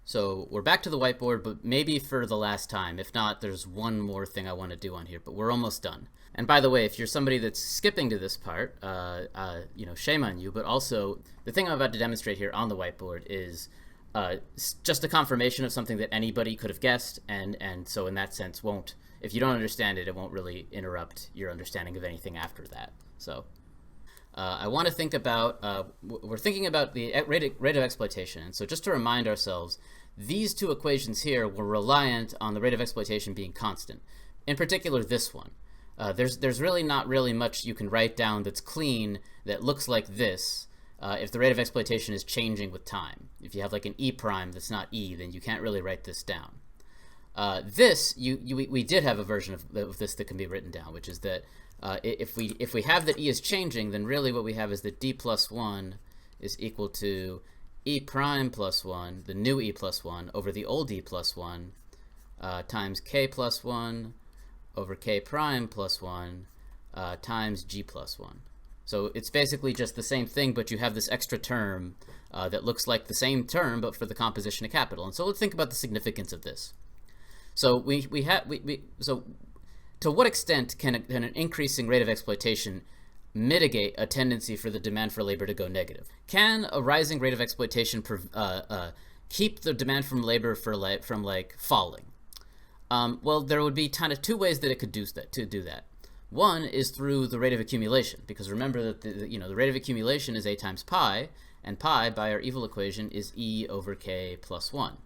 So we're back to the whiteboard, but maybe for the last time. If not, there's one more thing I want to do on here, but we're almost done. And by the way, if you're somebody that's skipping to this part, shame on you. But also, the thing I'm about to demonstrate here on the whiteboard is just a confirmation of something that anybody could have guessed, and so in that sense, if you don't understand it, it won't really interrupt your understanding of anything after that. So I want to think about, we're thinking about the rate of exploitation. And so just to remind ourselves, these two equations here were reliant on the rate of exploitation being constant. In particular, this one. There's really not really much you can write down that's clean that looks like this if the rate of exploitation is changing with time. If you have like an E prime that's not E, then you can't really write this down. We did have a version of this that can be written down, which is that if we have that E is changing, then really what we have is that D plus 1 is equal to E prime plus 1, the new E plus 1, over the old E plus 1, times K plus 1 over K prime plus 1 times G plus 1. So it's basically just the same thing, but you have this extra term that looks like the same term, but for the composition of capital. And so let's think about the significance of this. So so to what extent can an increasing rate of exploitation mitigate a tendency for the demand for labor to go negative? Can a rising rate of exploitation keep the demand from labor from falling? Well, there would be kind of two ways that it could do that. One is through the rate of accumulation, because remember that the rate of accumulation is A times pi, and pi by our evil equation is E over K plus 1.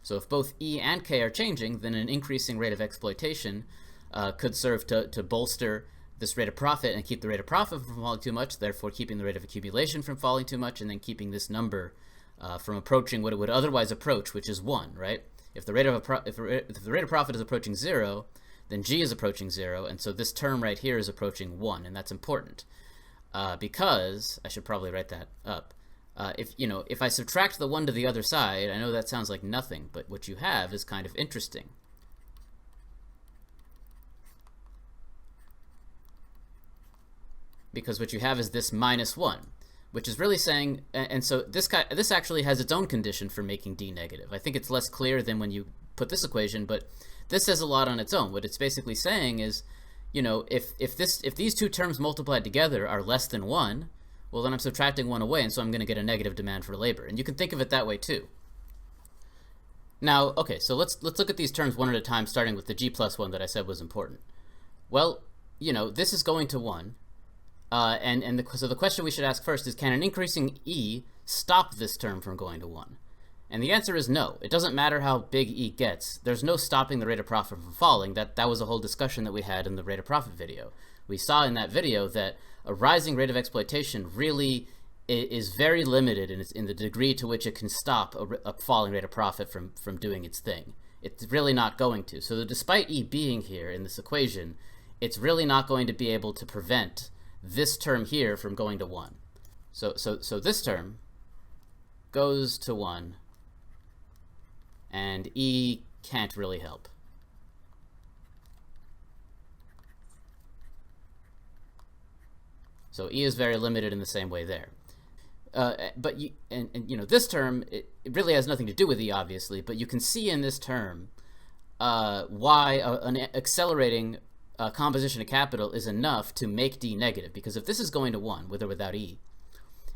So if both E and K are changing, then an increasing rate of exploitation could serve to bolster this rate of profit and keep the rate of profit from falling too much, therefore keeping the rate of accumulation from falling too much, and then keeping this number from approaching what it would otherwise approach, which is 1, right? If the rate of profit is approaching 0, then G is approaching 0, and so this term right here is approaching 1, and that's important because I should probably write that up. If I subtract the 1 to the other side, I know that sounds like nothing, but what you have is kind of interesting. Because what you have is this minus 1, which is really saying, and so this actually has its own condition for making D negative. I think it's less clear than when you put this equation, but this says a lot on its own. What it's basically saying is, if these two terms multiplied together are less than 1, well, then I'm subtracting 1 away, and so I'm going to get a negative demand for labor. And you can think of it that way too. Now, okay, so let's look at these terms one at a time, starting with the G plus 1 that I said was important. Well, this is going to 1. So the question we should ask first is, can an increasing E stop this term from going to 1? And the answer is no. It doesn't matter how big E gets. There's no stopping the rate of profit from falling. That was a whole discussion that we had in the rate of profit video. We saw in that video that a rising rate of exploitation really is very limited in the degree to which it can stop a falling rate of profit from doing its thing. It's really not going to. So despite E being here in this equation, it's really not going to be able to prevent this term here from going to 1. So this term goes to 1, and E can't really help. So E is very limited in the same way there. But this term, it really has nothing to do with E, obviously, but you can see in this term why an accelerating composition of capital is enough to make D negative, because if this is going to 1, with or without E,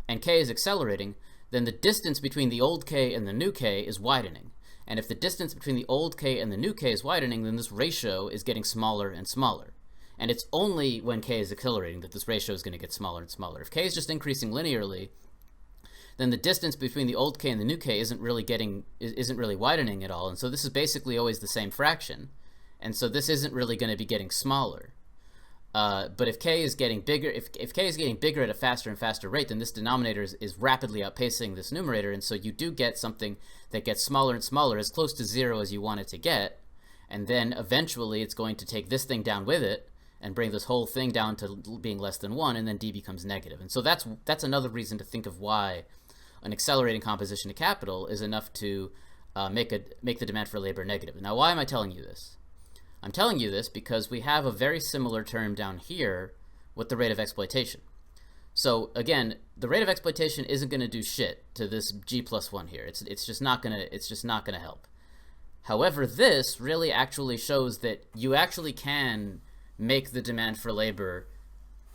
and K is accelerating, then the distance between the old K and the new K is widening. And if the distance between the old K and the new K is widening, then this ratio is getting smaller and smaller. And it's only when K is accelerating that this ratio is going to get smaller and smaller. If K is just increasing linearly, then the distance between the old K and the new K isn't really widening at all. And so this is basically always the same fraction. And so this isn't really going to be getting smaller. But if K is getting bigger, if K is getting bigger at a faster and faster rate, then this denominator is rapidly outpacing this numerator, and so you do get something that gets smaller and smaller, as close to 0 as you want it to get, and then eventually it's going to take this thing down with it and bring this whole thing down to being less than 1, and then D becomes negative. And so that's another reason to think of why an accelerating composition of capital is enough to make the demand for labor negative. Now, why am I telling you this? I'm telling you this because we have a very similar term down here with the rate of exploitation. So again, the rate of exploitation isn't going to do shit to this G+1 here. It's just not gonna help. However, this really actually shows that you actually can make the demand for labor.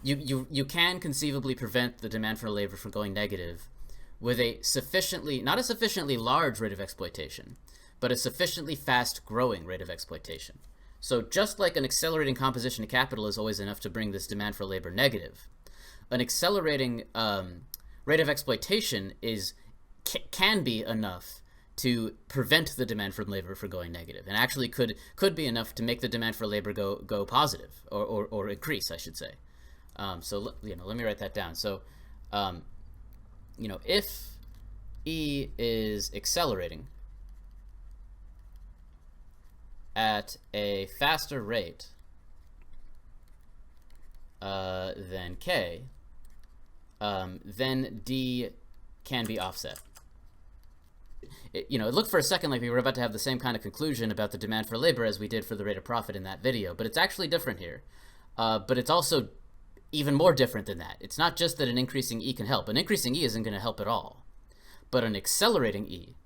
You can conceivably prevent the demand for labor from going negative with not a sufficiently large rate of exploitation, but a sufficiently fast growing rate of exploitation. So just like an accelerating composition of capital is always enough to bring this demand for labor negative, an accelerating rate of exploitation can be enough to prevent the demand for labor from going negative, and actually could be enough to make the demand for labor go positive or increase, I should say. So let me write that down. So if E is accelerating at a faster rate than K, then D can be offset. It looked for a second like we were about to have the same kind of conclusion about the demand for labor as we did for the rate of profit in that video, but it's actually different here. But it's also even more different than that. It's not just that an increasing E can help. An increasing E isn't going to help at all. But an accelerating E,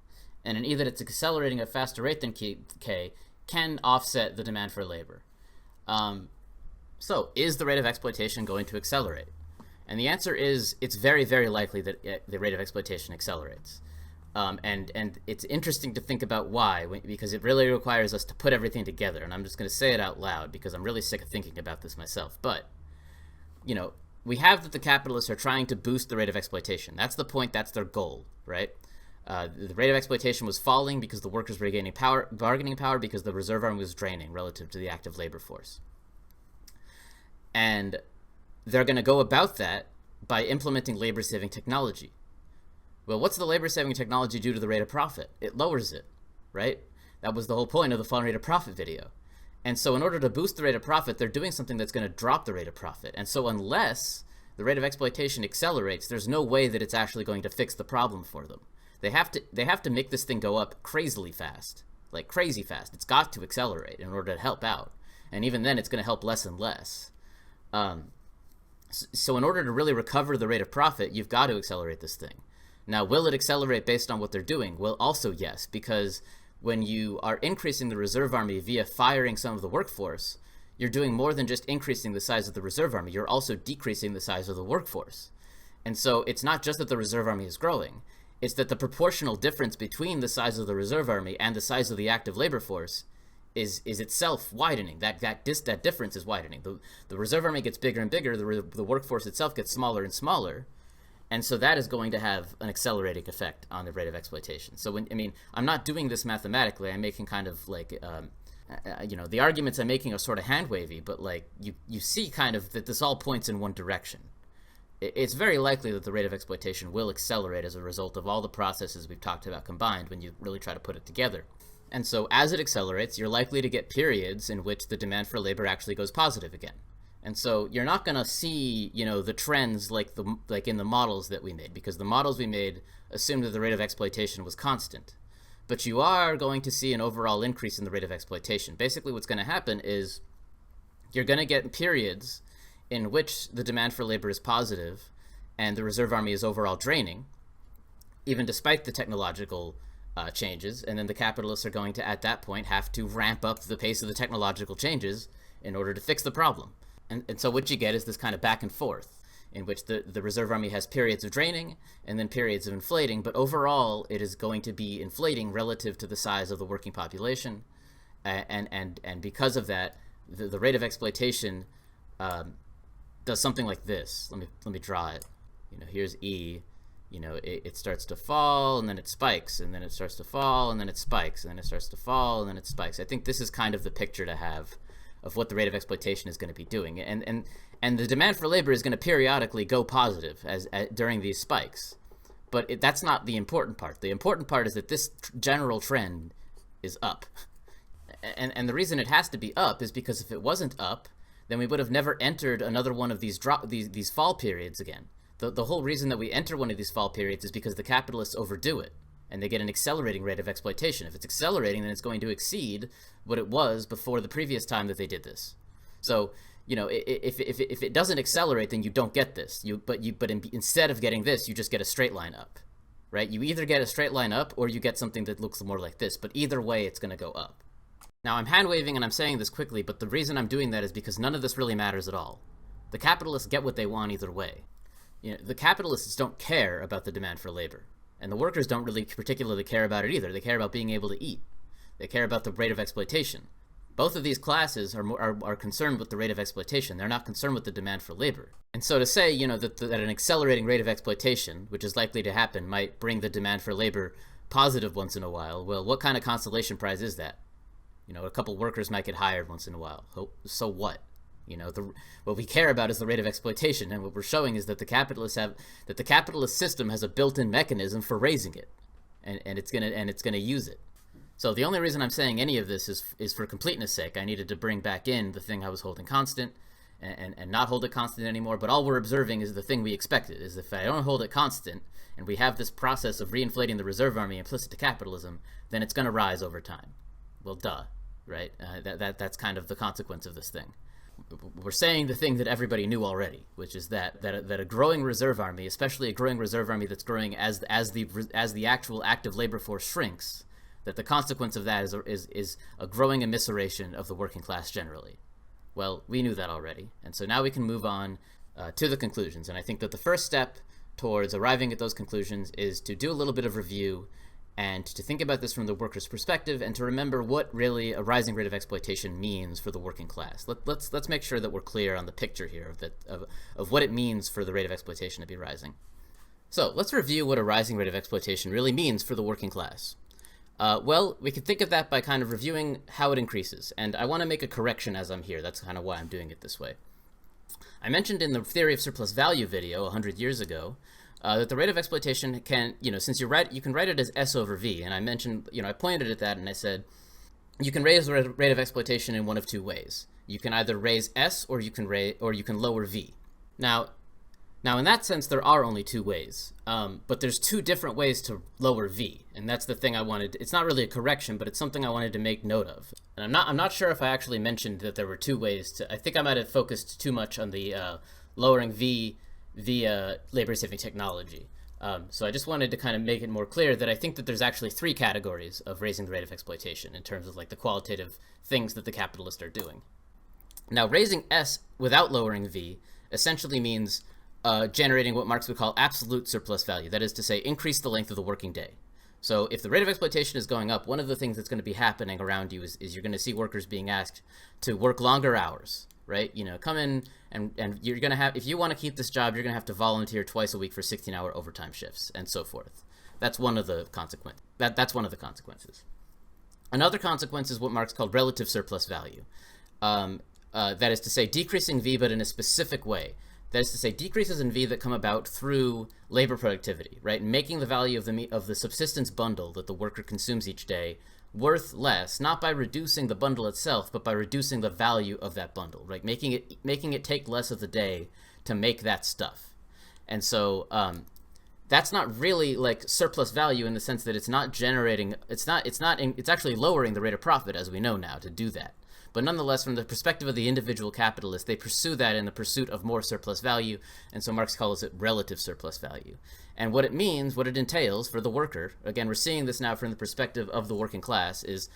and an E that it's accelerating at a faster rate than K, can offset the demand for labor. So is the rate of exploitation going to accelerate? And the answer is it's very, very likely that the rate of exploitation accelerates. And it's interesting to think about why, because it really requires us to put everything together. And I'm just going to say it out loud because I'm really sick of thinking about this myself. But, we have that the capitalists are trying to boost the rate of exploitation. That's the point. That's their goal, right? The rate of exploitation was falling because the workers were gaining bargaining power, because the reserve army was draining relative to the active labor force. And they're going to go about that by implementing labor-saving technology. Well, what's the labor-saving technology do to the rate of profit? It lowers it, right? That was the whole point of the falling rate of profit video. And so in order to boost the rate of profit, they're doing something that's going to drop the rate of profit. And so unless the rate of exploitation accelerates, there's no way that it's actually going to fix the problem for them. They have to make this thing go up crazily fast, like crazy fast. It's got to accelerate in order to help out. And even then, it's going to help less and less. So in order to really recover the rate of profit, you've got to accelerate this thing. Now, will it accelerate based on what they're doing? Well, also yes, because when you are increasing the reserve army via firing some of the workforce, you're doing more than just increasing the size of the reserve army. You're also decreasing the size of the workforce. And so it's not just that the reserve army is growing. It's that the proportional difference between the size of the reserve army and the size of the active labor force is itself widening. That difference is widening. The reserve army gets bigger and bigger. The workforce itself gets smaller and smaller. And so that is going to have an accelerating effect on the rate of exploitation. So I'm not doing this mathematically. I'm making kind of like, the arguments I'm making are sort of hand-wavy, but like you see kind of that this all points in one direction. It's very likely that the rate of exploitation will accelerate as a result of all the processes we've talked about combined when you really try to put it together. And so as it accelerates, you're likely to get periods in which the demand for labor actually goes positive again. And so you're not going to see, the trends like in the models that we made, because the models we made assumed that the rate of exploitation was constant. But you are going to see an overall increase in the rate of exploitation. Basically, what's going to happen is you're going to get periods in which the demand for labor is positive and the reserve army is overall draining, even despite the technological changes. And then the capitalists are going to, at that point, have to ramp up the pace of the technological changes in order to fix the problem. And so what you get is this kind of back and forth in which the reserve army has periods of draining and then periods of inflating, but overall it is going to be inflating relative to the size of the working population. And because of that, the rate of exploitation does something like this. Let me draw it. Here's E. It starts to fall and then it spikes, and then it starts to fall and then it spikes, and then it starts to fall and then it spikes. I think this is kind of the picture to have of what the rate of exploitation is going to be doing. And the demand for labor is going to periodically go positive during these spikes. But that's not the important part. The important part is that this general trend is up. And the reason it has to be up is because if it wasn't up, then we would have never entered another one of these fall periods again. The whole reason that we enter one of these fall periods is because the capitalists overdo it, and they get an accelerating rate of exploitation. If it's accelerating, then it's going to exceed what it was before the previous time that they did this. So, if it doesn't accelerate, then you don't get this. Instead of getting this, you just get a straight line up, right? You either get a straight line up or you get something that looks more like this, but either way, it's going to go up. Now, I'm hand waving and I'm saying this quickly, but the reason I'm doing that is because none of this really matters at all. The capitalists get what they want either way. The capitalists don't care about the demand for labor, and the workers don't really particularly care about it either. They care about being able to eat. They care about the rate of exploitation. Both of these classes are concerned with the rate of exploitation. They're not concerned with the demand for labor. And so to say, that an accelerating rate of exploitation, which is likely to happen, might bring the demand for labor positive once in a while, well, what kind of consolation prize is that? A couple workers might get hired once in a while. So what? What we care about is the rate of exploitation, and what we're showing is that the capitalist system has a built-in mechanism for raising it, and it's gonna use it. So the only reason I'm saying any of this is for completeness sake. I needed to bring back in the thing I was holding constant, and not hold it constant anymore. But all we're observing is the thing we expected: is if I don't hold it constant, and we have this process of reinflating the reserve army implicit to capitalism, then it's gonna rise over time. Well, duh. Right? That's kind of the consequence of this thing. We're saying the thing that everybody knew already, which is that a growing reserve army, especially a growing reserve army that's growing as the actual active labor force shrinks, that the consequence of that is a growing immiseration of the working class generally. Well, we knew that already, and so now we can move on to the conclusions. And I think that the first step towards arriving at those conclusions is to do a little bit of review and to think about this from the worker's perspective, and to remember what really a rising rate of exploitation means for the working class. Let's make sure that we're clear on the picture here of what it means for the rate of exploitation to be rising. So let's review what a rising rate of exploitation really means for the working class. Well, we can think of that by kind of reviewing how it increases, and I want to make a correction as I'm here. That's kind of why I'm doing it this way. I mentioned in the theory of surplus value video 100 years ago that the rate of exploitation can, since you can write it as S over V, and I mentioned, I pointed at that and I said, you can raise the rate of exploitation in one of two ways. You can either raise S or you can lower V. Now in that sense, there are only two ways, but there's two different ways to lower V, and that's the thing I wanted. It's not really a correction, but it's something I wanted to make note of. And I'm not sure if I actually mentioned that there were two ways I think I might have focused too much on the lowering V via labor-saving technology. So I just wanted to kind of make it more clear that I think that there's actually three categories of raising the rate of exploitation in terms of like the qualitative things that the capitalists are doing. Now, raising S without lowering V essentially means generating what Marx would call absolute surplus value. That is to say, increase the length of the working day. So if the rate of exploitation is going up, one of the things that's going to be happening around you is you're going to see workers being asked to work longer hours, right? Come in and you're going to have, if you want to keep this job, you're going to have to volunteer twice a week for 16-hour overtime shifts and so forth. That's one of the consequences. That's one of the consequences. Another consequence is what Marx called relative surplus value. That is to say, decreasing V, but in a specific way. That is to say, decreases in V that come about through labor productivity, right? Making the value of the subsistence bundle that the worker consumes each day worth less, not by reducing the bundle itself, but by reducing the value of that bundle, right? Making it take less of the day to make that stuff. And so that's not really like surplus value in the sense that it's not generating, it's actually lowering the rate of profit, as we know now, to do that. But nonetheless, from the perspective of the individual capitalist, they pursue that in the pursuit of more surplus value, and so Marx calls it relative surplus value. And what it means, what it entails for the worker, again, we're seeing this now from the perspective of the working class, is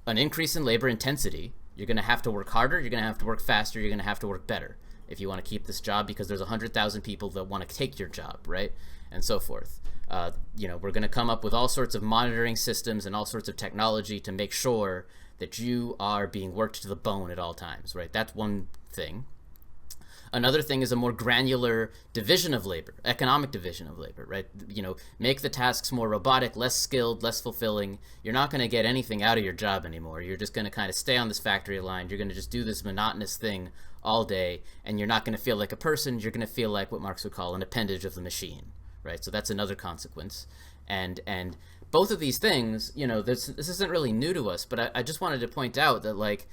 an increase in labor intensity. You're going to have to work harder, you're going to have to work faster, you're going to have to work better if you want to keep this job, because there's 100,000 people that want to take your job, right? And so forth. We're going to come up with all sorts of monitoring systems and all sorts of technology to make sure that you are being worked to the bone at all times, right? That's one thing. Another thing is a more granular division of labor, economic division of labor, right? Make the tasks more robotic, less skilled, less fulfilling. You're not going to get anything out of your job anymore. You're just going to kind of stay on this factory line. You're going to just do this monotonous thing all day, and you're not going to feel like a person. You're going to feel like what Marx would call an appendage of the machine, right? So that's another consequence. And both of these things, this isn't really new to us, but I just wanted to point out that, like,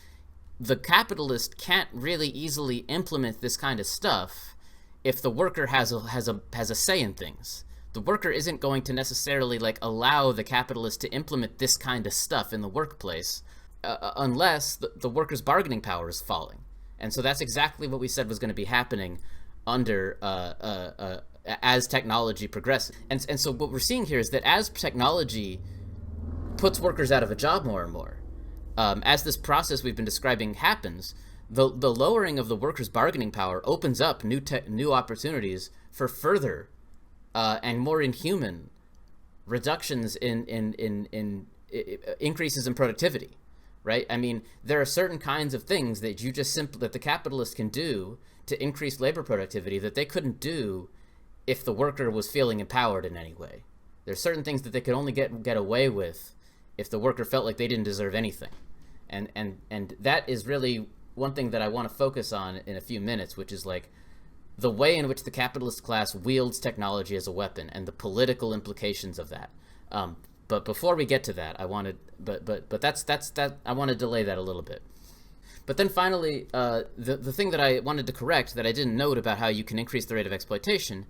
the capitalist can't really easily implement this kind of stuff if the worker has a say in things. The worker isn't going to necessarily allow the capitalist to implement this kind of stuff in the workplace unless the worker's bargaining power is falling. And so that's exactly what we said was going to be happening under as technology progresses. And so what we're seeing here is that as technology puts workers out of a job more and more, as this process we've been describing happens, the lowering of the workers' bargaining power opens up new opportunities for further and more inhuman reductions in increases in productivity, right? I mean, there are certain kinds of things that that the capitalist can do to increase labor productivity that they couldn't do if the worker was feeling empowered in any way. There's certain things that they could only get away with if the worker felt like they didn't deserve anything. And that is really one thing that I want to focus on in a few minutes, which is like the way in which the capitalist class wields technology as a weapon and the political implications of that. But before we get to that, I want to delay that a little bit. But then finally, the thing that I wanted to correct that I didn't note about how you can increase the rate of exploitation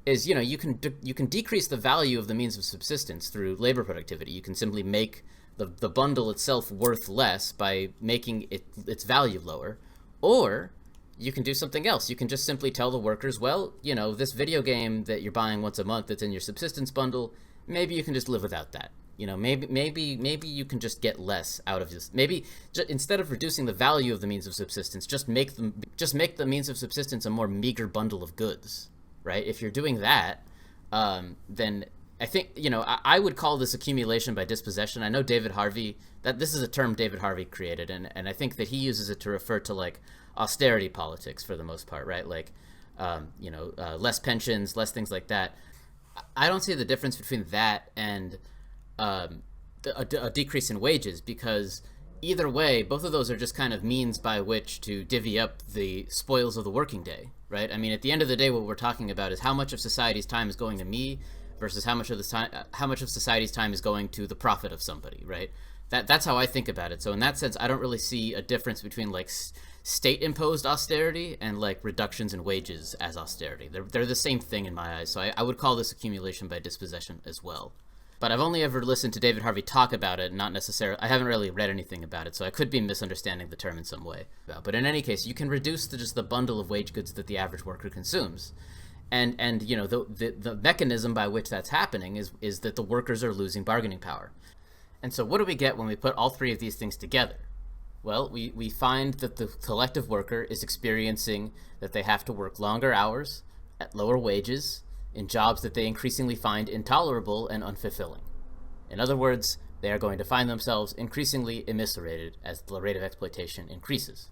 is, you can decrease the value of the means of subsistence through labor productivity. You can simply make the bundle itself worth less by making its value lower, or you can do something else. You can just simply tell the workers, well, this video game that you're buying once a month that's in your subsistence bundle, maybe you can just live without that. Maybe you can just get less out of this. Maybe instead of reducing the value of the means of subsistence, just make the means of subsistence a more meager bundle of goods, right? If you're doing that, then I think, I would call this accumulation by dispossession. I know David Harvey, that this is a term David Harvey created, and I think that he uses it to refer to like austerity politics for the most part, right? Like, less pensions, less things like that. I don't see the difference between that and a decrease in wages, because either way, both of those are just kind of means by which to divvy up the spoils of the working day, right? I mean, at the end of the day, what we're talking about is how much of society's time is going to me versus how much of society's time is going to the profit of somebody, right? That's how I think about it. So in that sense, I don't really see a difference between like state-imposed austerity and like reductions in wages as austerity. They're the same thing in my eyes. So I would call this accumulation by dispossession as well. But I've only ever listened to David Harvey talk about it, not necessarily, I haven't really read anything about it, so I could be misunderstanding the term in some way. But in any case, you can reduce just the bundle of wage goods that the average worker consumes. And the mechanism by which that's happening is that the workers are losing bargaining power. And so what do we get when we put all three of these things together? Well, we find that the collective worker is experiencing that they have to work longer hours at lower wages in jobs that they increasingly find intolerable and unfulfilling. In other words, they are going to find themselves increasingly immiserated as the rate of exploitation increases.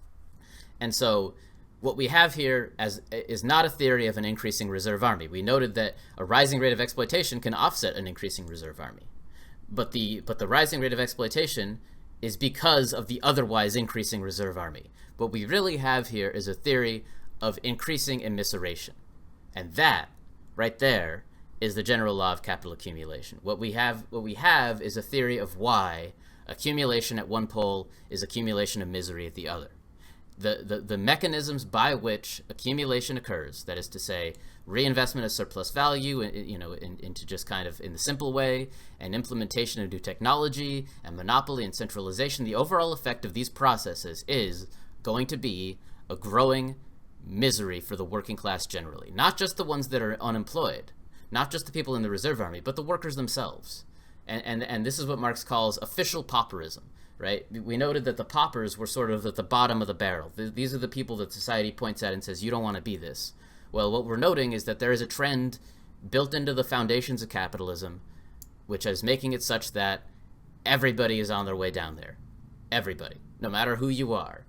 And so what we have here is not a theory of an increasing reserve army. We noted that a rising rate of exploitation can offset an increasing reserve army. But the rising rate of exploitation is because of the otherwise increasing reserve army. What we really have here is a theory of increasing immiseration. And that, right there, is the general law of capital accumulation. What we have is a theory of why accumulation at one pole is accumulation of misery at the other. The mechanisms by which accumulation occurs, that is to say, reinvestment of surplus value, into just kind of in the simple way, and implementation of new technology, and monopoly and centralization, the overall effect of these processes is going to be a growing misery for the working class generally. Not just the ones that are unemployed, not just the people in the reserve army, but the workers themselves. And this is what Marx calls official pauperism, right? We noted that the paupers were sort of at the bottom of the barrel. These are the people that society points at and says, you don't want to be this. Well, what we're noting is that there is a trend built into the foundations of capitalism, which is making it such that everybody is on their way down there. Everybody, no matter who you are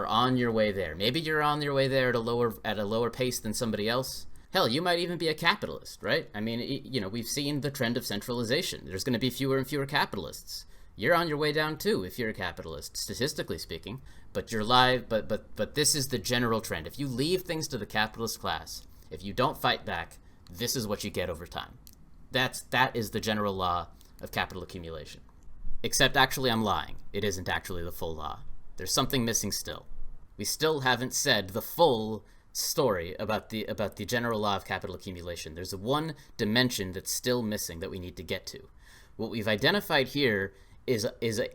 on your way there. Maybe you're on your way there at a lower pace than somebody else. Hell, you might even be a capitalist, right? I mean, we've seen the trend of centralization. There's going to be fewer and fewer capitalists. You're on your way down too if you're a capitalist, statistically speaking. But you're live. But this is the general trend. If you leave things to the capitalist class, if you don't fight back, this is what you get over time. That is the general law of capital accumulation. Except actually, I'm lying. It isn't actually the full law. There's something missing still. We still haven't said the full story about the general law of capital accumulation. There's one dimension that's still missing that we need to get to. What we've identified here is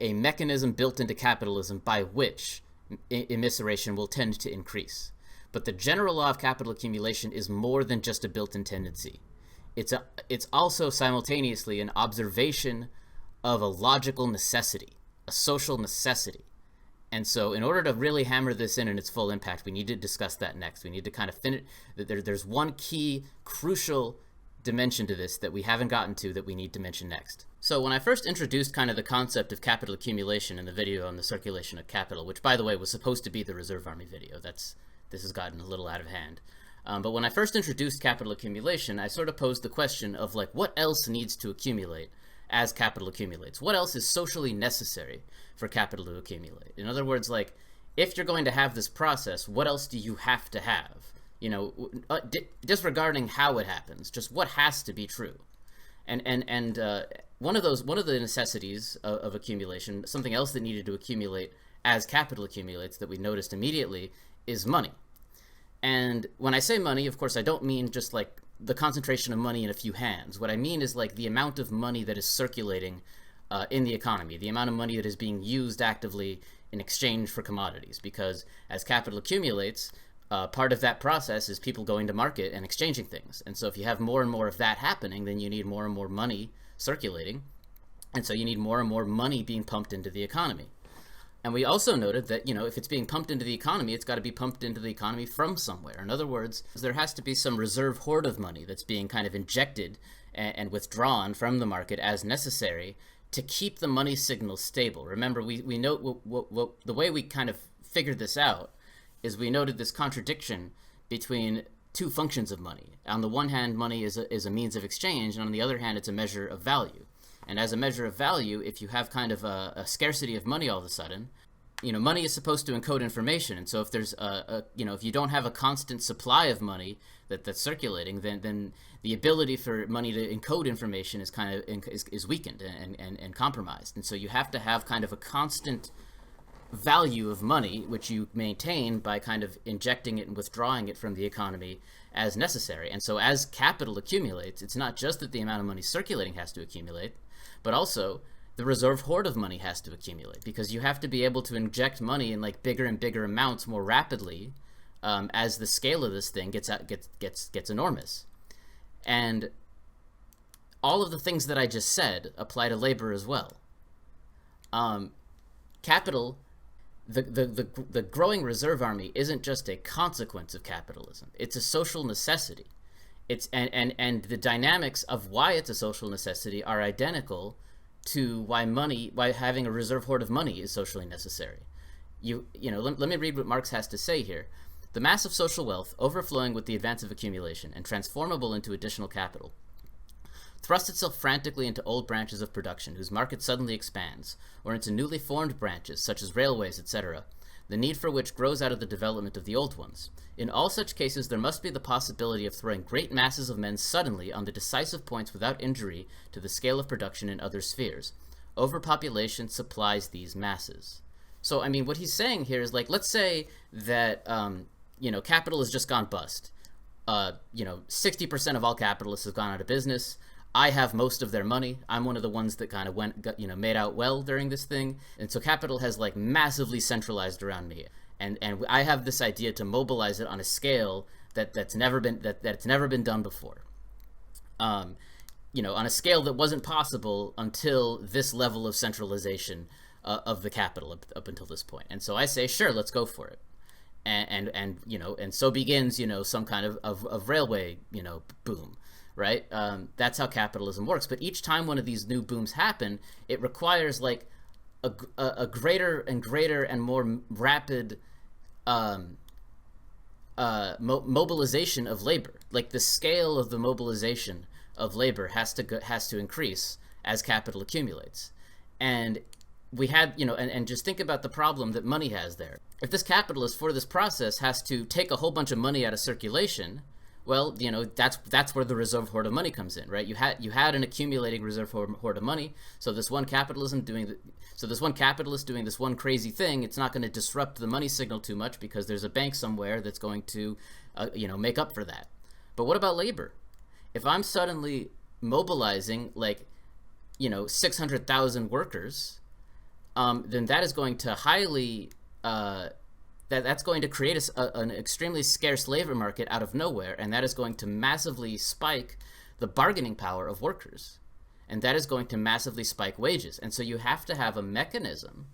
a mechanism built into capitalism by which immiseration will tend to increase. But the general law of capital accumulation is more than just a built-in tendency. It's also simultaneously an observation of a logical necessity, a social necessity. And so in order to really hammer this in its full impact, we need to discuss that next. We need to kind of finish. There's one key, crucial dimension to this that we haven't gotten to that we need to mention next. So when I first introduced kind of the concept of capital accumulation in the video on the circulation of capital, which by the way was supposed to be the Reserve Army video, this has gotten a little out of hand. But when I first introduced capital accumulation, I sort of posed the question of like, what else needs to accumulate as capital accumulates? What else is socially necessary for capital to accumulate? In other words, like, if you're going to have this process, what else do you have to have? You know, disregarding how it happens, just what has to be true. And one of the necessities of accumulation, something else that needed to accumulate as capital accumulates that we noticed immediately, is money. And when I say money, of course, I don't mean just like the concentration of money in a few hands. What I mean is like the amount of money that is circulating in the economy, the amount of money that is being used actively in exchange for commodities. Because as capital accumulates, part of that process is people going to market and exchanging things. And so if you have more and more of that happening, then you need more and more money circulating. And so you need more and more money being pumped into the economy. And we also noted that, you know, if it's being pumped into the economy, it's got to be pumped into the economy from somewhere. In other words, there has to be some reserve hoard of money that's being kind of injected and withdrawn from the market as necessary to keep the money signal stable. Remember, we note the way we kind of figured this out is we noted this contradiction between two functions of money. On the one hand, money is a means of exchange, and on the other hand, it's a measure of value. And as a measure of value, if you have kind of a scarcity of money all of a sudden, you know, money is supposed to encode information. And so if there's if you don't have a constant supply of money that's circulating, then the ability for money to encode information is kind of is weakened and compromised. And so you have to have kind of a constant value of money, which you maintain by kind of injecting it and withdrawing it from the economy as necessary. And so as capital accumulates, it's not just that the amount of money circulating has to accumulate, but also the reserve hoard of money has to accumulate, because you have to be able to inject money in like bigger and bigger amounts more rapidly as the scale of this thing gets enormous. And all of the things that I just said apply to labor as well. Capital, the growing reserve army isn't just a consequence of capitalism. It's a social necessity. It's and the dynamics of why it's a social necessity are identical to why having a reserve hoard of money is socially necessary. Let me read what Marx has to say here. The mass of social wealth, overflowing with the advance of accumulation and transformable into additional capital, thrusts itself frantically into old branches of production whose market suddenly expands, or into newly formed branches such as railways, etc., the need for which grows out of the development of the old ones. In all such cases, there must be the possibility of throwing great masses of men suddenly on the decisive points without injury to the scale of production in other spheres. Overpopulation supplies these masses. So, I mean, what he's saying here is like, let's say that, capital has just gone bust. 60% of all capitalists have gone out of business. I have most of their money. I'm one of the ones that kind of made out well during this thing. And so capital has like massively centralized around me. And I have this idea to mobilize it on a scale that's never been done before. On a scale that wasn't possible until this level of centralization of the capital up until this point. And so I say, sure, let's go for it. And so begins, some kind of railway, boom. Right? That's how capitalism works. But each time one of these new booms happen, it requires like a greater and greater and more rapid mobilization of labor. Like the scale of the mobilization of labor has to increase as capital accumulates. And we had, and just think about the problem that money has there. If this capitalist for this process has to take a whole bunch of money out of circulation, well, that's where the reserve hoard of money comes in, right? You had an accumulating reserve hoard of money. So this one capitalist doing this one crazy thing, it's not going to disrupt the money signal too much because there's a bank somewhere that's going to, make up for that. But what about labor? If I'm suddenly mobilizing 600,000 workers, then that is going to highly that's going to create an extremely scarce labor market out of nowhere, and that is going to massively spike the bargaining power of workers, and that is going to massively spike wages. And so you have to have a mechanism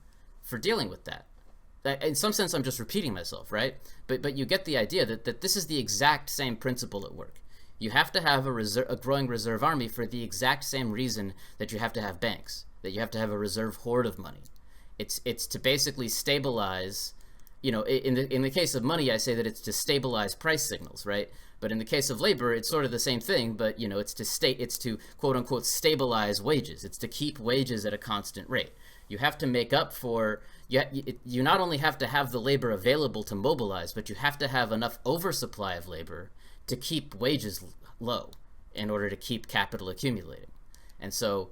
for dealing with that. In some sense, I'm just repeating myself, right? But you get the idea that this is the exact same principle at work. You have to have a growing reserve army for the exact same reason that you have to have banks, that you have to have a reserve hoard of money. It's to basically stabilize, in the case of money, I say that it's to stabilize price signals, right? But in the case of labor, it's sort of the same thing, but it's to quote unquote stabilize wages. It's to keep wages at a constant rate. You have to make up for, you not only have to have the labor available to mobilize, but you have to have enough oversupply of labor to keep wages low in order to keep capital accumulating. And so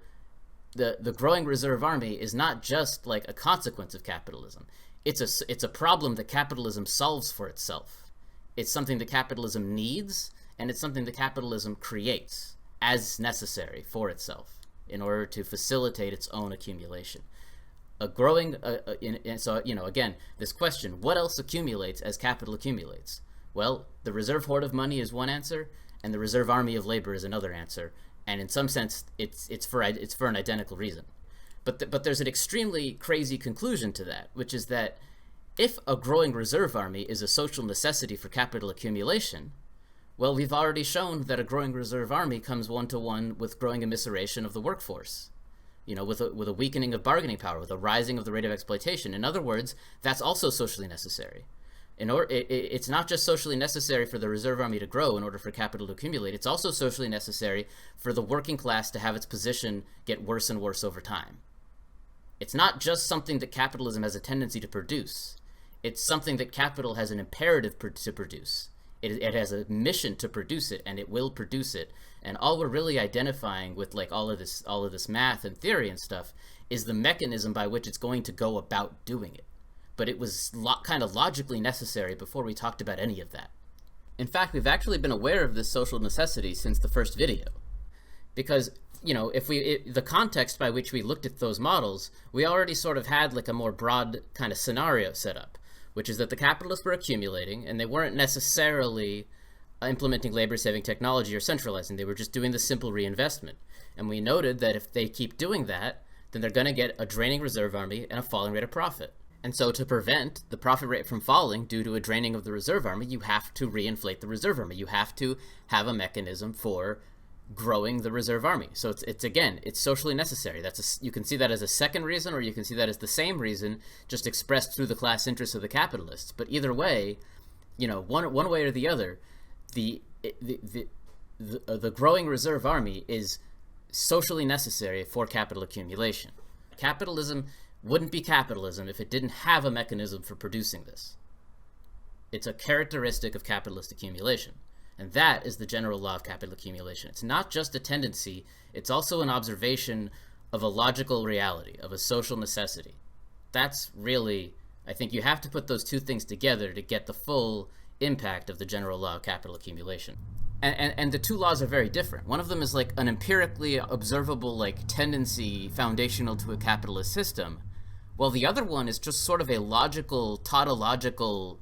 the growing reserve army is not just like a consequence of capitalism. It's a problem that capitalism solves for itself. It's something that capitalism needs, and it's something that capitalism creates as necessary for itself in order to facilitate its own accumulation. Again, this question, what else accumulates as capital accumulates? Well, the reserve hoard of money is one answer, and the reserve army of labor is another answer. And in some sense, it's for an identical reason. But there's an extremely crazy conclusion to that, which is that if a growing reserve army is a social necessity for capital accumulation, well, we've already shown that a growing reserve army comes one-to-one with growing immiseration of the workforce. With a weakening of bargaining power, with a rising of the rate of exploitation. In other words, that's also socially necessary. It's not just socially necessary for the reserve army to grow in order for capital to accumulate. It's also socially necessary for the working class to have its position get worse and worse over time. It's not just something that capitalism has a tendency to produce. It's something that capital has an imperative to produce. It has a mission to produce it, and it will produce it. And all we're really identifying with like all of this math and theory and stuff is the mechanism by which it's going to go about doing it. But it was kind of logically necessary before we talked about any of that. In fact, we've actually been aware of this social necessity since the first video. Because, the context by which we looked at those models, we already sort of had like a more broad kind of scenario set up, which is that the capitalists were accumulating, and they weren't necessarily implementing labor-saving technology or centralizing. They were just doing the simple reinvestment. And we noted that if they keep doing that, then they're going to get a draining reserve army and a falling rate of profit. And so to prevent the profit rate from falling due to a draining of the reserve army, you have to reinflate the reserve army. You have to have a mechanism for growing the reserve army. So it's socially necessary. You can see that as a second reason, or you can see that as the same reason, just expressed through the class interests of the capitalists. But either way, one way or the other, the growing reserve army is socially necessary for capital accumulation. Capitalism wouldn't be capitalism if it didn't have a mechanism for producing this. It's a characteristic of capitalist accumulation. And that is the general law of capital accumulation. It's not just a tendency, it's also an observation of a logical reality, of a social necessity. That's really, I think you have to put those two things together to get the full impact of the general law of capital accumulation. And the two laws are very different. One of them is like an empirically observable like tendency foundational to a capitalist system, while the other one is just sort of a logical, tautological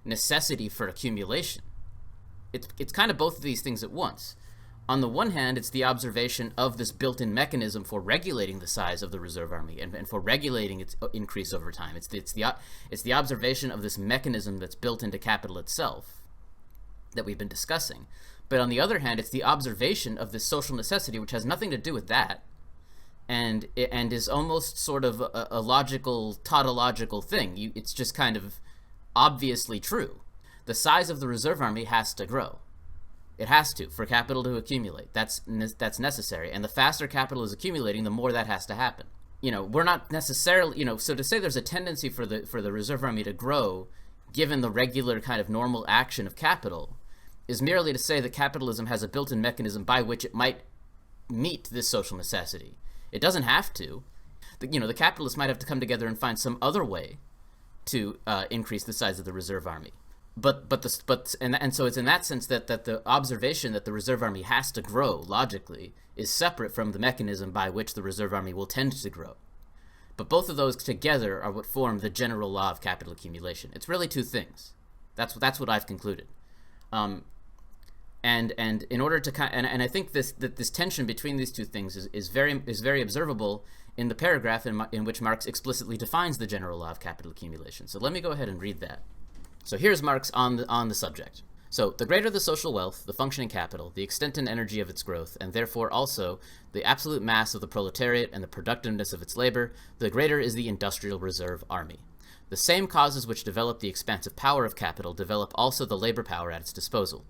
necessity for accumulation. It's kind of both of these things at once. On the one hand, it's the observation of this built-in mechanism for regulating the size of the reserve army and for regulating its increase over time. It's the observation of this mechanism that's built into capital itself that we've been discussing. But on the other hand, it's the observation of this social necessity, which has nothing to do with that, and is almost sort of a logical, tautological thing. It's just kind of obviously true. The size of the reserve army has to grow. It has to, for capital to accumulate. That's necessary. And the faster capital is accumulating, the more that has to happen. We're not necessarily, so to say there's a tendency for the reserve army to grow, given the regular kind of normal action of capital, is merely to say that capitalism has a built-in mechanism by which it might meet this social necessity. It doesn't have to. The capitalists might have to come together and find some other way to increase the size of the reserve army. And so it's in that sense that the observation that the reserve army has to grow logically is separate from the mechanism by which the reserve army will tend to grow. But both of those together are what form the general law of capital accumulation. It's really two things. That's what I've concluded. And in order to and I think this tension between these two things is very observable in the paragraph in which Marx explicitly defines the general law of capital accumulation. So let me go ahead and read that. So here's Marx on the subject. So the greater the social wealth, the functioning capital, the extent and energy of its growth, and therefore also the absolute mass of the proletariat and the productiveness of its labor, the greater is the industrial reserve army. The same causes which develop the expansive power of capital develop also the labor power at its disposal.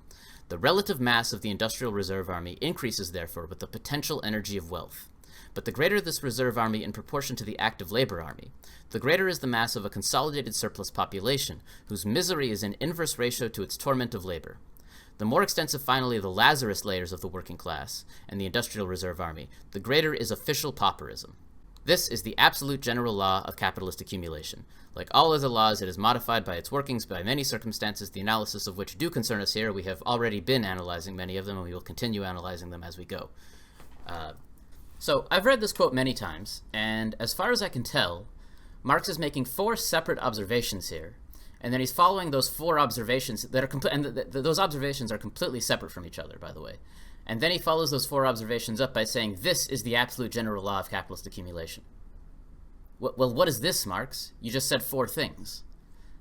The relative mass of the industrial reserve army increases therefore with the potential energy of wealth. But the greater this reserve army in proportion to the active labor army, the greater is the mass of a consolidated surplus population, whose misery is in inverse ratio to its torment of labor. The more extensive finally the Lazarus layers of the working class and the industrial reserve army, the greater is official pauperism. This is the absolute general law of capitalist accumulation. Like all other laws, it is modified by its workings by many circumstances, the analysis of which do concern us here. We have already been analyzing many of them, and we will continue analyzing them as we go. So I've read this quote many times, and as far as I can tell, Marx is making four separate observations here, and then he's following those four observations that are those observations are completely separate from each other, by the way. And then he follows those four observations up by saying, this is the absolute general law of capitalist accumulation. Well, what is this, Marx? You just said four things.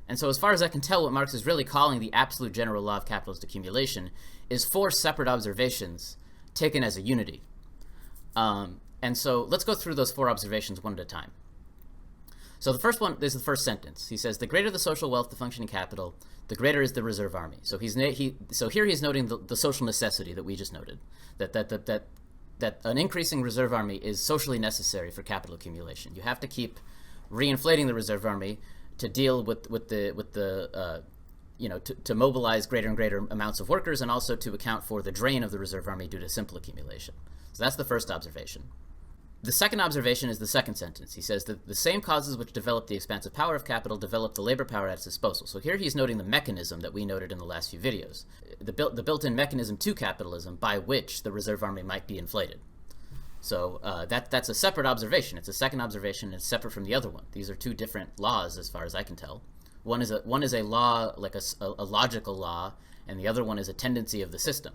And so as far as I can tell, what Marx is really calling the absolute general law of capitalist accumulation is four separate observations taken as a unity. And so let's go through those four observations one at a time. So the first one is the first sentence. He says, the greater the social wealth, the functioning capital, the greater is the reserve army. So here he's noting the social necessity that we just noted, that an increasing reserve army is socially necessary for capital accumulation. You have to keep reinflating the reserve army to deal with the to mobilize greater and greater amounts of workers, and also to account for the drain of the reserve army due to simple accumulation. So that's the first observation. The second observation is the second sentence. He says that the same causes which develop the expansive power of capital develop the labor power at its disposal. So here he's noting the mechanism that we noted in the last few videos, the built-in mechanism to capitalism by which the reserve army might be inflated. So that's a separate observation. It's a second observation, and it's separate from the other one. These are two different laws as far as I can tell. One is a law, like a logical law, and the other one is a tendency of the system.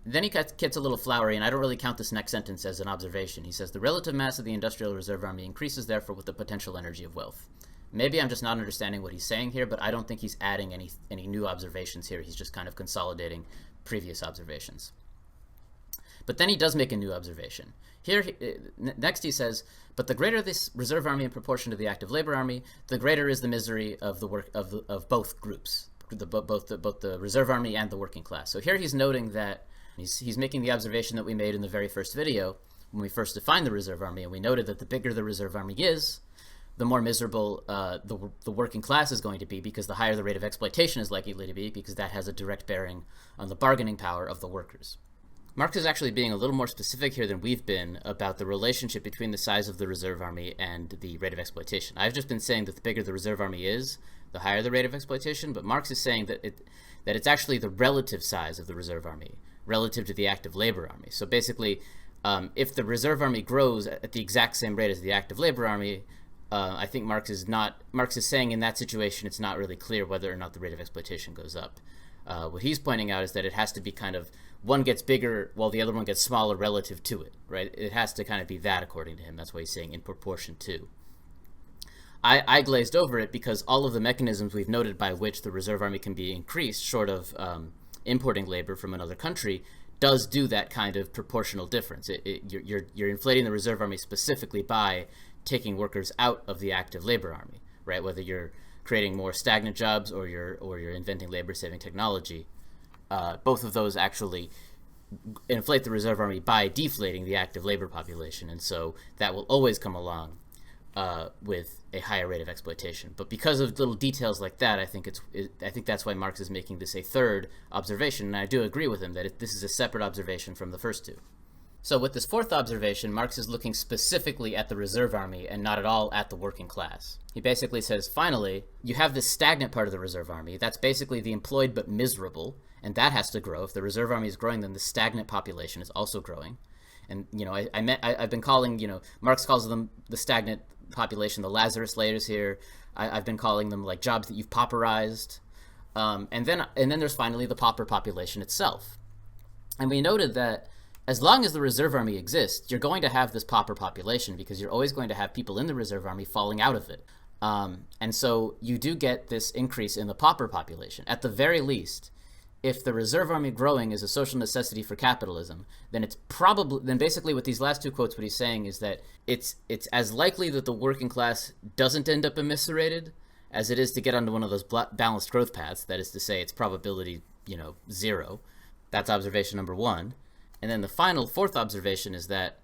Then he gets a little flowery, and I don't really count this next sentence as an observation. He says, the relative mass of the industrial reserve army increases therefore with the potential energy of wealth. Maybe I'm just not understanding what he's saying here, but I don't think he's adding any new observations here. He's just kind of consolidating previous observations. But then he does make a new observation. Here, next he says, but the greater this reserve army in proportion to the active labor army, the greater is the misery of the work of both groups. Both the reserve army and the working class. So here he's noting that he's making the observation that we made in the very first video when we first defined the reserve army, and we noted that the bigger the reserve army is, the more miserable the working class is going to be, because the higher the rate of exploitation is likely to be, because that has a direct bearing on the bargaining power of the workers. Marx is actually being a little more specific here than we've been about the relationship between the size of the reserve army and the rate of exploitation. I've just been saying that the bigger the reserve army is, the higher the rate of exploitation, but Marx is saying that it's actually the relative size of the reserve army relative to the active labor army. So basically, if the reserve army grows at the exact same rate as the active labor army, I think Marx is saying in that situation it's not really clear whether or not the rate of exploitation goes up. What he's pointing out is that it has to be kind of, one gets bigger while the other one gets smaller relative to it, right? It has to kind of be that, according to him. That's why he's saying in proportion to. I glazed over it because all of the mechanisms we've noted by which the reserve army can be increased, short of importing labor from another country, does do that kind of proportional difference. You're inflating the reserve army specifically by taking workers out of the active labor army, right? Whether you're creating more stagnant jobs or you're inventing labor-saving technology, both of those actually inflate the reserve army by deflating the active labor population, and so that will always come along with a higher rate of exploitation. But because of little details like that, I think that's why Marx is making this a third observation, and I do agree with him that this is a separate observation from the first two. So with this fourth observation, Marx is looking specifically at the reserve army and not at all at the working class. He basically says, finally, you have this stagnant part of the reserve army. That's basically the employed but miserable, and that has to grow. If the reserve army is growing, then the stagnant population is also growing. And, I've been calling, Marx calls them the stagnant population, the Lazarus layers here. I've been calling them like jobs that you've pauperized. And then there's finally the pauper population itself. And we noted that as long as the reserve army exists, you're going to have this pauper population because you're always going to have people in the reserve army falling out of it. And so you do get this increase in the pauper population. At the very least, if the reserve army growing is a social necessity for capitalism, then basically with these last two quotes, what he's saying is that it's as likely that the working class doesn't end up eviscerated as it is to get onto one of those balanced growth paths. That is to say, its probability, 0. That's observation number one. And then the final fourth observation is that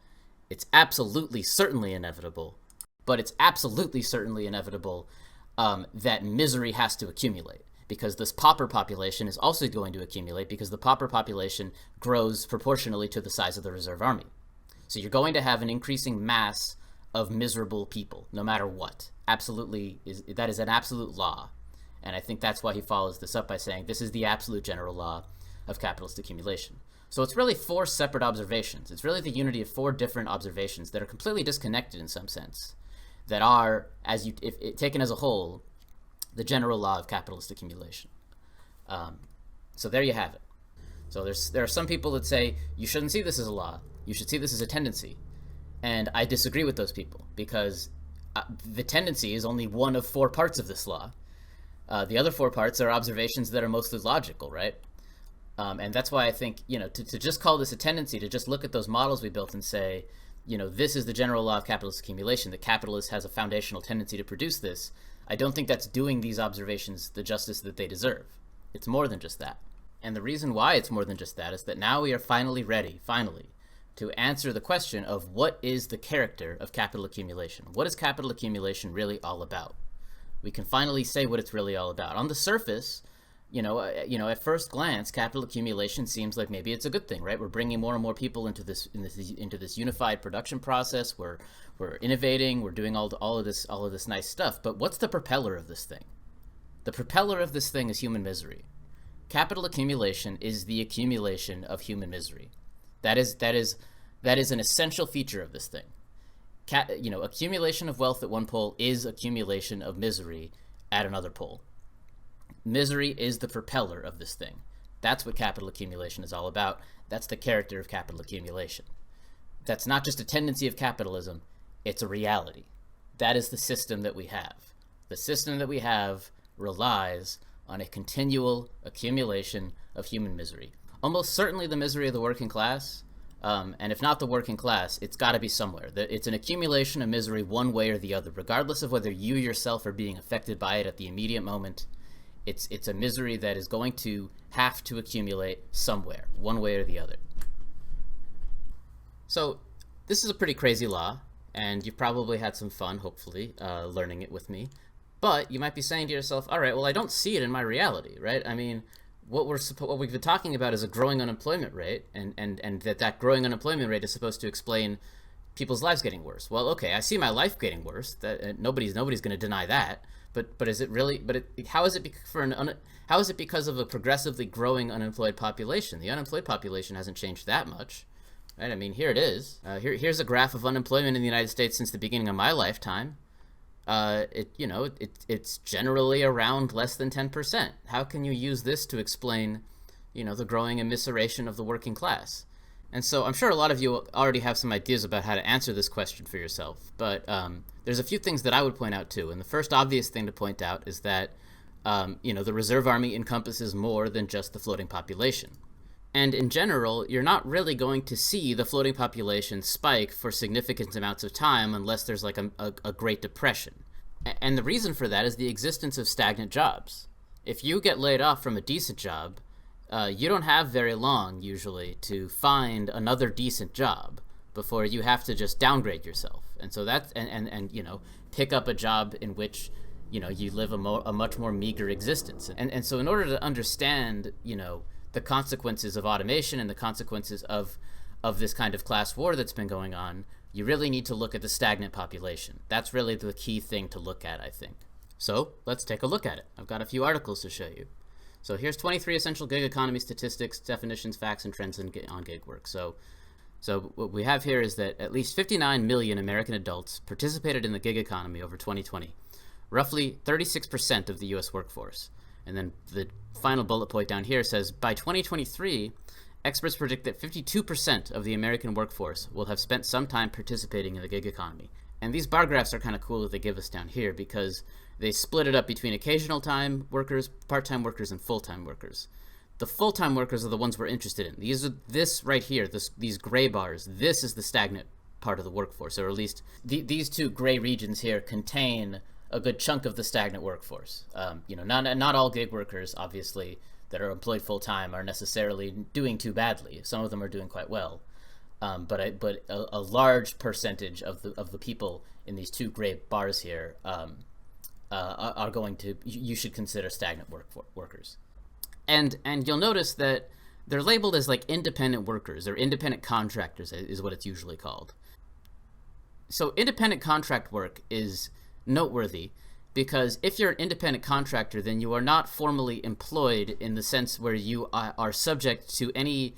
it's absolutely certainly inevitable, but it's absolutely certainly inevitable that misery has to accumulate, because this pauper population is also going to accumulate because the pauper population grows proportionally to the size of the reserve army. So you're going to have an increasing mass of miserable people, no matter what. Absolutely, that is an absolute law. And I think that's why he follows this up by saying this is the absolute general law of capitalist accumulation. So it's really four separate observations. It's really the unity of four different observations that are completely disconnected in some sense, that are, if taken as a whole, the general law of capitalist accumulation. So there you have it. So there are some people that say you shouldn't see this as a law. You should see this as a tendency. And I disagree with those people because the tendency is only one of four parts of this law. The other four parts are observations that are mostly logical, right? And that's why I think, to just call this a tendency, to just look at those models we built and say, this is the general law of capitalist accumulation, that capitalist has a foundational tendency to produce this, I don't think that's doing these observations the justice that they deserve. It's more than just that. And the reason why it's more than just that is that now we are finally ready, to answer the question of what is the character of capital accumulation? What is capital accumulation really all about? We can finally say what it's really all about. On the surface, at first glance, capital accumulation seems like maybe it's a good thing, right? We're bringing more and more people into this unified production process. We're innovating. We're doing all of this nice stuff. But what's the propeller of this thing? The propeller of this thing is human misery. Capital accumulation is the accumulation of human misery. That is an essential feature of this thing. Accumulation of wealth at one pole is accumulation of misery at another pole. Misery is the propeller of this thing. That's what capital accumulation is all about. That's the character of capital accumulation. That's not just a tendency of capitalism, it's a reality. That is the system that we have. The system that we have relies on a continual accumulation of human misery. Almost certainly the misery of the working class, and if not the working class, it's got to be somewhere. It's an accumulation of misery one way or the other, regardless of whether you yourself are being affected by it at the immediate moment. It's a misery that is going to have to accumulate somewhere, one way or the other. So this is a pretty crazy law, and you've probably had some fun, hopefully, learning it with me. But you might be saying to yourself, all right, well, I don't see it in my reality, right? I mean, what we've been talking about is a growing unemployment rate, and that growing unemployment rate is supposed to explain people's lives getting worse. Well, okay, I see my life getting worse. That nobody's going to deny that. But is it really? How is it because of a progressively growing unemployed population? The unemployed population hasn't changed that much, right? I mean, here it is. Here's a graph of unemployment in the United States since the beginning of my lifetime. It's generally around less than 10%. How can you use this to explain, the growing immiseration of the working class? And so I'm sure a lot of you already have some ideas about how to answer this question for yourself, but there's a few things that I would point out too. And the first obvious thing to point out is that, the reserve army encompasses more than just the floating population. And in general, you're not really going to see the floating population spike for significant amounts of time unless there's like a Great Depression. And the reason for that is the existence of stagnant jobs. If you get laid off from a decent job, you don't have very long, usually, to find another decent job before you have to just downgrade yourself. And so that's, and pick up a job in which, you live a much more meager existence. And so in order to understand, the consequences of automation and the consequences of this kind of class war that's been going on, you really need to look at the stagnant population. That's really the key thing to look at, I think. So let's take a look at it. I've got a few articles to show you. So here's 23 essential gig economy statistics, definitions, facts, and trends on gig work. So So what we have here is that at least 59 million American adults participated in the gig economy over 2020, roughly 36% of the U.S. workforce. And then the final bullet point down here says, by 2023, experts predict that 52% of the American workforce will have spent some time participating in the gig economy. And these bar graphs are kind of cool that they give us down here because they split it up between occasional time workers, part-time workers, and full-time workers. The full-time workers are the ones we're interested in. This right here, these gray bars, this is the stagnant part of the workforce, or at least these two gray regions here contain a good chunk of the stagnant workforce. Not all gig workers, obviously, that are employed full-time are necessarily doing too badly. Some of them are doing quite well. But a large percentage of the people in these two gray bars here are going to, you should consider stagnant workers. And you'll notice that they're labeled as like independent workers or independent contractors is what it's usually called. So independent contract work is noteworthy because if you're an independent contractor, then you are not formally employed in the sense where you are subject to any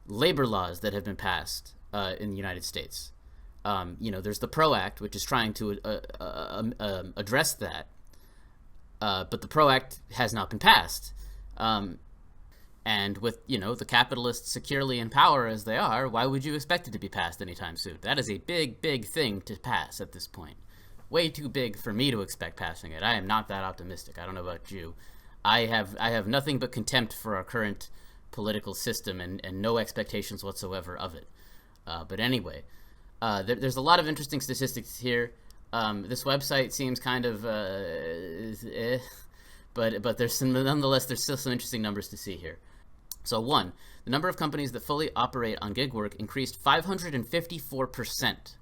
labor laws that have been passed in the United States. There's the PRO Act, which is trying to address that, but the PRO Act has not been passed. And with, the capitalists securely in power as they are, why would you expect it to be passed anytime soon? That is a big, big thing to pass at this point. Way too big for me to expect passing it. I am not that optimistic. I don't know about you. I have nothing but contempt for our current political system and no expectations whatsoever of it. But anyway, there's a lot of interesting statistics here. This website seems kind of but nonetheless there's still some interesting numbers to see here. So 1, the number of companies that fully operate on gig work increased 554%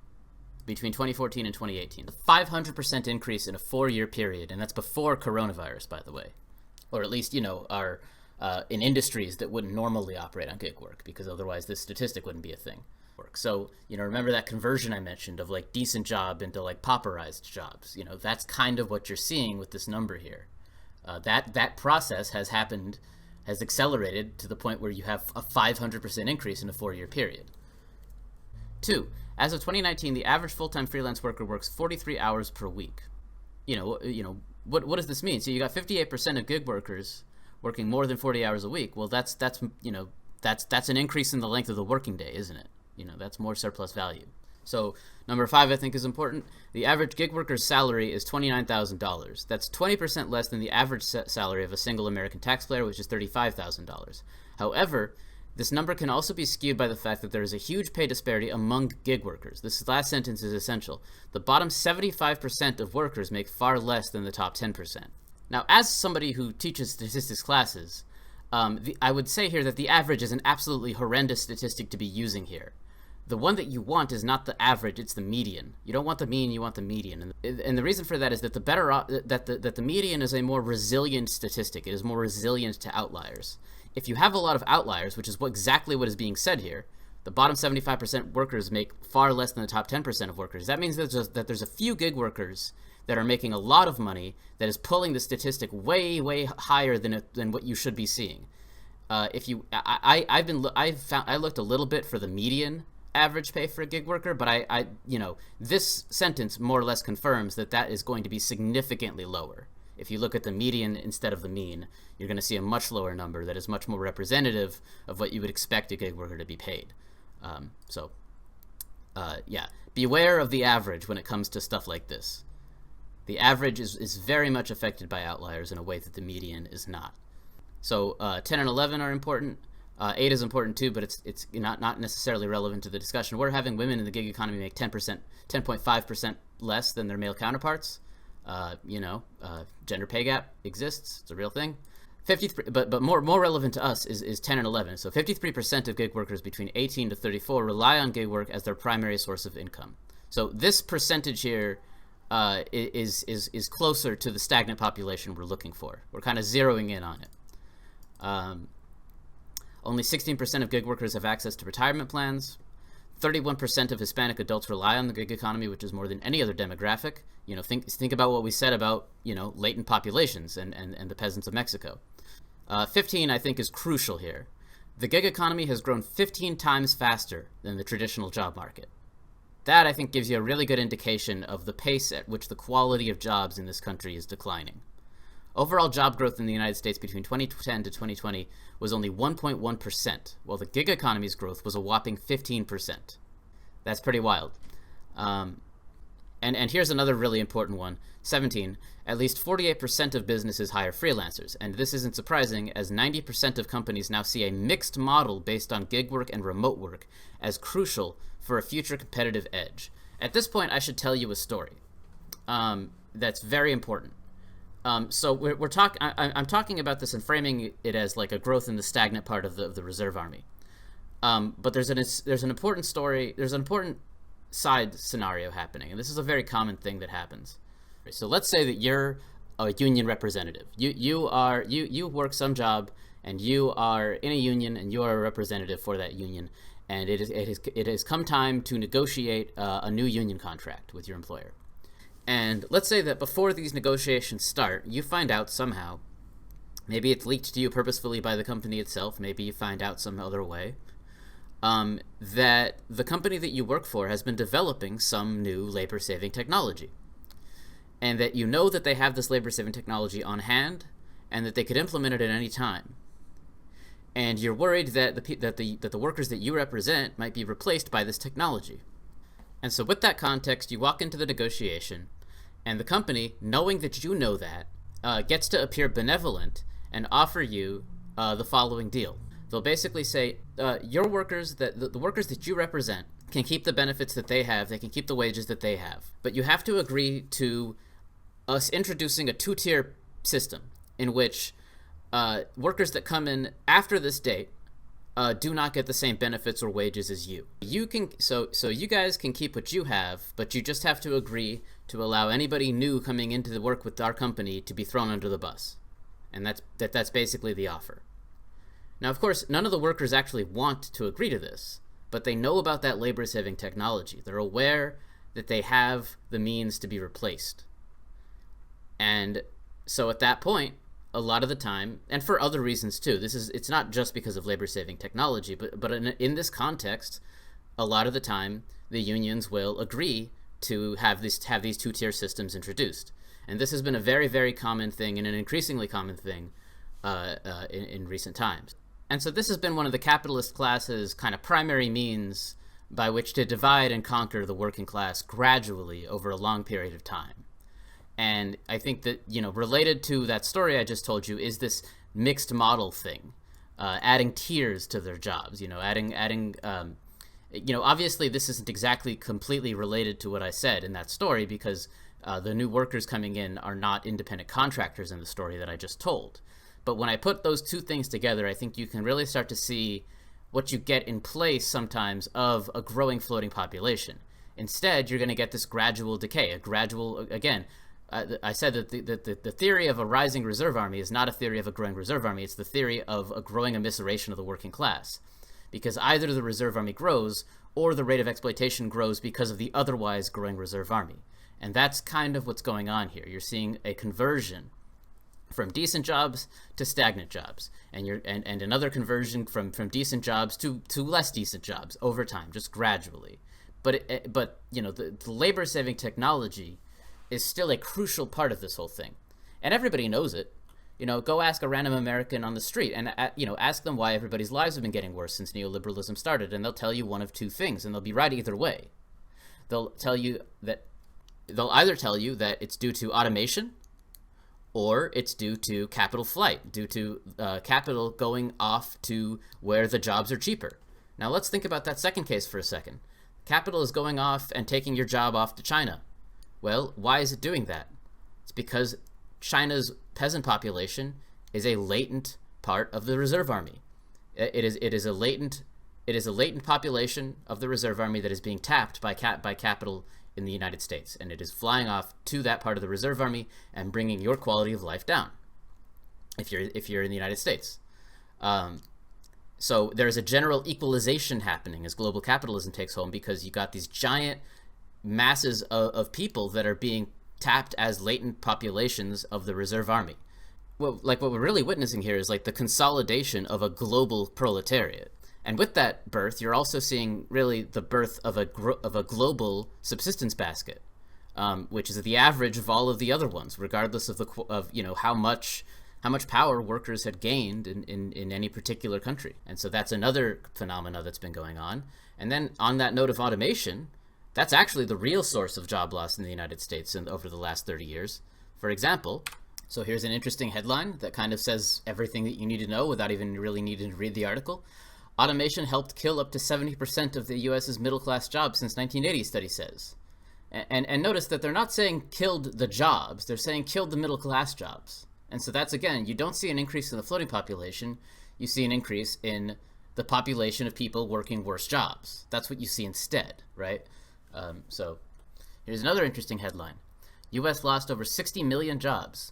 between 2014 and 2018. A 500% increase in a 4-year period, and that's before coronavirus, by the way. Or at least, are in industries that wouldn't normally operate on gig work, because otherwise this statistic wouldn't be a thing. So, remember that conversion I mentioned of like decent job into like pauperized jobs. That's kind of what you're seeing with this number here. That process has accelerated to the point where you have a 500% increase in a 4-year period. 2, as of 2019, the average full-time freelance worker works 43 hours per week. What does this mean? So you got 58% of gig workers working more than 40 hours a week. Well, that's an increase in the length of the working day, isn't it? That's more surplus value. So number 5, I think, is important. The average gig worker's salary is $29,000. That's 20% less than the average salary of a single American taxpayer, which is $35,000. However, this number can also be skewed by the fact that there is a huge pay disparity among gig workers. This last sentence is essential. The bottom 75% of workers make far less than the top 10%. Now, as somebody who teaches statistics classes, I would say here that the average is an absolutely horrendous statistic to be using here. The one that you want is not the average, it's the median. You don't want the mean, you want the median. And the reason for that is that the median is a more resilient statistic. It is more resilient to outliers. If you have a lot of outliers, which is exactly what is being said here, the bottom 75% workers make far less than the top 10% of workers. That means that there's a few gig workers that are making a lot of money that is pulling the statistic way, way higher than what you should be seeing. I looked a little bit for the median average pay for a gig worker, but this sentence more or less confirms that is going to be significantly lower. If you look at the median instead of the mean, you're going to see a much lower number that is much more representative of what you would expect a gig worker to be paid. Beware of the average when it comes to stuff like this. The average is very much affected by outliers in a way that the median is not. So 10 and 11 are important. 8 is important too, but it's not necessarily relevant to the discussion. We're having women in the gig economy make 10.5% less than their male counterparts. Gender pay gap exists. It's a real thing. 53, but more relevant to us is 10 and 11. So 53% of gig workers between 18 to 34 rely on gig work as their primary source of income. So this percentage here is closer to the stagnant population we're looking for. We're kind of zeroing in on it. Only 16% of gig workers have access to retirement plans. 31% of Hispanic adults rely on the gig economy, which is more than any other demographic. Think about what we said about, latent populations and the peasants of Mexico. 15, I think, is crucial here. The gig economy has grown 15 times faster than the traditional job market. That, I think, gives you a really good indication of the pace at which the quality of jobs in this country is declining. Overall job growth in the United States between 2010 to 2020 was only 1.1%, while the gig economy's growth was a whopping 15%. That's pretty wild. And here's another really important one. 17. At least 48% of businesses hire freelancers, and this isn't surprising, as 90% of companies now see a mixed model based on gig work and remote work as crucial for a future competitive edge. At this point, I should tell you a story that's very important. So I'm talking about this and framing it as like a growth in the stagnant part of the Reserve Army. But there's an important story. There's an important side scenario happening, and this is a very common thing that happens. So let's say that you're a union representative. You work some job, and you are in a union, and you are a representative for that union, and it has come time to negotiate a new union contract with your employer. And let's say that before these negotiations start, you find out somehow, maybe it's leaked to you purposefully by the company itself, maybe you find out some other way, that the company that you work for has been developing some new labor-saving technology. And that you know that they have this labor-saving technology on hand, and that they could implement it at any time. And you're worried that the workers that you represent might be replaced by this technology. And so with that context, you walk into the negotiation, and the company, knowing that you know that, gets to appear benevolent and offer you the following deal. They'll basically say, your workers, the workers that you represent, can keep the benefits that they have, they can keep the wages that they have. But you have to agree to us introducing a two-tier system in which workers that come in after this date do not get the same benefits or wages as you. So you guys can keep what you have, but you just have to agree to allow anybody new coming into the work with our company to be thrown under the bus. And that's basically the offer. Now, of course, none of the workers actually want to agree to this, but they know about that labor-saving technology. They're aware that they have the means to be replaced. And so at that point, a lot of the time, and for other reasons too, it's not just because of labor-saving technology, but in this context, a lot of the time, the unions will agree to have these two-tier systems introduced. And this has been a very, very common thing and an increasingly common thing in recent times. And so this has been one of the capitalist class's kind of primary means by which to divide and conquer the working class gradually over a long period of time. And I think that, related to that story I just told you is this mixed model thing, adding tiers to their jobs, adding obviously this isn't exactly completely related to what I said in that story because the new workers coming in are not independent contractors in the story that I just told. But when I put those two things together, I think you can really start to see what you get in place sometimes of a growing floating population. Instead, you're going to get this gradual decay, I said that the theory of a rising reserve army is not a theory of a growing reserve army. It's the theory of a growing immiseration of the working class. Because either the reserve army grows or the rate of exploitation grows because of the otherwise growing reserve army. And that's kind of what's going on here. You're seeing a conversion from decent jobs to stagnant jobs, and another conversion from decent jobs to less decent jobs over time, just gradually. But the labor-saving technology is still a crucial part of this whole thing, and everybody knows it. Go ask a random American on the street, and ask them why everybody's lives have been getting worse since neoliberalism started, and they'll tell you one of two things, and they'll be right either way. They'll either tell you that it's due to automation, or it's due to capital flight, due to capital going off to where the jobs are cheaper. Now let's think about that second case for a second. Capital is going off and taking your job off to China. Well, why is it doing that? It's because China's peasant population is a latent part of the reserve army. It is a latent population of the reserve army that is being tapped by capital in the United States, and it is flying off to that part of the reserve army and bringing your quality of life down if you're in the United States. So there's a general equalization happening as global capitalism takes home, because you got these giant masses of people that are being tapped as latent populations of the reserve army. Well, like what we're really witnessing here is like the consolidation of a global proletariat. And with that birth, you're also seeing really the birth of a global subsistence basket, which is the average of all of the other ones, regardless of how much power workers had gained in any particular country. And so that's another phenomena that's been going on. And then on that note of automation, that's actually the real source of job loss in the United States over the last 30 years. For example, so here's an interesting headline that kind of says everything that you need to know without even really needing to read the article. Automation helped kill up to 70% of the U.S.'s middle-class jobs since 1980, study says. And notice that they're not saying killed the jobs, they're saying killed the middle-class jobs. And so that's, again, you don't see an increase in the floating population, you see an increase in the population of people working worse jobs. That's what you see instead, right? So here's another interesting headline. U.S. lost over 60 million jobs.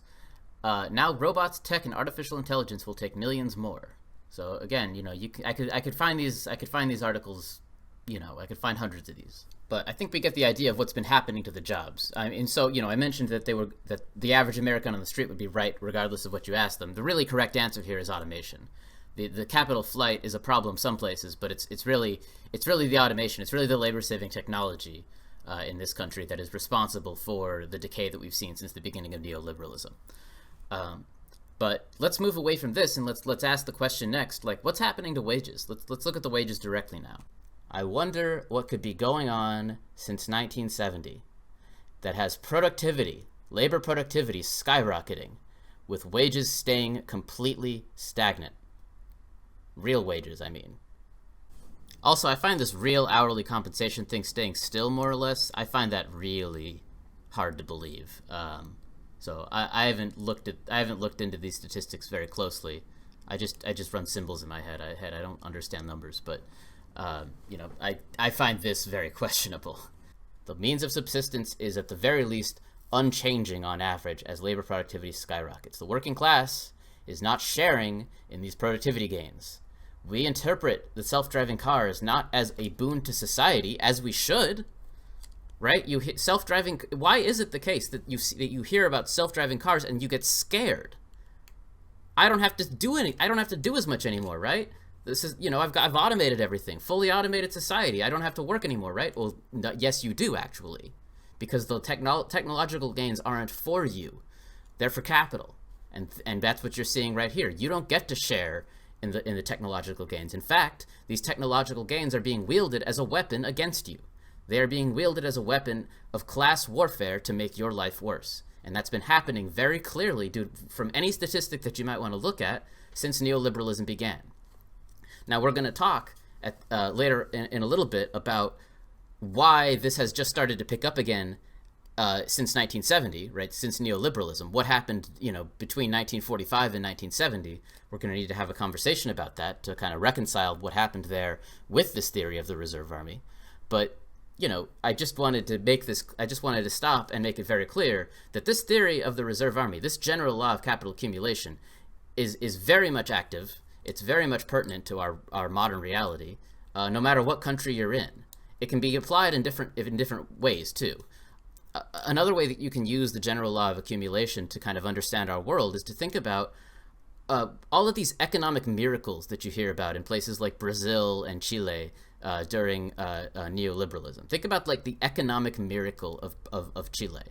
Now robots, tech, and artificial intelligence will take millions more. So again, I could find these articles, I could find hundreds of these. But I think we get the idea of what's been happening to the jobs. I mentioned that that the average American on the street would be right regardless of what you ask them. The really correct answer here is automation. The capital flight is a problem some places, but it's really the automation. It's really the labor-saving technology in this country that is responsible for the decay that we've seen since the beginning of neoliberalism. But let's move away from this and let's ask the question next, like, what's happening to wages? Let's look at the wages directly now. I wonder what could be going on since 1970 that has labor productivity skyrocketing, with wages staying completely stagnant. Real wages, I mean. Also, I find this real hourly compensation thing staying still more or less, I find that really hard to believe. So I haven't looked into these statistics very closely. I just run symbols in my head. I don't understand numbers, but I find this very questionable. The means of subsistence is at the very least unchanging on average as labor productivity skyrockets. The working class is not sharing in these productivity gains. We interpret the self-driving cars not as a boon to society, as we should. Right? Self-driving. Why is it the case that you hear about self-driving cars and you get scared? I don't have to do as much anymore, right? This is, I've automated everything, fully automated society. I don't have to work anymore, right? Well, yes, you do actually, because the technological gains aren't for you; they're for capital, and that's what you're seeing right here. You don't get to share in the technological gains. In fact, these technological gains are being wielded as a weapon against you. They are being wielded as a weapon of class warfare to make your life worse. And that's been happening very clearly, from any statistic that you might want to look at, since neoliberalism began. Now, we're going to talk later in a little bit about why this has just started to pick up again since 1970, right? Since neoliberalism. What happened, between 1945 and 1970? We're going to need to have a conversation about that to kind of reconcile what happened there with this theory of the reserve army. But I just wanted to stop and make it very clear that this theory of the reserve army, this general law of capital accumulation, is very much active. It's very much pertinent to our modern reality, no matter what country you're in. It can be applied in different ways too. Another way that you can use the general law of accumulation to kind of understand our world is to think about all of these economic miracles that you hear about in places like Brazil and Chile during neoliberalism. Think about like the economic miracle of Chile.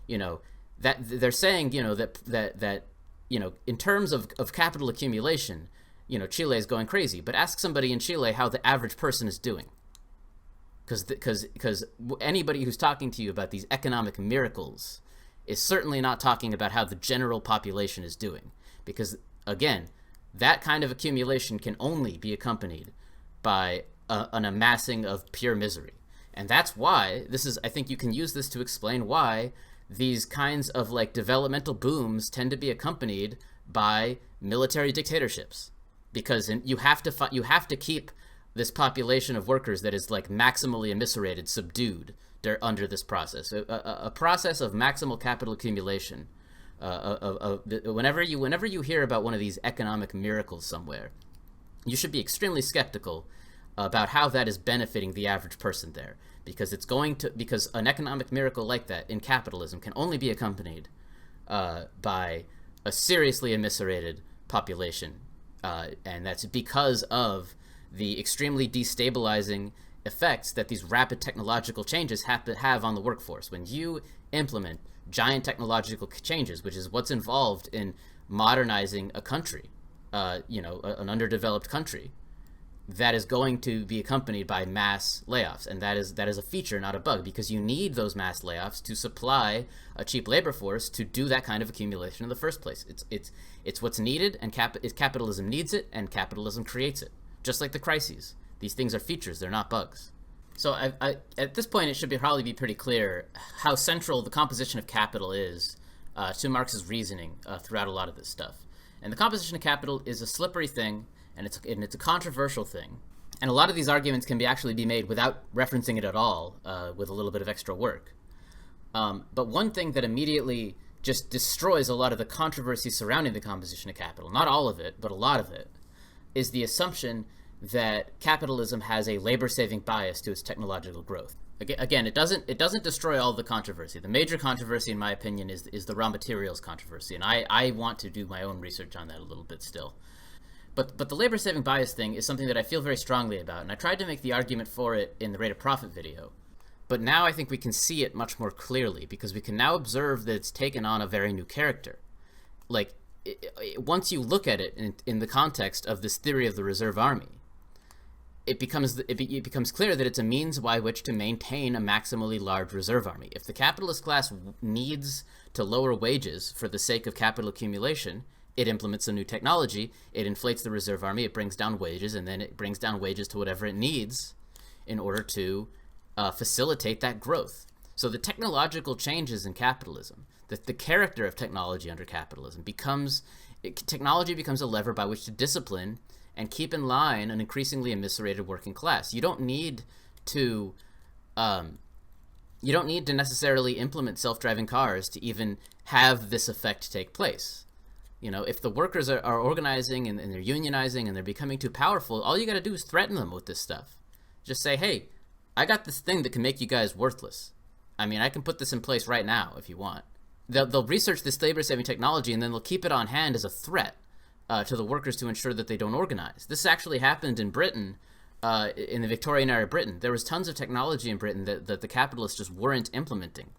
That they're saying, that in terms of capital accumulation, Chile is going crazy. But ask somebody in Chile how the average person is doing. Because anybody who's talking to you about these economic miracles is certainly not talking about how the general population is doing. Because, again, that kind of accumulation can only be accompanied by an amassing of pure misery. And that's why I think you can use this to explain why these kinds of like developmental booms tend to be accompanied by military dictatorships. Because you have to keep this population of workers that is like maximally eviscerated, subdued under this process. A process of maximal capital accumulation. Whenever you hear about one of these economic miracles somewhere, you should be extremely skeptical about how that is benefiting the average person there, because an economic miracle like that in capitalism can only be accompanied by a seriously eviscerated population, and that's because of the extremely destabilizing effects that these rapid technological changes have on the workforce. When you implement giant technological changes, which is what's involved in modernizing a country, an underdeveloped country, that is going to be accompanied by mass layoffs, and that is a feature, not a bug, because you need those mass layoffs to supply a cheap labor force to do that kind of accumulation in the first place. It's what's needed, and capitalism needs it, and capitalism creates it. Just like the crises, these things are features; they're not bugs. So at this point, it should probably be pretty clear how central the composition of capital is to Marx's reasoning throughout a lot of this stuff. And the composition of capital is a slippery thing, and it's a controversial thing. And a lot of these arguments can actually be made without referencing it at all, with a little bit of extra work. But one thing that immediately just destroys a lot of the controversy surrounding the composition of capital, not all of it, but a lot of it, is the assumption that capitalism has a labor-saving bias to its technological growth. Again, it doesn't destroy all the controversy. The major controversy, in my opinion, is the raw materials controversy, and I want to do my own research on that a little bit still. But the labor-saving bias thing is something that I feel very strongly about, and I tried to make the argument for it in the rate of profit video. But now I think we can see it much more clearly, because we can now observe that it's taken on a very new character. Like, once you look at it in the context of this theory of the reserve army, it becomes clear that it's a means by which to maintain a maximally large reserve army. If the capitalist class needs to lower wages for the sake of capital accumulation, it implements a new technology, it inflates the reserve army, it brings down wages, and then it brings down wages to whatever it needs in order to facilitate that growth. So the technological changes in capitalism, the character of technology under capitalism technology becomes a lever by which to discipline and keep in line an increasingly eviscerated working class. You don't need to necessarily implement self-driving cars to even have this effect take place. If the workers are organizing and they're unionizing and they're becoming too powerful, all you got to do is threaten them with this stuff. Just say, hey, I got this thing that can make you guys worthless. I mean, I can put this in place right now if you want. They'll research this labor-saving technology, and then they'll keep it on hand as a threat to the workers to ensure that they don't organize. This actually happened in Britain, in the Victorian era Britain. There was tons of technology in Britain that the capitalists just weren't implementing.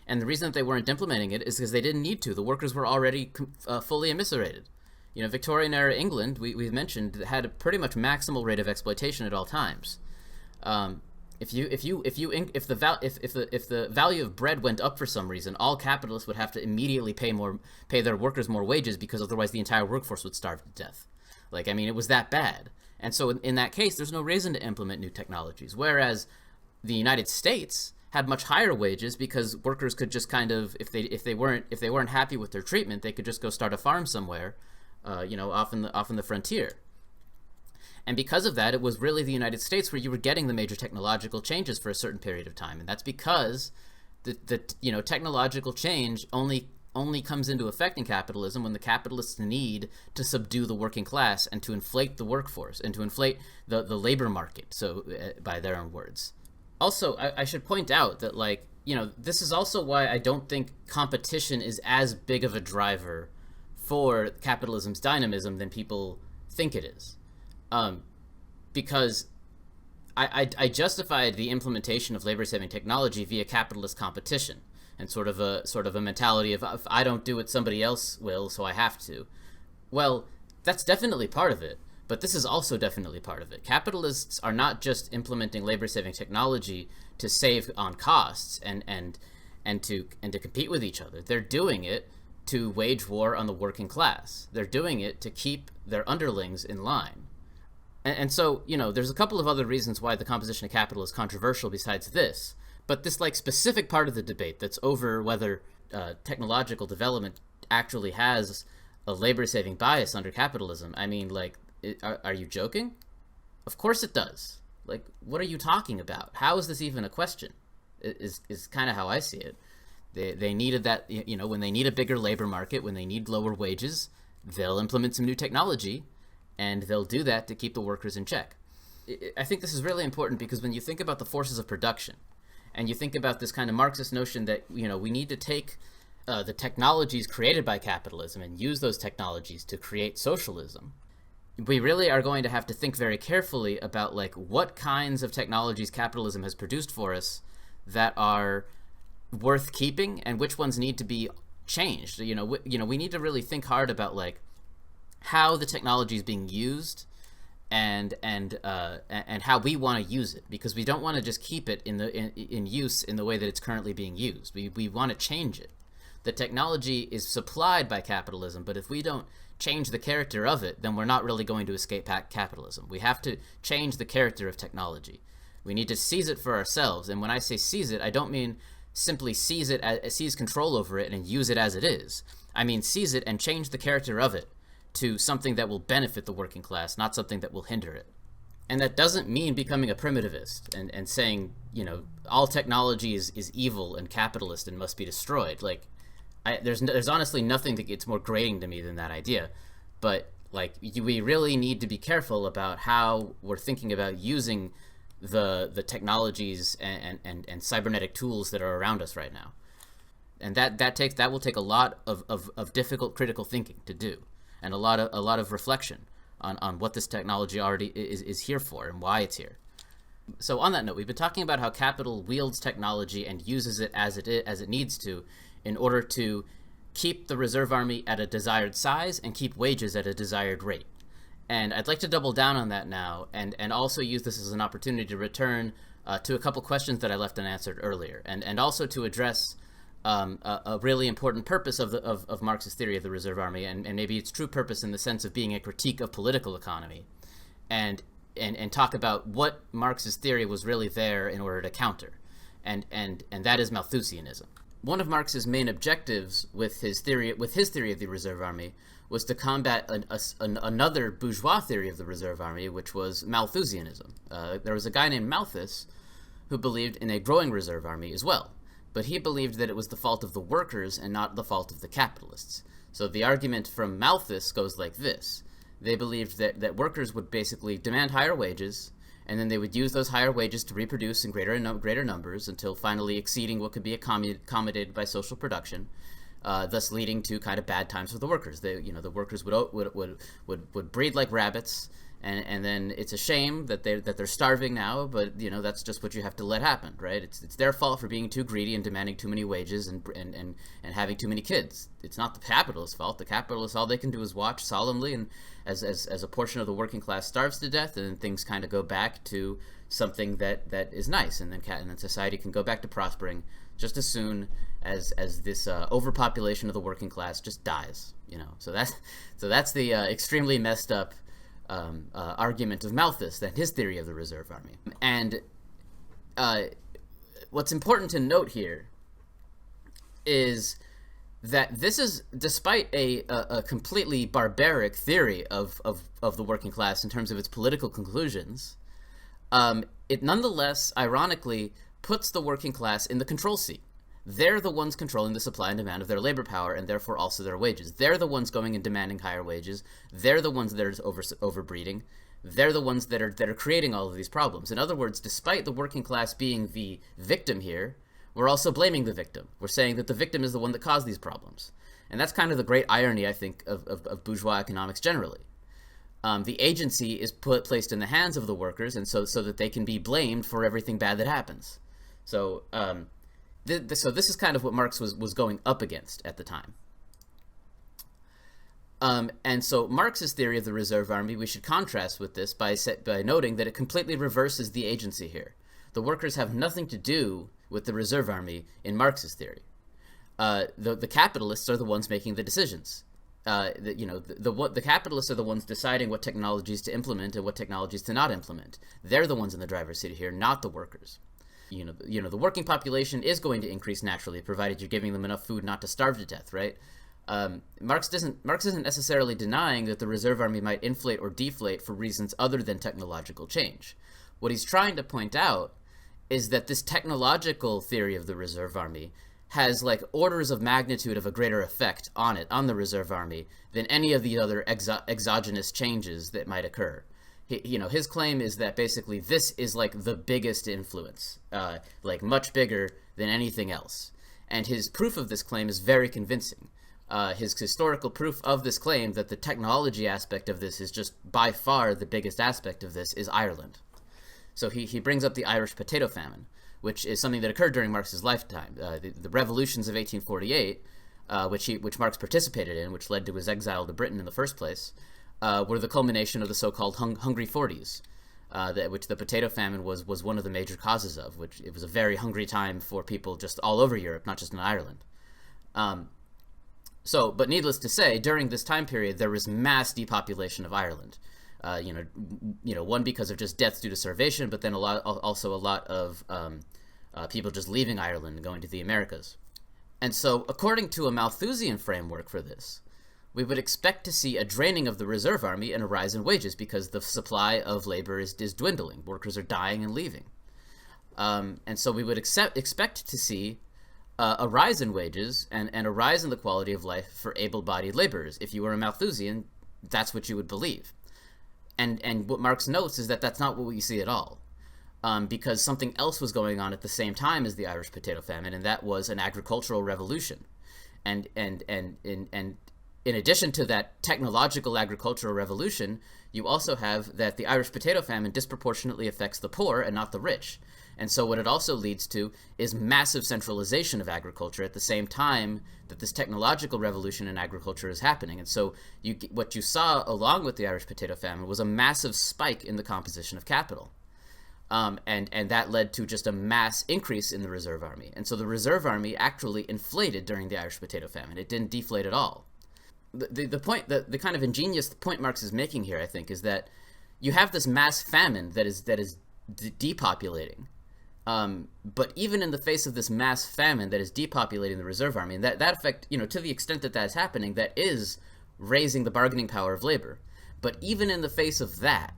And the reason that they weren't implementing it is because they didn't need to. The workers were already fully eviscerated. Victorian era England, we've mentioned, had a pretty much maximal rate of exploitation at all times. If the value of bread went up for some reason, all capitalists would have to immediately pay their workers more wages, because otherwise the entire workforce would starve to death. It was that bad. And so in that case, there's no reason to implement new technologies. Whereas the United States had much higher wages, because workers could just kind of, if they weren't happy with their treatment, they could just go start a farm somewhere, off in the frontier. And because of that, it was really the United States where you were getting the major technological changes for a certain period of time. And that's because the technological change only comes into effect in capitalism when the capitalists need to subdue the working class and to inflate the workforce and to inflate the labor market, so by their own words. Also, I should point out that, this is also why I don't think competition is as big of a driver for capitalism's dynamism than people think it is. Because I justified the implementation of labor-saving technology via capitalist competition and sort of a mentality of, if I don't do it, somebody else will, so I have to. Well, that's definitely part of it, but this is also definitely part of it. Capitalists are not just implementing labor-saving technology to save on costs and to compete with each other. They're doing it to wage war on the working class. They're doing it to keep their underlings in line. And so, there's a couple of other reasons why the composition of capital is controversial besides this. But this specific part of the debate that's over whether technological development actually has a labor-saving bias under capitalism. I mean, are you joking? Of course it does. What are you talking about? How is this even a question? Is kind of how I see it. They needed that, when they need a bigger labor market, when they need lower wages, they'll implement some new technology, and they'll do that to keep the workers in check. I think this is really important because when you think about the forces of production, and you think about this kind of Marxist notion that, we need to take the technologies created by capitalism and use those technologies to create socialism, we really are going to have to think very carefully about like what kinds of technologies capitalism has produced for us that are worth keeping and which ones need to be changed. We need to really think hard about like how the technology is being used and how we want to use it, because we don't want to just keep it in use in the way that it's currently being used. We want to change it. The technology is supplied by capitalism, but if we don't change the character of it, then we're not really going to escape capitalism. We have to change the character of technology. We need to seize it for ourselves. And when I say seize it, I don't mean simply seize control over it and use it as it is. I mean seize it and change the character of it to something that will benefit the working class, not something that will hinder it. And that doesn't mean becoming a primitivist and saying, all technology is evil and capitalist and must be destroyed. Like, there's honestly nothing that gets more grating to me than that idea. But like, we really need to be careful about how we're thinking about using the technologies and cybernetic tools that are around us right now. And that will take a lot of difficult critical thinking to do, and a lot of reflection on what this technology already is here for and why it's here. So on that note, we've been talking about how capital wields technology and uses it as it needs to in order to keep the reserve army at a desired size and keep wages at a desired rate. And I'd like to double down on that now and also use this as an opportunity to return to a couple questions that I left unanswered earlier, and also to address a really important purpose of Marx's theory of the reserve army, and maybe its true purpose in the sense of being a critique of political economy, and talk about what Marx's theory was really there in order to counter, and that is Malthusianism. One of Marx's main objectives with his theory of the reserve army was to combat another bourgeois theory of the reserve army, which was Malthusianism. There was a guy named Malthus who believed in a growing reserve army as well, but he believed that it was the fault of the workers and not the fault of the capitalists. So the argument from Malthus goes like this. They believed that workers would basically demand higher wages, and then they would use those higher wages to reproduce in greater numbers until finally exceeding what could be accommodated by social production, thus leading to kind of bad times for the workers. The workers would breed like rabbits, and then it's a shame that they're starving now, but that's just what you have to let happen, right? It's their fault for being too greedy and demanding too many wages and having too many kids. It's not the capitalist's fault. The capitalists, all they can do is watch solemnly, and as a portion of the working class starves to death, and then things kind of go back to something that is nice, and then society can go back to prospering just as soon as this overpopulation of the working class just dies. So that's the extremely messed up argument of Malthus, that his theory of the reserve army. And what's important to note here is that this is, despite a completely barbaric theory of the working class in terms of its political conclusions, it nonetheless, ironically, puts the working class in the control seat. They're the ones controlling the supply and demand of their labor power, and therefore also their wages. They're the ones going and demanding higher wages. They're the ones that are overbreeding. They're the ones that are creating all of these problems. In other words, despite the working class being the victim here, we're also blaming the victim. We're saying that the victim is the one that caused these problems. And that's kind of the great irony, I think, of bourgeois economics generally. The agency is placed in the hands of the workers, and so that they can be blamed for everything bad that happens. So this is kind of what Marx was going up against at the time. And so Marx's theory of the reserve army, we should contrast with this by noting that it completely reverses the agency here. The workers have nothing to do with the reserve army in Marx's theory. The capitalists are the ones making the decisions. The capitalists are the ones deciding what technologies to implement and what technologies to not implement. They're the ones in the driver's seat here, not the workers. The working population is going to increase naturally, provided you're giving them enough food not to starve to death, right? Marx isn't necessarily denying that the reserve army might inflate or deflate for reasons other than technological change. What he's trying to point out is that this technological theory of the reserve army has like orders of magnitude of a greater effect on the reserve army than any of the other exogenous changes that might occur. His claim is that basically this is like the biggest influence, like much bigger than anything else. And his proof of this claim is very convincing. His historical proof of this claim, that the technology aspect of this is just by far the biggest aspect of this, is Ireland. So he brings up the Irish potato famine, which is something that occurred during Marx's lifetime. The revolutions of 1848, which Marx participated in, which led to his exile to Britain in the first place, were the culmination of the so-called Hungry Forties, which the potato famine was one of the major causes of, which it was a very hungry time for people just all over Europe, not just in Ireland. But needless to say, during this time period, there was mass depopulation of Ireland. One because of just deaths due to starvation, but then also a lot of people just leaving Ireland and going to the Americas. And so, according to a Malthusian framework for this, we would expect to see a draining of the reserve army and a rise in wages because the supply of labor is dwindling. Workers are dying and leaving. And so we would expect to see a rise in wages and a rise in the quality of life for able-bodied laborers. If you were a Malthusian, that's what you would believe. And what Marx notes is that that's not what we see at all, because something else was going on at the same time as the Irish potato famine, and that was an agricultural revolution. And in addition to that technological agricultural revolution, you also have that the Irish potato famine disproportionately affects the poor and not the rich. And so what it also leads to is massive centralization of agriculture at the same time that this technological revolution in agriculture is happening. And so what you saw along with the Irish potato famine was a massive spike in the composition of capital. And that led to just a mass increase in the reserve army. And so the reserve army actually inflated during the Irish potato famine. It didn't deflate at all. The kind of ingenious point Marx is making here, I think, is that you have this mass famine that is depopulating. But even in the face of this mass famine that is depopulating the reserve army, and that effect, to the extent that that's happening, that is raising the bargaining power of labor. But even in the face of that,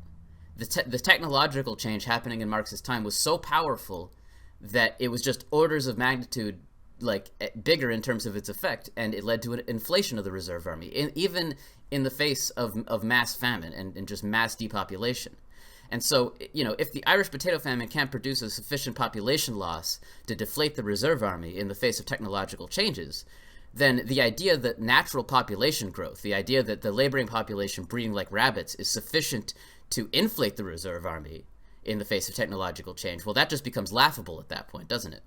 the technological change happening in Marx's time was so powerful that it was just orders of magnitude bigger in terms of its effect, and it led to an inflation of the reserve army, even in the face of mass famine and just mass depopulation. And so, if the Irish potato famine can't produce a sufficient population loss to deflate the reserve army in the face of technological changes, then the idea that natural population growth, the idea that the laboring population breeding like rabbits is sufficient to inflate the reserve army in the face of technological change, well, that just becomes laughable at that point, doesn't it?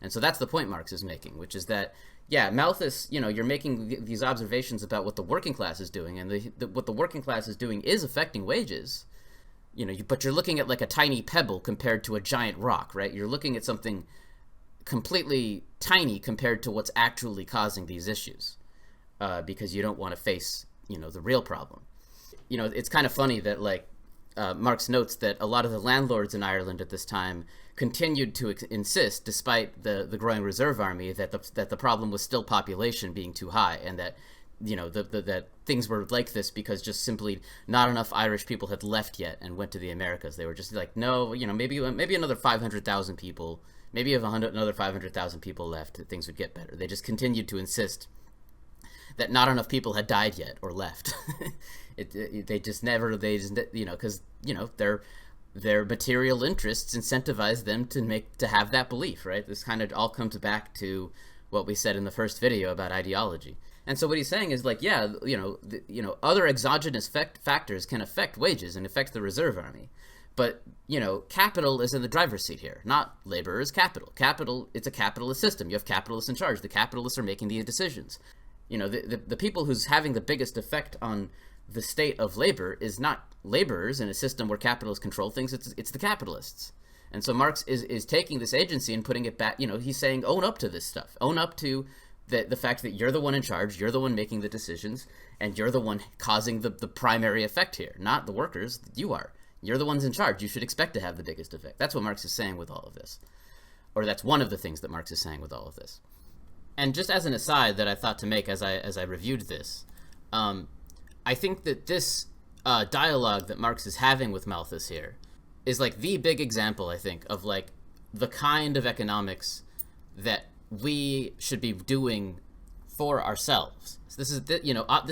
And so that's the point Marx is making, which is that, Malthus, you're making these observations about what the working class is doing, and what the working class is doing is affecting wages, but you're looking at like a tiny pebble compared to a giant rock, right? You're looking at something completely tiny compared to what's actually causing these issues, because you don't want to face, the real problem. It's kind of funny that Marx notes that a lot of the landlords in Ireland at this time continued to insist, despite the growing reserve army, that the problem was still population being too high, and that that things were like this because just simply not enough Irish people had left yet and went to the Americas. They were just like, no, maybe another 500,000 people, maybe if another 500,000 people left, things would get better. They just continued to insist that not enough people had died yet or left. Because their material interests incentivize them to have that belief, right? This kind of all comes back to what we said in the first video about ideology. And so what he's saying is other exogenous factors can affect wages and affect the reserve army. But, capital is in the driver's seat here, not laborers, capital. Capital, it's a capitalist system. You have capitalists in charge. The capitalists are making the decisions. The people who's having the biggest effect on the state of labor is not laborers in a system where capitalists control things. It's the capitalists. And so Marx is taking this agency and putting it back. He's saying, own up to this stuff. Own up to the fact that you're the one in charge, you're the one making the decisions, and you're the one causing the primary effect here, not the workers. You are. You're the ones in charge. You should expect to have the biggest effect. That's what Marx is saying with all of this. Or that's one of the things that Marx is saying with all of this. And just as an aside that I thought to make as I reviewed this, I think that this dialogue that Marx is having with Malthus here is the big example, I think, of the kind of economics that we should be doing for ourselves. So this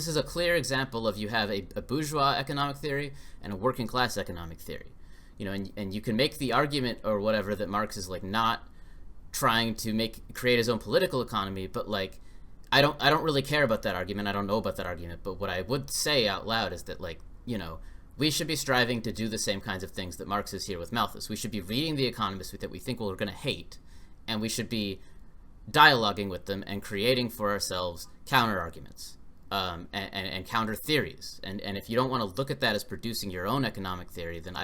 is a clear example of, you have a bourgeois economic theory and a working class economic theory, and you can make the argument or whatever that Marx is not trying to create his own political economy, but like I don't really care about that argument. I don't know about that argument, but what I would say out loud is that, like, we should be striving to do the same kinds of things that Marx is here with Malthus. We should be reading the economists that we think we're going to hate, and we should be dialoguing with them and creating for ourselves counter arguments, and counter theories. And if you don't want to look at that as producing your own economic theory, then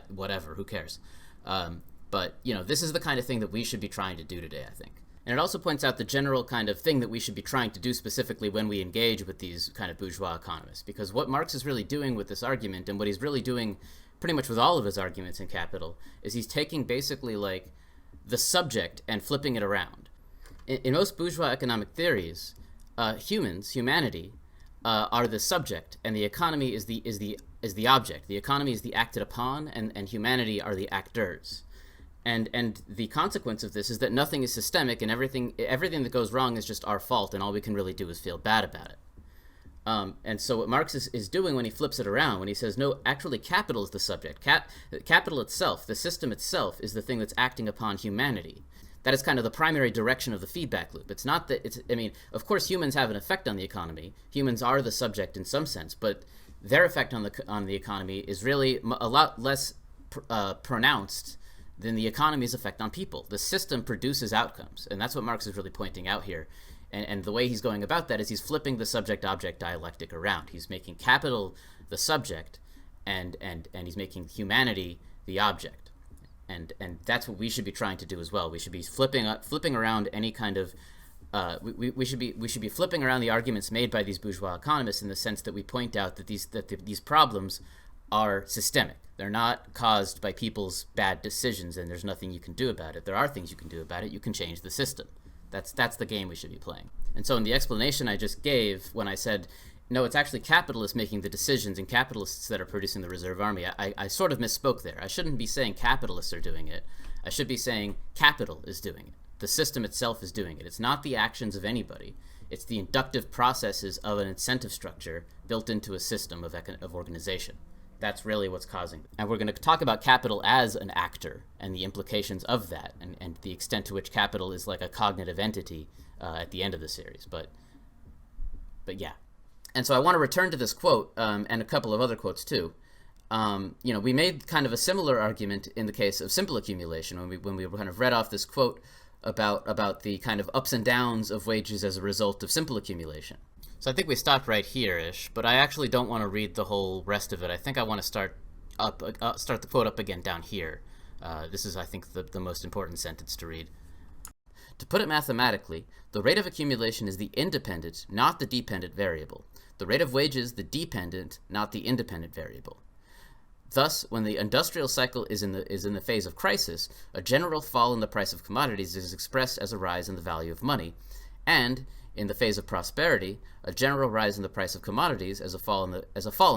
whatever, who cares? But this is the kind of thing that we should be trying to do today, I think. And it also points out the general kind of thing that we should be trying to do specifically when we engage with these kind of bourgeois economists. Because what Marx is really doing with this argument, and what he's really doing pretty much with all of his arguments in Capital, is he's taking basically like the subject and flipping it around. In most bourgeois economic theories, humanity, are the subject, and the economy is the object. The economy is the acted upon, and humanity are the actors. And the consequence of this is that nothing is systemic, and everything that goes wrong is just our fault, and all we can really do is feel bad about it. And so what Marx is doing when he flips it around, when he says, no, actually capital is the subject. Capital itself, the system itself, is the thing that's acting upon humanity. That is kind of the primary direction of the feedback loop. It's not that of course humans have an effect on the economy. Humans are the subject in some sense, but their effect on the economy is really a lot less pronounced than the economy's effect on people. The system produces outcomes, and that's what Marx is really pointing out here. And the way he's going about that is he's flipping the subject-object dialectic around. He's making capital the subject, and he's making humanity the object. And that's what we should be trying to do as well. We should be flipping around any kind of we should be flipping around the arguments made by these bourgeois economists, in the sense that we point out that these problems are systemic. They're not caused by people's bad decisions, and there's nothing you can do about it. There are things you can do about it. You can change the system. That's the game we should be playing. And so in the explanation I just gave, when I said, no, it's actually capitalists making the decisions and capitalists that are producing the reserve army, I sort of misspoke there. I shouldn't be saying capitalists are doing it. I should be saying capital is doing it. The system itself is doing it. It's not the actions of anybody. It's the inductive processes of an incentive structure built into a system of organization. That's really what's causing it. And we're going to talk about capital as an actor and the implications of that, and the extent to which capital is like a cognitive entity at the end of the series. But yeah. And so I want to return to this quote, and a couple of other quotes too. We made kind of a similar argument in the case of simple accumulation when we kind of read off this quote about the kind of ups and downs of wages as a result of simple accumulation. So I think we stopped right here-ish, but I actually don't want to read the whole rest of it. I think I want to start the quote up again down here. This is, I think, the most important sentence to read. To put it mathematically, the rate of accumulation is the independent, not the dependent variable. The rate of wages, the dependent, not the independent variable. Thus, when the industrial cycle is in the phase of crisis, a general fall in the price of commodities is expressed as a rise in the value of money, and in the phase of prosperity, a general rise in the price of commodities as a fall in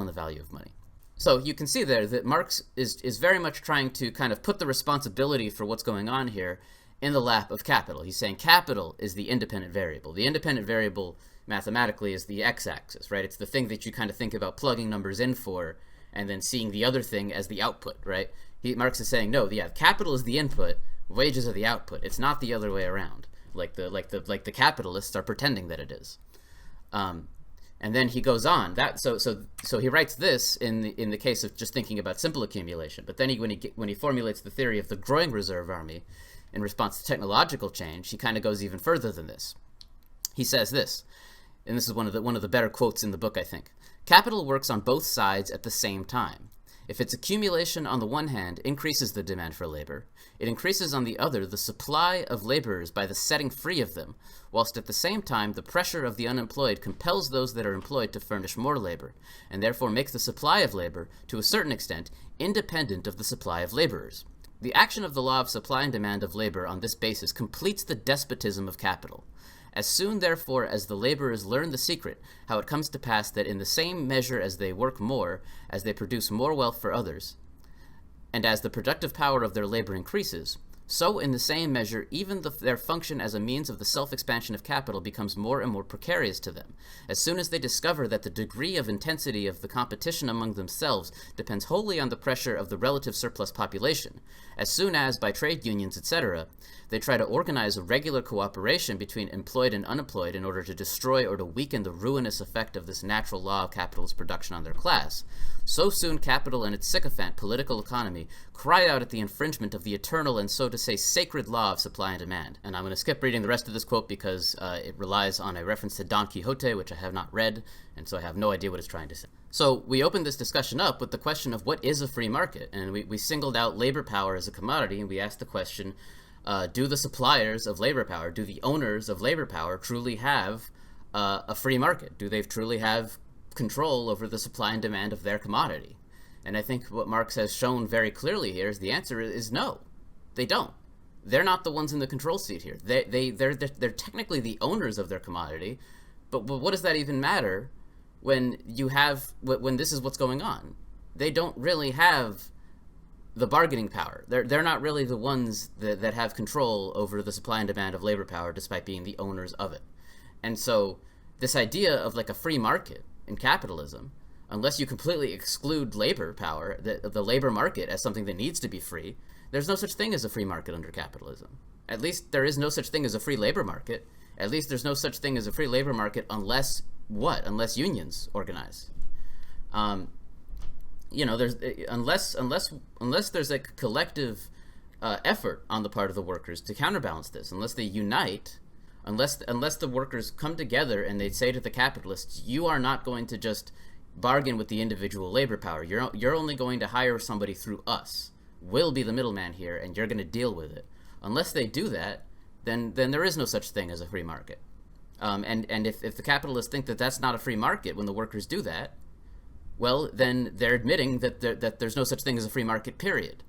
the value of money. So you can see there that Marx is very much trying to kind of put the responsibility for what's going on here in the lap of capital. He's saying capital is the independent variable. The independent variable mathematically is the x-axis, right? It's the thing that you kind of think about plugging numbers in for, and then seeing the other thing as the output, right? Marx is saying, no, yeah, capital is the input, wages are the output. It's not the other way around, like the capitalists are pretending that it is. And then he goes on. So he writes this in the case of just thinking about simple accumulation. But then when he formulates the theory of the growing reserve army in response to technological change, he kind of goes even further than this. He says this, and this is one of the better quotes in the book, I think. Capital works on both sides at the same time. If its accumulation on the one hand increases the demand for labor, it increases on the other the supply of laborers by the setting free of them, whilst at the same time the pressure of the unemployed compels those that are employed to furnish more labor, and therefore makes the supply of labor, to a certain extent, independent of the supply of laborers. The action of the law of supply and demand of labor on this basis completes the despotism of capital. As soon, therefore, as the laborers learn the secret, how it comes to pass that in the same measure as they work more, as they produce more wealth for others, and as the productive power of their labor increases, So, in the same measure, even their function as a means of the self-expansion of capital becomes more and more precarious to them, as soon as they discover that the degree of intensity of the competition among themselves depends wholly on the pressure of the relative surplus population, as soon as, by trade unions, etc., they try to organize a regular cooperation between employed and unemployed in order to destroy or to weaken the ruinous effect of this natural law of capitalist production on their class. So soon capital and its sycophant political economy cry out at the infringement of the eternal and, so to say, sacred law of supply and demand. And I'm going to skip reading the rest of this quote because it relies on a reference to Don Quixote, which I have not read, and so I have no idea what it's trying to say. So we opened this discussion up with the question of what is a free market, and we singled out labor power as a commodity, and we asked the question, do the suppliers of labor power, do the owners of labor power truly have a free market? Do they truly have control over the supply and demand of their commodity? And I think what Marx has shown very clearly here is the answer is no, they don't. They're not the ones in the control seat here. They're technically the owners of their commodity, but what does that even matter when when this is what's going on? They don't really have the bargaining power. They're not really the ones that have control over the supply and demand of labor power, despite being the owners of it. And so this idea of like a free market in capitalism, unless you completely exclude labor power, the labor market as something that needs to be free, there's no such thing as a free market under capitalism. At least there is no such thing as a free labor market. At least there's no such thing as a free labor market unless what? Unless unions organize. There's unless there's a collective effort on the part of the workers to counterbalance this, unless they unite, unless the workers come together and they say to the capitalists, you are not going to just bargain with the individual labor power. You're only going to hire somebody through us. We'll be the middleman here, and you're going to deal with it. Unless they do that, then there is no such thing as a free market. And if the capitalists think that that's not a free market when the workers do that, well, then they're admitting that there's no such thing as a free market, period.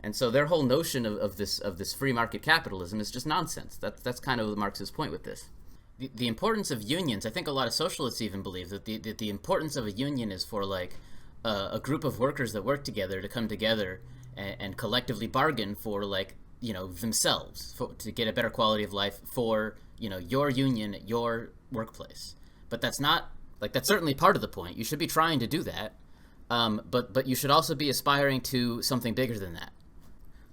And so their whole notion of this free market capitalism is just nonsense. That's kind of Marx's point with this. The importance of unions, I think a lot of socialists even believe that the importance of a union is for like a group of workers that work together to come together and collectively bargain for like, themselves to get a better quality of life for, your union at your workplace. But that's certainly part of the point. You should be trying to do that. But you should also be aspiring to something bigger than that.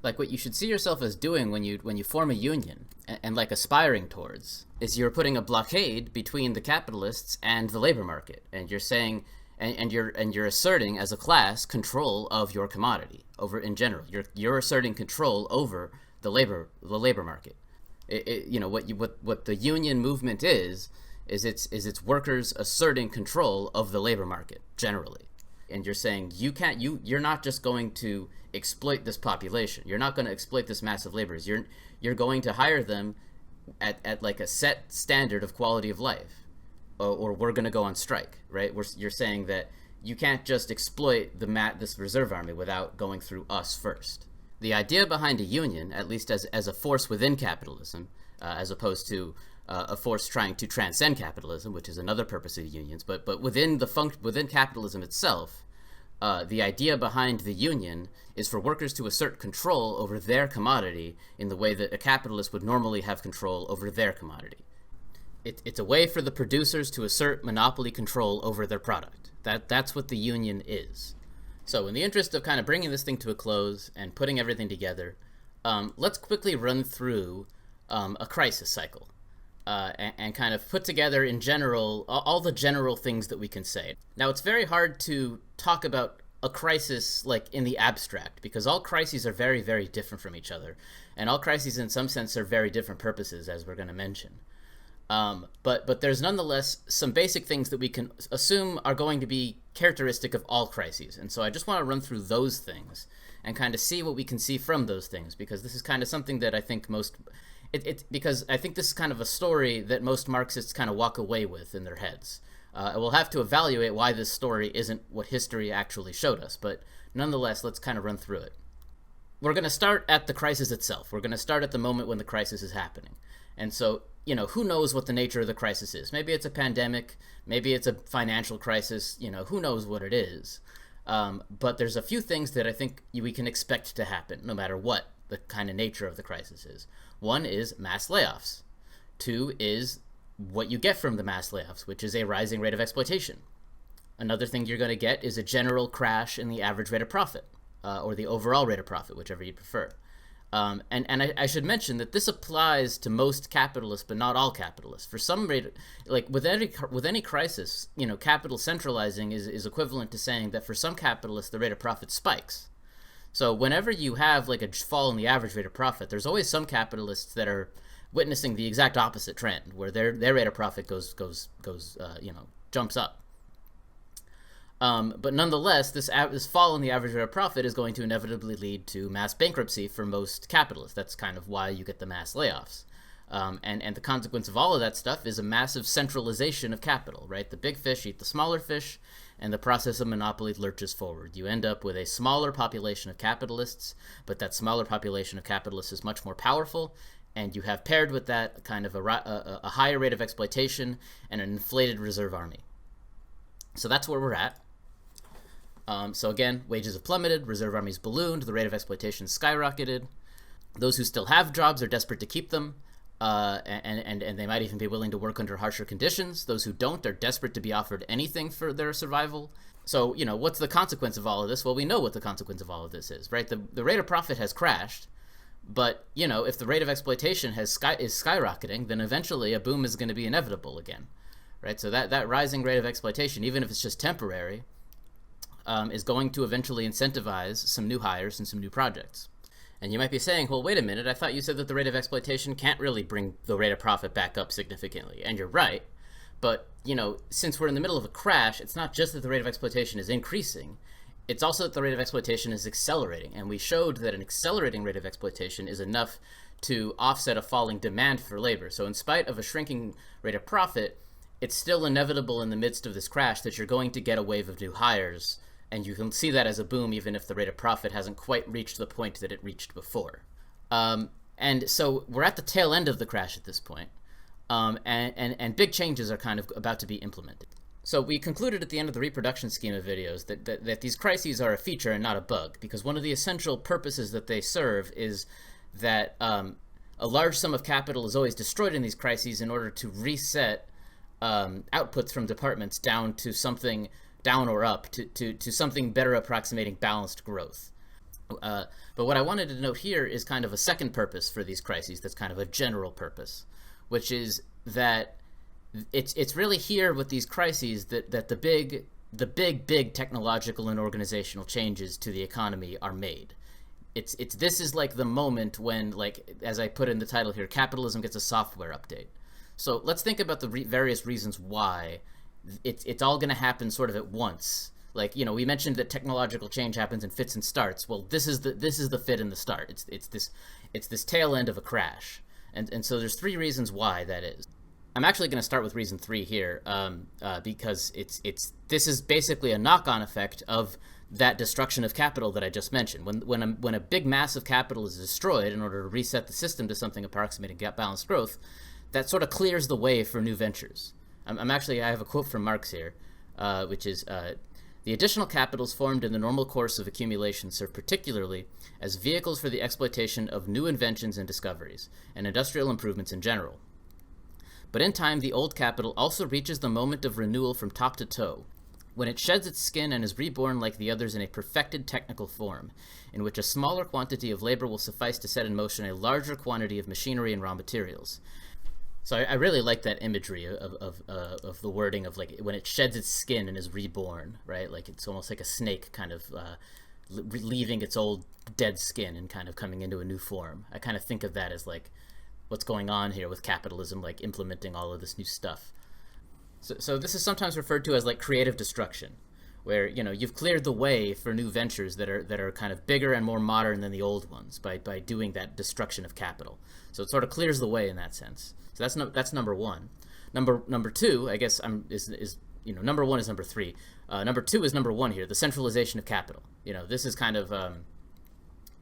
Like what you should see yourself as doing when you form a union and like aspiring towards is you're putting a blockade between the capitalists and the labor market, and you're saying and you're asserting as a class control of your commodity over in general. You're asserting control over the labor market. What the union movement is it's workers asserting control of the labor market generally. And you're saying you're not just going to exploit this population. You're not going to exploit this mass of laborers. You're going to hire them at like a set standard of quality of life, or we're going to go on strike, right? You're saying that you can't just exploit this reserve army without going through us first. The idea behind a union, at least as a force within capitalism, as opposed to a force trying to transcend capitalism, which is another purpose of unions, but within capitalism itself, the idea behind the union is for workers to assert control over their commodity in the way that a capitalist would normally have control over their commodity. It's a way for the producers to assert monopoly control over their product. That's what the union is. So in the interest of kind of bringing this thing to a close and putting everything together, let's quickly run through a crisis cycle. And kind of put together in general all the general things that we can say. Now, it's very hard to talk about a crisis like in the abstract because all crises are very, very different from each other, and all crises in some sense serve very different purposes, as we're going to mention. But there's nonetheless some basic things that we can assume are going to be characteristic of all crises, and so I just want to run through those things and kind of see what we can see from those things, because this is kind of something that I think because I think this is kind of a story that most Marxists kind of walk away with in their heads. We'll have to evaluate why this story isn't what history actually showed us, but nonetheless, let's kind of run through it. We're going to start at the crisis itself. We're going to start at the moment when the crisis is happening. And so, who knows what the nature of the crisis is? Maybe it's a pandemic, maybe it's a financial crisis, who knows what it is. But there's a few things that I think we can expect to happen, no matter what the kind of nature of the crisis is. One is mass layoffs. Two is what you get from the mass layoffs, which is a rising rate of exploitation. Another thing you're going to get is a general crash in the average rate of profit, or the overall rate of profit, whichever you prefer. And I should mention that this applies to most capitalists, but not all capitalists. For some rate, like with any crisis, capital centralizing is equivalent to saying that for some capitalists, the rate of profit spikes. So whenever you have like a fall in the average rate of profit, there's always some capitalists that are witnessing the exact opposite trend, where their rate of profit jumps up. But nonetheless, this fall in the average rate of profit is going to inevitably lead to mass bankruptcy for most capitalists. That's kind of why you get the mass layoffs. And the consequence of all of that stuff is a massive centralization of capital, right? The big fish eat the smaller fish, and the process of monopoly lurches forward. You end up with a smaller population of capitalists, but that smaller population of capitalists is much more powerful, and you have paired with that kind of a higher rate of exploitation and an inflated reserve army. So that's where we're at. So again, wages have plummeted, reserve armies ballooned, the rate of exploitation skyrocketed. Those who still have jobs are desperate to keep them, and they might even be willing to work under harsher conditions. Those who don't are desperate to be offered anything for their survival. So, what's the consequence of all of this? Well, we know what the consequence of all of this is, right? The rate of profit has crashed, but, if the rate of exploitation is skyrocketing, then eventually a boom is going to be inevitable again, right? So that rising rate of exploitation, even if it's just temporary, is going to eventually incentivize some new hires and some new projects. And you might be saying, well, wait a minute, I thought you said that the rate of exploitation can't really bring the rate of profit back up significantly. And you're right. But, since we're in the middle of a crash, it's not just that the rate of exploitation is increasing. It's also that the rate of exploitation is accelerating. And we showed that an accelerating rate of exploitation is enough to offset a falling demand for labor. So in spite of a shrinking rate of profit, it's still inevitable in the midst of this crash that you're going to get a wave of new hires. And you can see that as a boom, even if the rate of profit hasn't quite reached the point that it reached before. And so we're at the tail end of the crash at this point. And big changes are kind of about to be implemented. So we concluded at the end of the reproduction schema videos that these crises are a feature and not a bug, because one of the essential purposes that they serve is that a large sum of capital is always destroyed in these crises in order to reset outputs from departments down to something down or up to something better approximating balanced growth. But what I wanted to note here is kind of a second purpose for these crises that's kind of a general purpose, which is that it's really here with these crises that the big technological and organizational changes to the economy are made. This is like the moment when, like, as I put in the title here, capitalism gets a software update. So let's think about the various reasons why it's all going to happen sort of at once. Like, we mentioned that technological change happens in fits and starts. Well, this is the fit and the start. It's this tail end of a crash, and so there's three reasons why that is. I'm actually going to start with reason 3 here, because this is basically a knock-on effect of that destruction of capital that I just mentioned. When a big mass of capital is destroyed in order to reset the system to something approximating balanced growth, that sort of clears the way for new ventures. I have a quote from Marx here, which is, the additional capitals formed in the normal course of accumulation serve particularly as vehicles for the exploitation of new inventions and discoveries, and industrial improvements in general. But in time, the old capital also reaches the moment of renewal from top to toe, when it sheds its skin and is reborn like the others in a perfected technical form, in which a smaller quantity of labor will suffice to set in motion a larger quantity of machinery and raw materials. So I really like that imagery of the wording of, like, when it sheds its skin and is reborn, right? Like, it's almost like a snake kind of leaving its old dead skin and kind of coming into a new form. I kind of think of that as, like, what's going on here with capitalism, like implementing all of this new stuff. So this is sometimes referred to as, like, creative destruction, where, you've cleared the way for new ventures that are kind of bigger and more modern than the old ones by doing that destruction of capital. So it sort of clears the way in that sense. So that's number one. Number two, I guess, number one is number 3. Number 2 is number 1 here, the centralization of capital. This is kind of,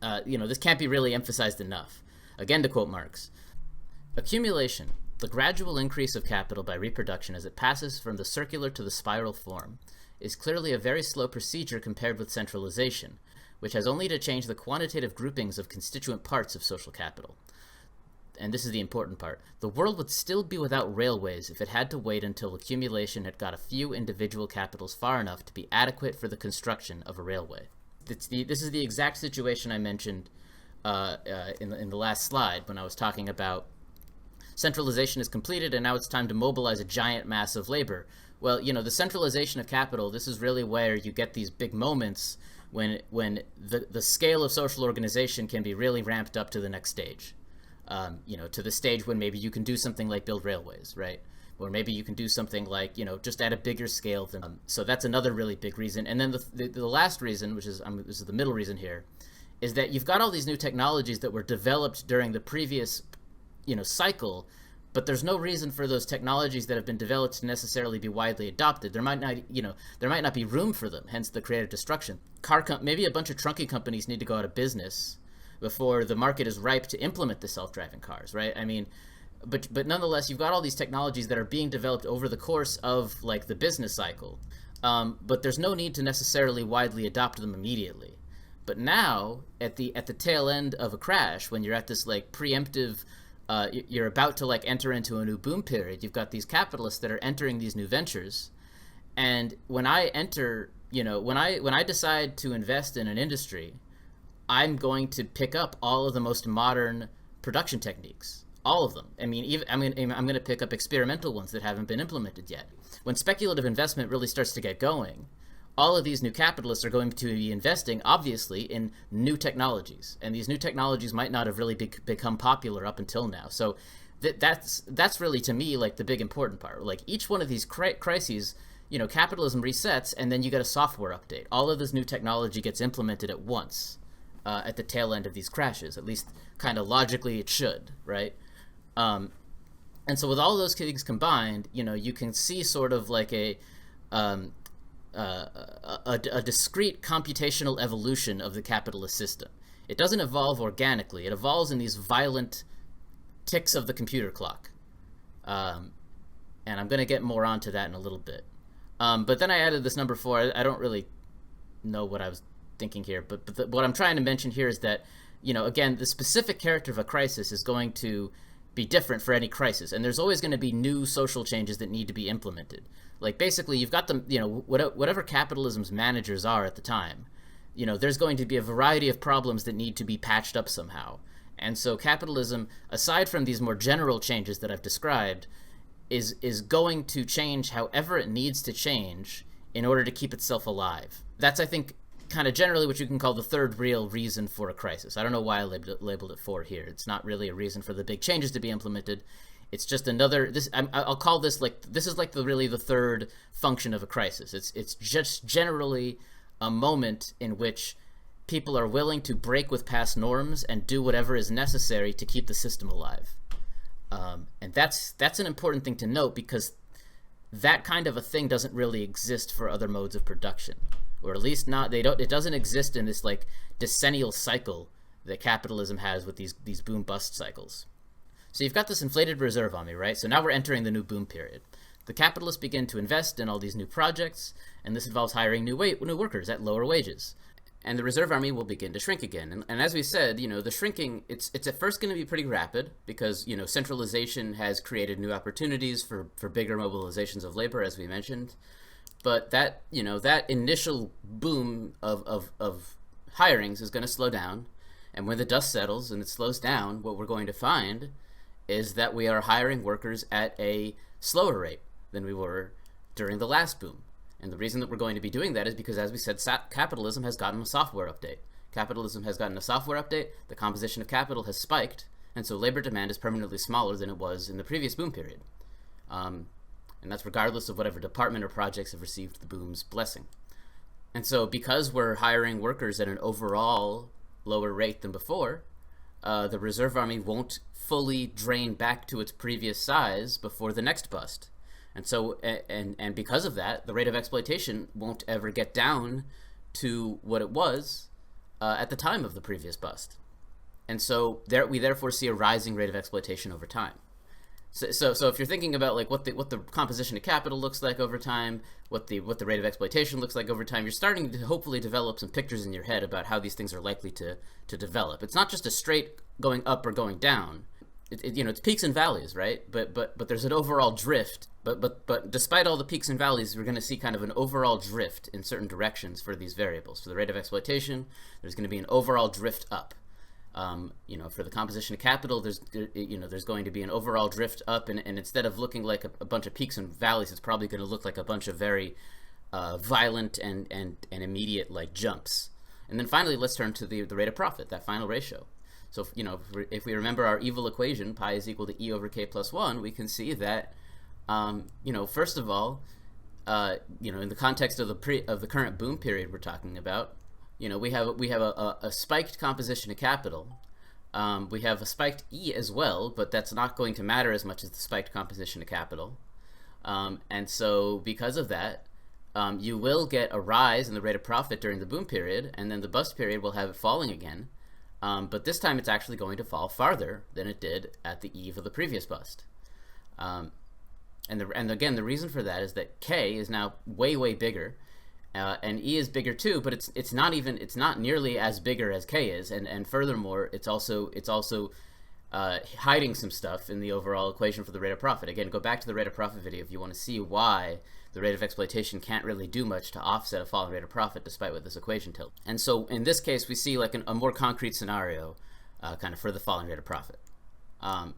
this can't be really emphasized enough. Again, to quote Marx, accumulation, the gradual increase of capital by reproduction as it passes from the circular to the spiral form, is clearly a very slow procedure compared with centralization, which has only to change the quantitative groupings of constituent parts of social capital. And this is the important part. The world would still be without railways if it had to wait until accumulation had got a few individual capitals far enough to be adequate for the construction of a railway. This is the exact situation I mentioned in the last slide when I was talking about centralization is completed and now it's time to mobilize a giant mass of labor. Well, the centralization of capital, this is really where you get these big moments when the scale of social organization can be really ramped up to the next stage. To the stage when maybe you can do something like build railways, right? Or maybe you can do something like, just at a bigger scale than. So that's another really big reason. And then the last reason, which is this is the middle reason here, is that you've got all these new technologies that were developed during the previous, cycle, but there's no reason for those technologies that have been developed to necessarily be widely adopted. There might not be room for them. Hence the creative destruction. Maybe a bunch of trunking companies need to go out of business before the market is ripe to implement the self-driving cars, right? I mean, but nonetheless, you've got all these technologies that are being developed over the course of like the business cycle, but there's no need to necessarily widely adopt them immediately. But now, at the tail end of a crash, when you're at this like preemptive, you're about to like enter into a new boom period. You've got these capitalists that are entering these new ventures, and when I enter, when I decide to invest in an industry, I'm going to pick up all of the most modern production techniques, all of them. I mean, I'm going to pick up experimental ones that haven't been implemented yet. When speculative investment really starts to get going, all of these new capitalists are going to be investing, obviously, in new technologies, and these new technologies might not have really become popular up until now. So that's really, to me, like the big important part. Like each one of these crises, capitalism resets, and then you get a software update. All of this new technology gets implemented at once. At the tail end of these crashes, at least kind of logically it should, right? And so with all those things combined, you can see sort of like a discrete computational evolution of the capitalist system. It doesn't evolve organically. It evolves in these violent ticks of the computer clock. And I'm going to get more onto that in a little bit. But then I added this number 4. I don't really know what I was thinking here, but what I'm trying to mention here is that, again, the specific character of a crisis is going to be different for any crisis, and there's always going to be new social changes that need to be implemented. Like basically, you've got them, whatever capitalism's managers are at the time, there's going to be a variety of problems that need to be patched up somehow. And so capitalism, aside from these more general changes that I've described, is going to change however it needs to change in order to keep itself alive. That's, I think, kind of generally what you can call the third real reason for a crisis. I don't know why I labeled it 4 here. It's not really a reason for the big changes to be implemented. It's just another. I'll call this like this is like the third function of a crisis. It's just generally a moment in which people are willing to break with past norms and do whatever is necessary to keep the system alive. And that's an important thing to note, because that kind of a thing doesn't really exist for other modes of production. Or at least not, it doesn't exist in this like decennial cycle that capitalism has with these boom bust cycles. So you've got this inflated reserve army, right? So now we're entering the new boom period. The capitalists begin to invest in all these new projects, and this involves hiring new workers at lower wages. And the reserve army will begin to shrink again. And as we said, the shrinking, it's at first going to be pretty rapid, because, centralization has created new opportunities for bigger mobilizations of labor, as we mentioned. But that initial boom of hirings is going to slow down. And when the dust settles and it slows down, what we're going to find is that we are hiring workers at a slower rate than we were during the last boom. And the reason that we're going to be doing that is because, as we said, capitalism has gotten a software update. Capitalism has gotten a software update, the composition of capital has spiked, and so labor demand is permanently smaller than it was in the previous boom period. And that's regardless of whatever department or projects have received the boom's blessing. And so because we're hiring workers at an overall lower rate than before, the reserve army won't fully drain back to its previous size before the next bust. And so, and because of that, the rate of exploitation won't ever get down to what it was at the time of the previous bust. And so we therefore see a rising rate of exploitation over time. So if you're thinking about like what the composition of capital looks like over time, what the rate of exploitation looks like over time, you're starting to hopefully develop some pictures in your head about how these things are likely to develop. It's not just a straight going up or going down. It's peaks and valleys, right? But there's an overall drift. But despite all the peaks and valleys, we're going to see kind of an overall drift in certain directions for these variables. For the rate of exploitation, there's going to be an overall drift up. For the composition of capital, there's going to be an overall drift up, and instead of looking like a bunch of peaks and valleys, it's probably going to look like a bunch of very violent and immediate like jumps. And then finally, let's turn to the rate of profit, that final ratio. So if we remember our evil equation, pi is equal to e over k plus 1, we can see that first of all, in the context of the current boom period we're talking about, we have a spiked composition of capital. We have a spiked E as well, but that's not going to matter as much as the spiked composition of capital. And so because of that, you will get a rise in the rate of profit during the boom period, and then the bust period will have it falling again. But this time it's actually going to fall farther than it did at the eve of the previous bust. And again, the reason for that is that K is now way bigger. And E is bigger too, but it's not nearly as bigger as K is, and furthermore, it's also hiding some stuff in the overall equation for the rate of profit. Again, go back to the rate of profit video if you want to see why the rate of exploitation can't really do much to offset a falling rate of profit despite what this equation tells. And so in this case, we see like a more concrete scenario kind of for the falling rate of profit.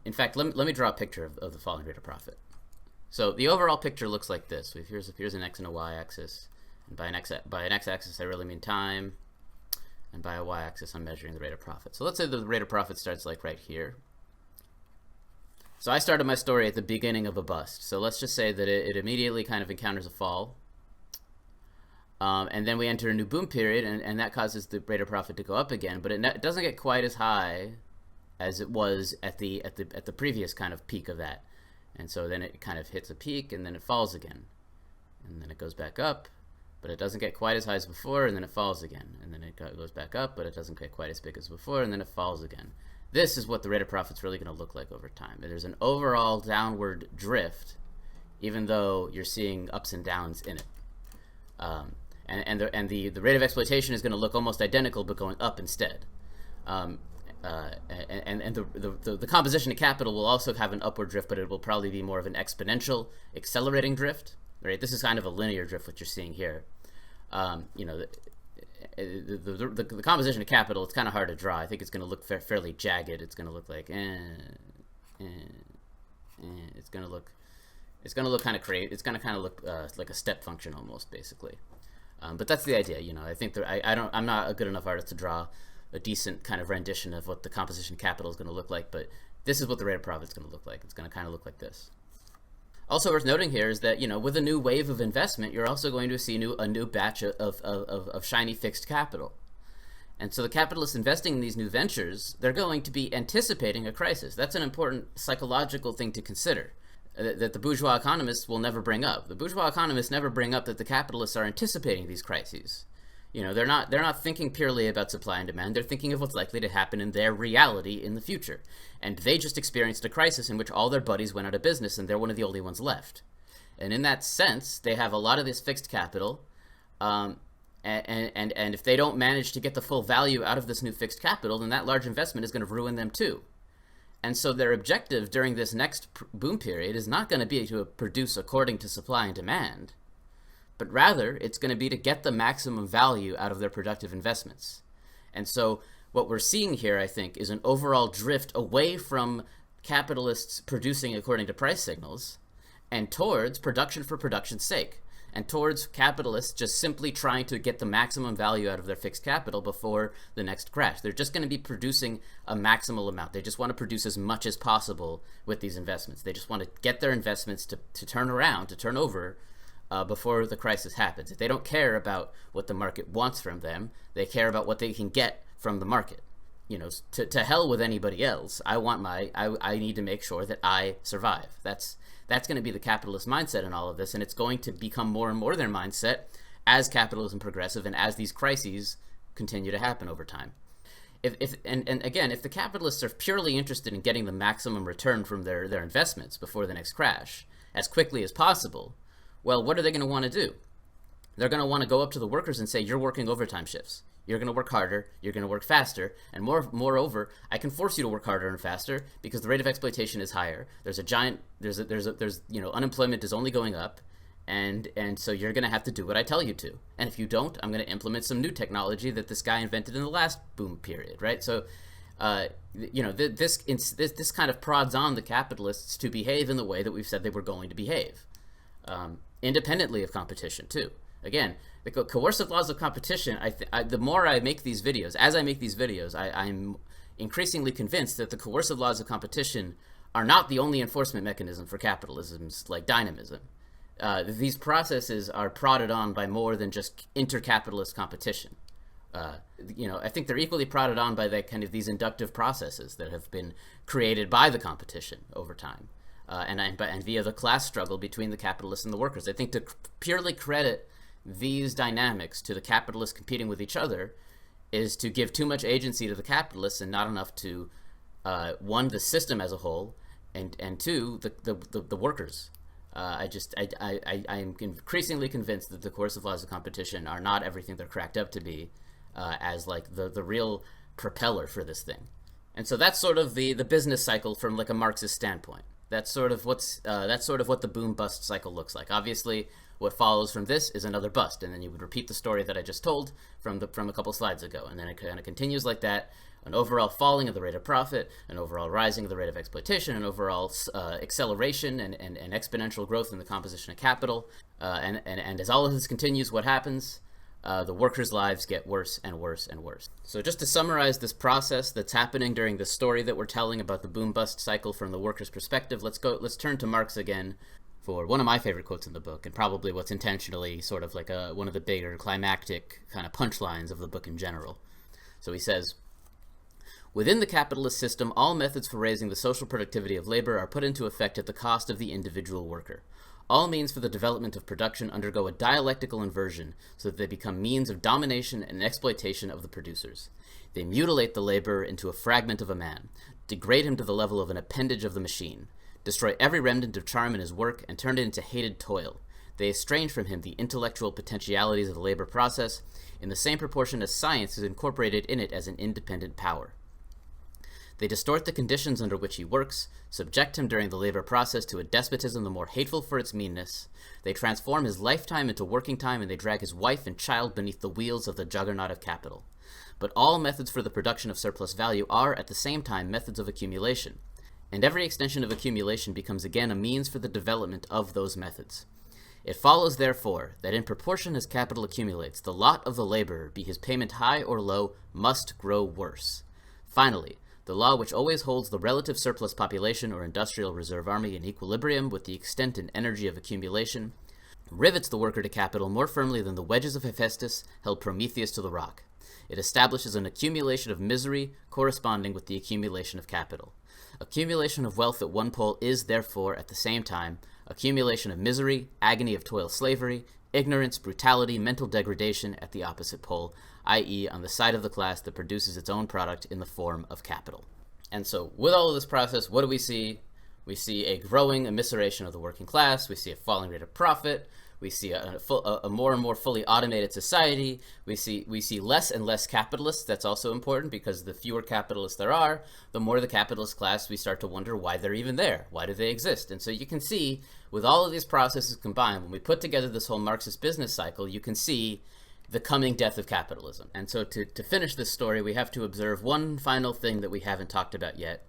In fact, let me draw a picture of the falling rate of profit. So the overall picture looks like this. Here's an x and a y axis. And by an x-axis, I really mean time, and by a y-axis, I'm measuring the rate of profit. So let's say the rate of profit starts like right here. So I started my story at the beginning of a bust. So let's just say that it immediately kind of encounters a fall, and then we enter a new boom period, and that causes the rate of profit to go up again. But it doesn't get quite as high as it was at the previous kind of peak of that. And so then it kind of hits a peak, and then it falls again, and then it goes back up. But it doesn't get quite as high as before, and then it falls again. And then it goes back up, but it doesn't get quite as big as before, and then it falls again. This is what the rate of profit's really going to look like over time. There's an overall downward drift, even though you're seeing ups and downs in it. And the rate of exploitation is going to look almost identical, but going up instead. And the composition of capital will also have an upward drift, but it will probably be more of an exponential, accelerating drift. Right? This is kind of a linear drift, what you're seeing here. The composition of capital, it's kind of hard to draw. I think it's going to look fairly jagged. It's going to look like it's going to look kind of crazy. It's going to kind of look like a step function almost, basically. But that's the idea. I think I'm not a good enough artist to draw a decent kind of rendition of what the composition of capital is going to look like, but this is what the rate of profit is going to look like. It's going to kind of look like this. Also worth noting here is that, with a new wave of investment, you're also going to see a new batch of shiny fixed capital. And so the capitalists investing in these new ventures, they're going to be anticipating a crisis. That's an important psychological thing to consider that the bourgeois economists will never bring up. The bourgeois economists never bring up that the capitalists are anticipating these crises. They're not thinking purely about supply and demand. They're thinking of what's likely to happen in their reality in the future. And they just experienced a crisis in which all their buddies went out of business, and they're one of the only ones left. And in that sense, they have a lot of this fixed capital, and if they don't manage to get the full value out of this new fixed capital, then that large investment is going to ruin them too. And so their objective during this next boom period is not going to be to produce according to supply and demand, but rather it's going to be to get the maximum value out of their productive investments. And so what we're seeing here, I think, is an overall drift away from capitalists producing according to price signals and towards production for production's sake, and towards capitalists just simply trying to get the maximum value out of their fixed capital before the next crash. They're just going to be producing a maximal amount. They just want to produce as much as possible with these investments. They just want to get their investments to turn around, to turn over, before the crisis happens. If they don't care about what the market wants from them, they care about what they can get from the market. To hell with anybody else. I need to make sure that I survive. That's going to be the capitalist mindset in all of this, and it's going to become more and more their mindset as capitalism progresses and as these crises continue to happen over time. and again, if the capitalists are purely interested in getting the maximum return from their investments before the next crash as quickly as possible, well, what are they going to want to do? They're going to want to go up to the workers and say, you're working overtime shifts. You're going to work harder. You're going to work faster. And moreover, I can force you to work harder and faster because the rate of exploitation is higher. There's unemployment is only going up. And so you're going to have to do what I tell you to. And if you don't, I'm going to implement some new technology that this guy invented in the last boom period, right? So, this kind of prods on the capitalists to behave in the way that we've said they were going to behave, independently of competition, too. Again, the coercive laws of competition, the more I make these videos, I'm increasingly convinced that the coercive laws of competition are not the only enforcement mechanism for capitalisms like dynamism. These processes are prodded on by more than just intercapitalist competition. I think they're equally prodded on by these inductive processes that have been created by the competition over time, and via the class struggle between the capitalists and the workers. I think to purely credit these dynamics to the capitalists competing with each other is to give too much agency to the capitalists and not enough to one, the system as a whole, and two, the workers. I am increasingly convinced that the coercive laws of competition are not everything they're cracked up to be, as like the real propeller for this thing. And so that's sort of the business cycle from like a Marxist standpoint. That's sort of what the boom bust cycle looks like. Obviously, what follows from this is another bust, and then you would repeat the story that I just told from a couple slides ago, and then it kind of continues like that. An overall falling of the rate of profit, an overall rising of the rate of exploitation, an overall acceleration and exponential growth in the composition of capital. And as all of this continues, what happens? The workers' lives get worse and worse and worse. So just to summarize this process that's happening during the story that we're telling about the boom-bust cycle from the workers' perspective, let's turn to Marx again for one of my favorite quotes in the book, and probably what's intentionally sort of like one of the bigger climactic kind of punchlines of the book in general. So he says, within the capitalist system, all methods for raising the social productivity of labor are put into effect at the cost of the individual worker. All means for the development of production undergo a dialectical inversion so that they become means of domination and exploitation of the producers. They mutilate the laborer into a fragment of a man, degrade him to the level of an appendage of the machine, destroy every remnant of charm in his work, and turn it into hated toil. They estrange from him the intellectual potentialities of the labor process in the same proportion as science is incorporated in it as an independent power. They distort the conditions under which he works, subject him during the labor process to a despotism the more hateful for its meanness. They transform his lifetime into working time, and they drag his wife and child beneath the wheels of the juggernaut of capital. But all methods for the production of surplus value are, at the same time, methods of accumulation, and every extension of accumulation becomes again a means for the development of those methods. It follows, therefore, that in proportion as capital accumulates, the lot of the laborer, be his payment high or low, must grow worse. Finally, the law which always holds the relative surplus population or industrial reserve army in equilibrium with the extent and energy of accumulation, rivets the worker to capital more firmly than the wedges of Hephaestus held Prometheus to the rock. It establishes an accumulation of misery corresponding with the accumulation of capital. Accumulation of wealth at one pole is, therefore, at the same time, accumulation of misery, agony of toil slavery, ignorance, brutality, mental degradation at the opposite pole, i.e. on the side of the class that produces its own product in the form of capital. And so with all of this process, what do we see? We see a growing immiseration of the working class. We see a falling rate of profit. We see a more and more fully automated society. We see less and less capitalists. That's also important because the fewer capitalists there are, the more the capitalist class, we start to wonder why they're even there. Why do they exist? And so you can see with all of these processes combined, when we put together this whole Marxist business cycle, you can see the coming death of capitalism. And so to finish this story, we have to observe one final thing that we haven't talked about yet,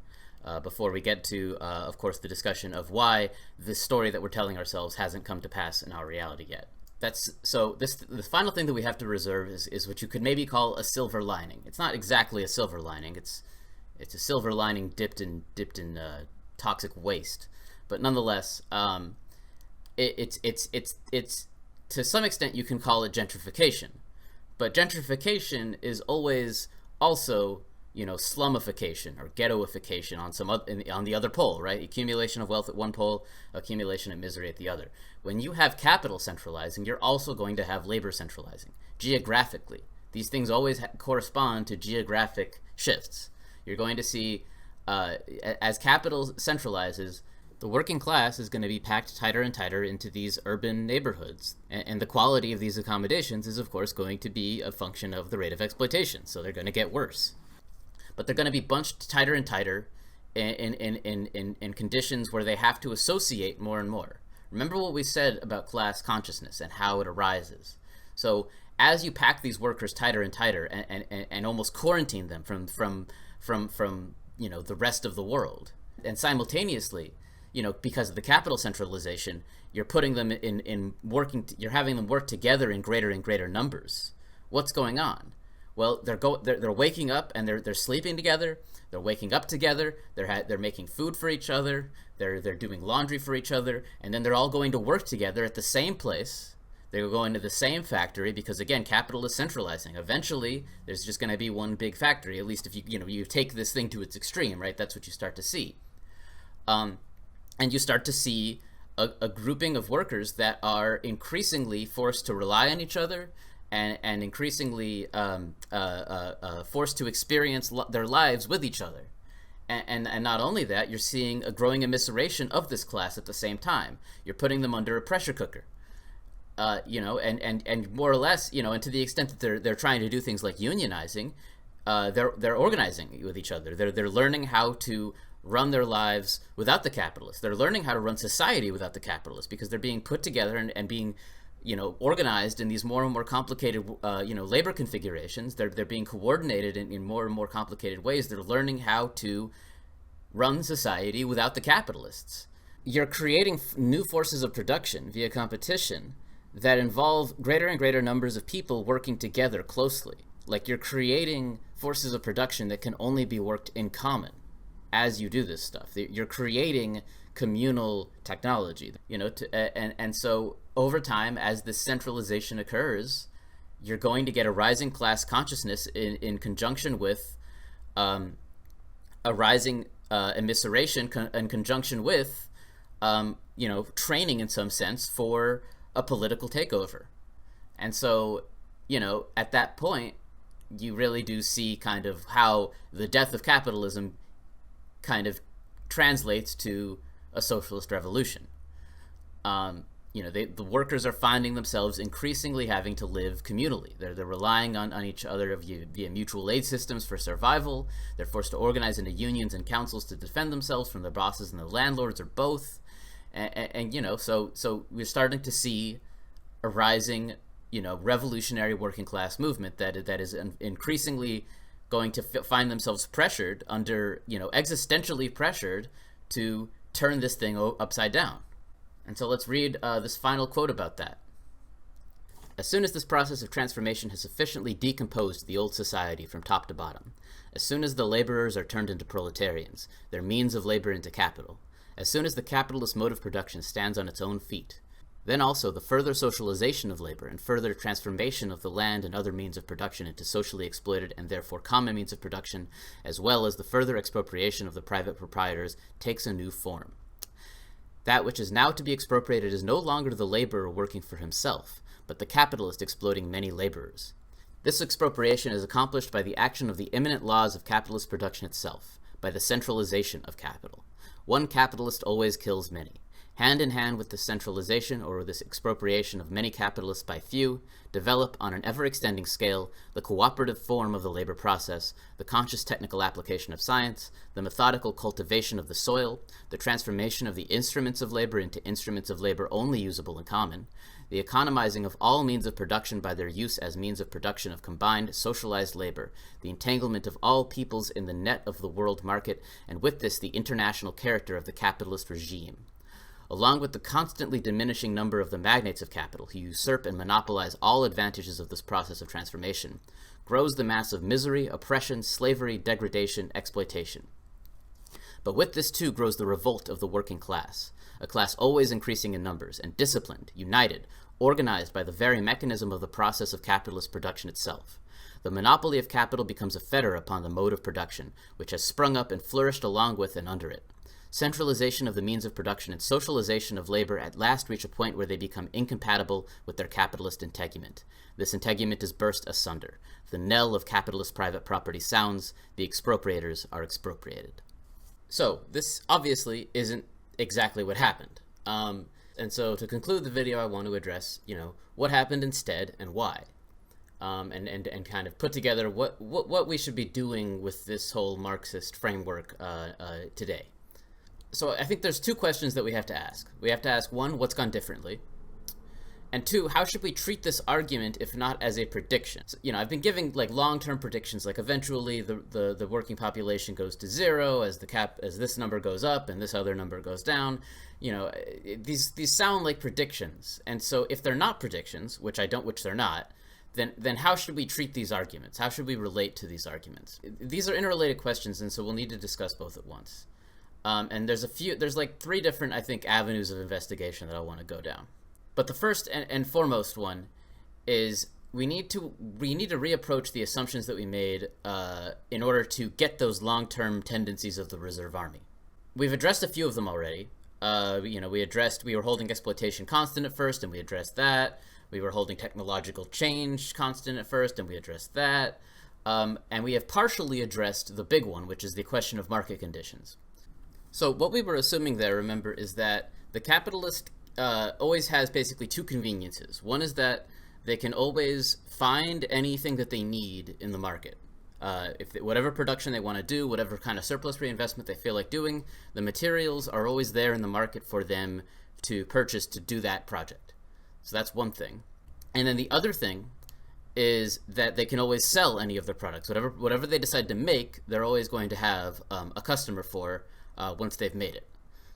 before we get to, of course, the discussion of why this story that we're telling ourselves hasn't come to pass in our reality yet. The final thing that we have to reserve is what you could maybe call a silver lining. It's not exactly a silver lining. It's a silver lining dipped in toxic waste, but nonetheless, it's to some extent you can call it gentrification, but gentrification is always also, slumification or ghettoification on the other pole, right? Accumulation of wealth at one pole, accumulation of misery at the other. When you have capital centralizing, you're also going to have labor centralizing. Geographically, these things always correspond to geographic shifts. You're going to see, as capital centralizes, the working class is going to be packed tighter and tighter into these urban neighborhoods. And the quality of these accommodations is, of course, going to be a function of the rate of exploitation. So they're going to get worse. But they're going to be bunched tighter and tighter in conditions where they have to associate more and more. Remember what we said about class consciousness and how it arises. So as you pack these workers tighter and tighter and almost quarantine them from the rest of the world, and simultaneously, because of the capital centralization, you're putting them you're having them work together in greater and greater numbers. What's going on? Well, they're waking up and they're sleeping together. They're waking up together. They're making food for each other. They're doing laundry for each other, and then they're all going to work together at the same place. They're going to the same factory because, again, capital is centralizing. Eventually, there's just going to be one big factory. At least if you take this thing to its extreme, right? That's what you start to see. And you start to see a grouping of workers that are increasingly forced to rely on each other and increasingly forced to experience their lives with each other. And not only that, you're seeing a growing immiseration of this class at the same time. You're putting them under a pressure cooker. And more or less, and to the extent that they're trying to do things like unionizing, they're organizing with each other. They're learning how to run their lives without the capitalists. They're learning how to run society without the capitalists because they're being put together and being, organized in these more and more complicated, labor configurations. They're being coordinated in more and more complicated ways. They're learning how to run society without the capitalists. You're creating new forces of production via competition that involve greater and greater numbers of people working together closely. Like, you're creating forces of production that can only be worked in common as you do this stuff. You're creating communal technology, and so over time, as this centralization occurs, you're going to get a rising class consciousness in conjunction with a rising immiseration in conjunction with training in some sense for a political takeover. And so, at that point, you really do see kind of how the death of capitalism kind of translates to a socialist revolution. The workers are finding themselves increasingly having to live communally. They're relying on each other via mutual aid systems for survival. They're forced to organize into unions and councils to defend themselves from their bosses and the landlords, or both. So we're starting to see a rising, revolutionary working class movement that is increasingly going to find themselves pressured existentially pressured to turn this thing upside down. And so let's read this final quote about that. As soon as this process of transformation has sufficiently decomposed the old society from top to bottom, as soon as the laborers are turned into proletarians, their means of labor into capital, as soon as the capitalist mode of production stands on its own feet, then also the further socialization of labor and further transformation of the land and other means of production into socially exploited and therefore common means of production, as well as the further expropriation of the private proprietors, takes a new form. That which is now to be expropriated is no longer the laborer working for himself, but the capitalist exploiting many laborers. This expropriation is accomplished by the action of the immanent laws of capitalist production itself, by the centralization of capital. One capitalist always kills many. Hand in hand with this centralization, or this expropriation of many capitalists by few, develop on an ever-extending scale the cooperative form of the labor process, the conscious technical application of science, the methodical cultivation of the soil, the transformation of the instruments of labor into instruments of labor only usable in common, the economizing of all means of production by their use as means of production of combined socialized labor, the entanglement of all peoples in the net of the world market, and with this the international character of the capitalist regime. Along with the constantly diminishing number of the magnates of capital who usurp and monopolize all advantages of this process of transformation, grows the mass of misery, oppression, slavery, degradation, exploitation. But with this too grows the revolt of the working class, a class always increasing in numbers and disciplined, united, organized by the very mechanism of the process of capitalist production itself. The monopoly of capital becomes a fetter upon the mode of production, which has sprung up and flourished along with and under it. centralization of the means of production and socialization of labor at last reach a point where they become incompatible with their capitalist integument. This integument is burst asunder. The knell of capitalist private property sounds. The expropriators are expropriated. So this obviously isn't exactly what happened. And so to conclude the video, I want to address, what happened instead and why. And kind of put together what we should be doing with this whole Marxist framework today. So I think there's two questions that we have to ask. We have to ask, one, what's gone differently? And two, how should we treat this argument if not as a prediction? So, I've been giving like long-term predictions, like eventually the working population goes to zero as this number goes up and this other number goes down. These sound like predictions. And so if they're not predictions, which they're not, then how should we treat these arguments? How should we relate to these arguments? These are interrelated questions, and so we'll need to discuss both at once. And there's like three different, I think, avenues of investigation that I want to go down. But the first and foremost one is we need to reapproach the assumptions that we made in order to get those long-term tendencies of the reserve army. We've addressed a few of them already. We were holding exploitation constant at first, and we addressed that. We were holding technological change constant at first, and we addressed that. And we have partially addressed the big one, which is the question of market conditions. So what we were assuming there, remember, is that the capitalist always has basically two conveniences. One is that they can always find anything that they need in the market. Whatever production they want to do, whatever kind of surplus reinvestment they feel like doing, the materials are always there in the market for them to purchase to do that project. So that's one thing. And then the other thing is that they can always sell any of their products. Whatever they decide to make, they're always going to have a customer for once they've made it.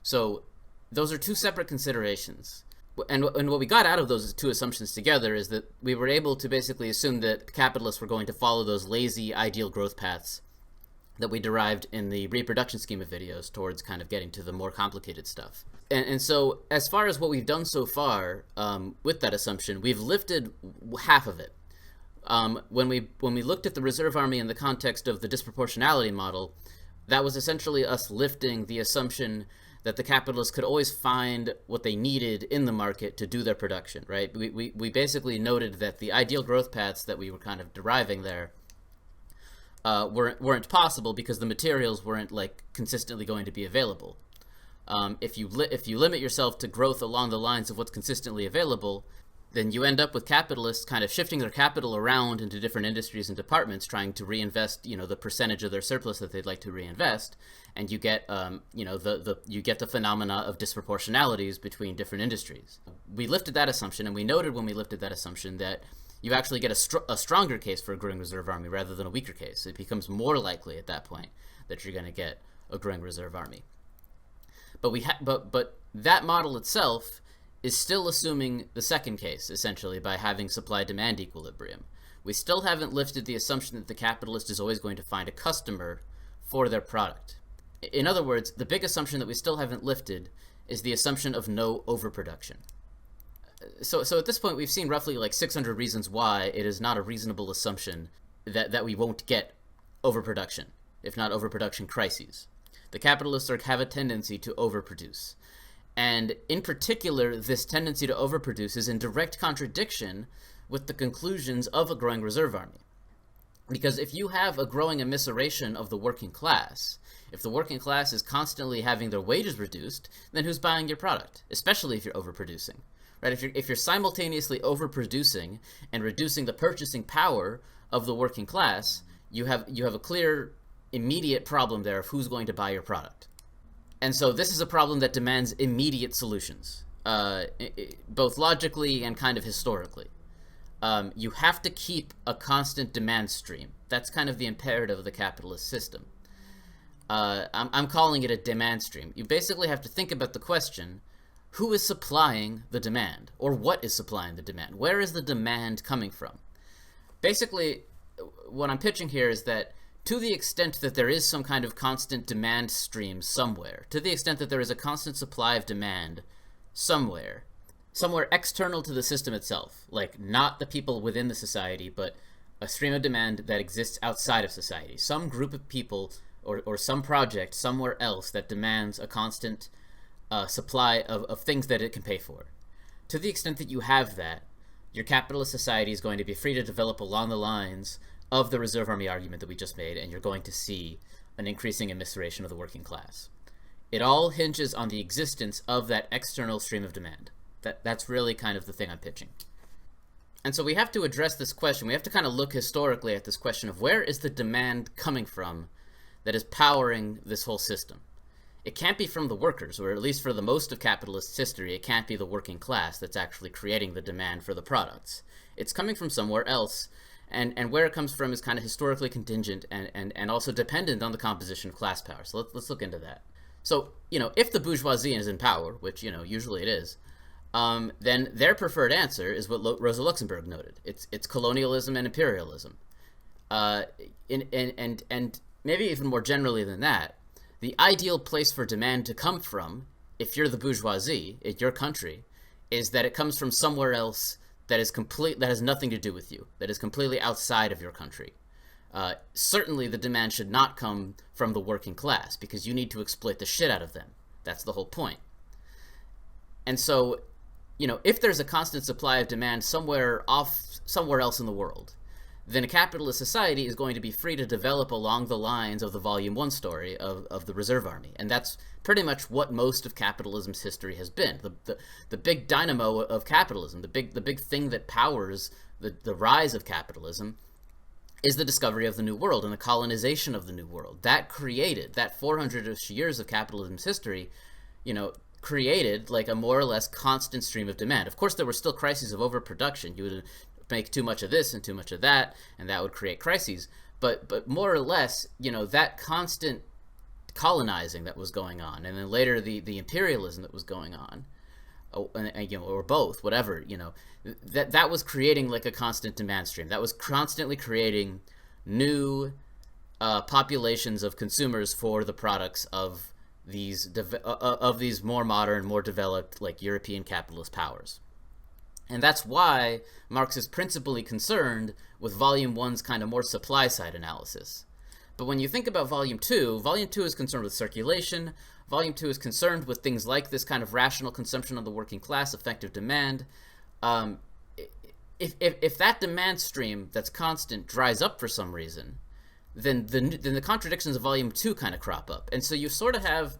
So those are two separate considerations. And what we got out of those two assumptions together is that we were able to basically assume that capitalists were going to follow those lazy ideal growth paths that we derived in the reproduction schema videos towards kind of getting to the more complicated stuff. And so as far as what we've done so far with that assumption, we've lifted half of it. When we looked at the reserve army in the context of the disproportionality model, that was essentially us lifting the assumption that the capitalists could always find what they needed in the market to do their production, right? We basically noted that the ideal growth paths that we were kind of deriving there weren't possible because the materials weren't like consistently going to be available. If you limit yourself to growth along the lines of what's consistently available, then you end up with capitalists kind of shifting their capital around into different industries and departments, trying to reinvest, the percentage of their surplus that they'd like to reinvest, and you get, you get the phenomena of disproportionalities between different industries. We lifted that assumption, and we noted when we lifted that assumption that you actually get a stronger case for a growing reserve army rather than a weaker case. It becomes more likely at that point that you're going to get a growing reserve army. But that model itself is still assuming the second case, essentially, by having supply-demand equilibrium. We still haven't lifted the assumption that the capitalist is always going to find a customer for their product. In other words, the big assumption that we still haven't lifted is the assumption of no overproduction. So at this point, we've seen roughly like 600 reasons why it is not a reasonable assumption that we won't get overproduction, if not overproduction crises. The capitalists have a tendency to overproduce. And in particular, this tendency to overproduce is in direct contradiction with the conclusions of a growing reserve army. Because if you have a growing immiseration of the working class, if the working class is constantly having their wages reduced, then who's buying your product? Especially if you're overproducing, right? If you're simultaneously overproducing and reducing the purchasing power of the working class, you have a clear, immediate problem there of who's going to buy your product. And so this is a problem that demands immediate solutions, both logically and kind of historically. You have to keep a constant demand stream. That's kind of the imperative of the capitalist system. I'm calling it a demand stream. You basically have to think about the question, who is supplying the demand? Or what is supplying the demand? Where is the demand coming from? Basically, what I'm pitching here is that to the extent that there is some kind of constant demand stream somewhere, to the extent that there is a constant supply of demand somewhere external to the system itself, like not the people within the society, but a stream of demand that exists outside of society, some group of people or some project somewhere else that demands a constant supply of things that it can pay for. To the extent that you have that, your capitalist society is going to be free to develop along the lines of the reserve army argument that we just made, and you're going to see an increasing evisceration of the working class. It all hinges on the existence of that external stream of demand. That's really kind of the thing I'm pitching. And so we have to address this question. We have to kind of look historically at this question of where is the demand coming from that is powering this whole system. It can't be from the workers, or at least for the most of capitalist history, it can't be the working class that's actually creating the demand for the products. It's coming from somewhere else, and where it comes from is kind of historically contingent and also dependent on the composition of class power. So let's look into that. So, if the bourgeoisie is in power, which, usually it is, then their preferred answer is what Rosa Luxemburg noted. It's colonialism and imperialism. And maybe even more generally than that, the ideal place for demand to come from, if you're the bourgeoisie in your country, is that it comes from somewhere else that has nothing to do with you, that is completely outside of your country. Certainly the demand should not come from the working class, because you need to exploit the shit out of them. That's the whole point. And so, if there's a constant supply of demand somewhere else in the world, then a capitalist society is going to be free to develop along the lines of the Volume 1 story of the reserve army. And that's pretty much what most of capitalism's history has been. The big dynamo of capitalism, the big thing that powers the rise of capitalism, is the discovery of the New World and the colonization of the New World. That 400-ish years of capitalism's history, created like a more or less constant stream of demand. Of course, there were still crises of overproduction. You would make too much of this and too much of that, and that would create crises. But more or less, that constant colonizing that was going on, and then later the imperialism that was going on, or both, whatever, that was creating like a constant demand stream. That was constantly creating new populations of consumers for the products of these more modern, more developed, like European capitalist powers. And that's why Marx is principally concerned with Volume 1's kind of more supply-side analysis. But when you think about Volume 2 is concerned with circulation. Volume 2 is concerned with things like this kind of rational consumption of the working class, effective demand. If that demand stream that's constant dries up for some reason, then the contradictions of Volume 2 kind of crop up. And so you sort of have,